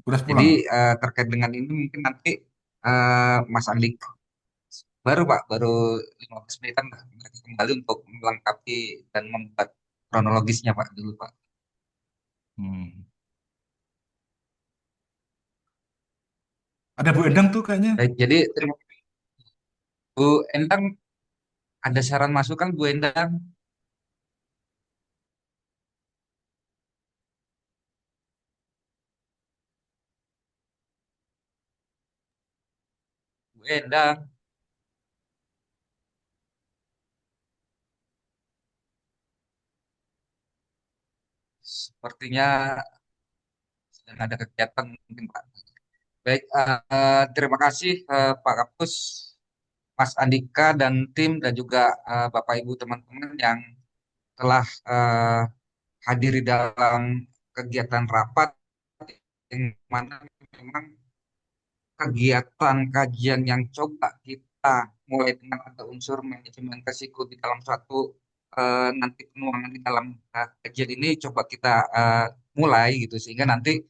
[SPEAKER 1] Udah
[SPEAKER 2] Jadi
[SPEAKER 1] pulang?
[SPEAKER 2] terkait dengan ini mungkin nanti Mas Andi baru Pak, baru 15 menitan lah mereka kembali untuk melengkapi dan membuat kronologisnya Pak dulu Pak.
[SPEAKER 1] Hmm. Ada Bu Endang tuh kayaknya.
[SPEAKER 2] Baik, jadi terima kasih Bu Endang, ada saran masukan Bu Endang? Bu Endang, sepertinya sedang ada kegiatan mungkin Pak. Baik, terima kasih Pak Kapus, Mas Andika dan tim dan juga Bapak Ibu teman-teman yang telah hadir di dalam kegiatan rapat yang mana memang kegiatan kajian yang coba kita mulai dengan ada unsur manajemen risiko di dalam suatu nanti penuangan di dalam kajian ini coba kita mulai gitu sehingga nanti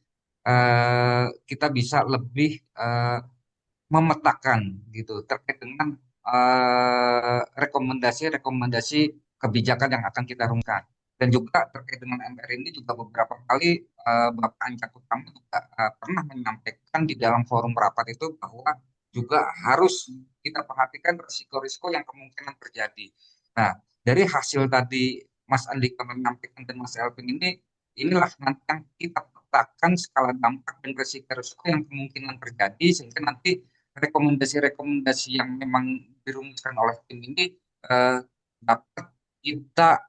[SPEAKER 2] kita bisa lebih memetakan gitu terkait dengan rekomendasi-rekomendasi kebijakan yang akan kita rumuskan. Dan juga terkait dengan MR ini juga beberapa kali Bapak Anca Utama juga pernah menyampaikan di dalam forum rapat itu bahwa juga harus kita perhatikan risiko-risiko yang kemungkinan terjadi. Nah, dari hasil tadi Mas Andika menyampaikan dan Mas Elvin ini, inilah nanti yang kita petakan skala dampak dan risiko-risiko yang kemungkinan terjadi sehingga nanti rekomendasi-rekomendasi yang memang dirumuskan oleh tim ini eh, dapat kita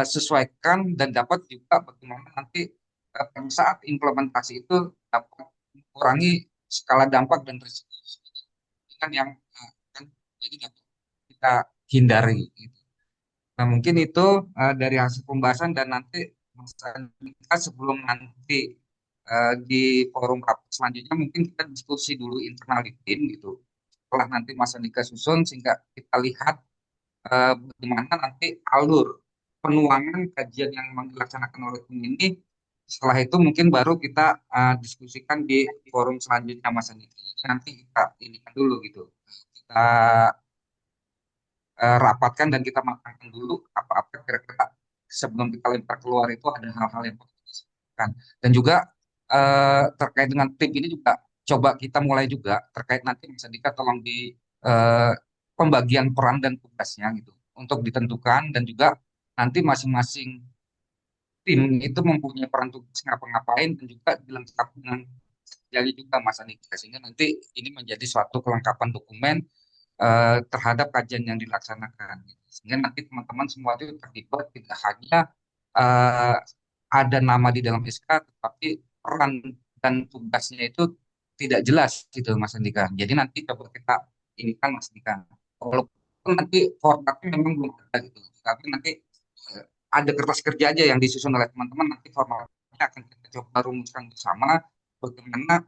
[SPEAKER 2] sesuaikan dan dapat juga bagaimana nanti pada saat implementasi itu dapat mengurangi skala dampak dan risiko yang kan jadi dapat kita hindari. Gitu. Nah mungkin itu dari hasil pembahasan dan nanti Mas Andika sebelum nanti di forum rapat selanjutnya mungkin kita diskusi dulu internal di tim gitu. Setelah nanti Mas Andika susun sehingga kita lihat bagaimana nanti alur penuangan kajian yang memang dilaksanakan oleh tim ini. Setelah itu mungkin baru kita diskusikan di forum selanjutnya Mas Andika. Nanti kita ini dulu gitu. Kita rapatkan dan kita matangkan dulu apa-apa kira-kira sebelum kita lempar keluar itu ada hal-hal yang perlu disebutkan. Dan juga terkait dengan tim ini juga coba kita mulai juga terkait nanti Mas Andika tolong di eh, pembagian peran dan tugasnya gitu untuk ditentukan dan juga nanti masing-masing tim itu mempunyai peran tugas ngapa-ngapain dan juga dilengkapi dengan jadi juga Mas Andika, sehingga nanti ini menjadi suatu kelengkapan dokumen terhadap kajian yang dilaksanakan. Sehingga nanti teman-teman semua itu terlibat, tidak hanya eh, ada nama di dalam SK, tetapi peran dan tugasnya itu tidak jelas gitu Mas Andika. Jadi nanti coba kita ini kan Mas Andika. Walaupun nanti formatnya memang belum ada gitu, tapi nanti eh, ada kertas kerja aja yang disusun oleh teman-teman. Nanti formatnya akan kita coba rumuskan bersama bagaimana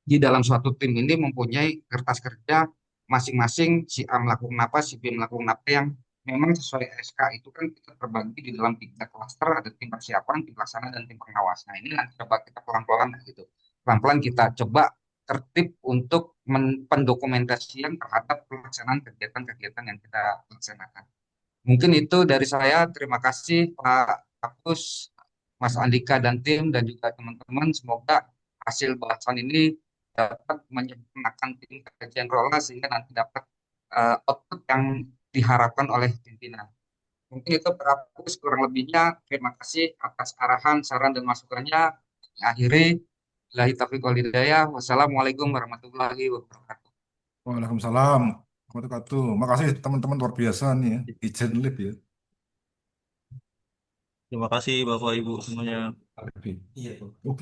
[SPEAKER 2] di dalam suatu tim ini mempunyai kertas kerja masing-masing, si A melakukan apa, si B melakukan apa, yang memang sesuai SK. Itu kan kita terbagi di dalam 3 klaster, ada tim persiapan, tim pelaksana, dan tim pengawas. Nah ini nanti coba kita pelan-pelan gitu. Pelan-pelan kita coba tertib untuk pendokumentasian terhadap pelaksanaan kegiatan-kegiatan yang kita laksanakan. Mungkin itu dari saya. Terima kasih Pak Kapus, Mas Andika dan tim, dan juga teman-teman. Semoga hasil bahasan ini dapat menyempurnakan tim kajian rola sehingga nanti dapat output yang diharapkan oleh pimpinan. Mungkin itu Pak Kapus, kurang lebihnya. Terima kasih atas arahan, saran, dan masukannya. Akhiri, billahi taufiq wal hidayah. Wassalamualaikum warahmatullahi wabarakatuh.
[SPEAKER 1] Waalaikumsalam warahmatullahi wabarakatuh. Makasih teman-teman luar biasa nih ya. Ijen Lip ya.
[SPEAKER 3] Terima kasih Bapak Ibu semuanya.
[SPEAKER 1] Alif.
[SPEAKER 3] Iya.
[SPEAKER 1] Oh,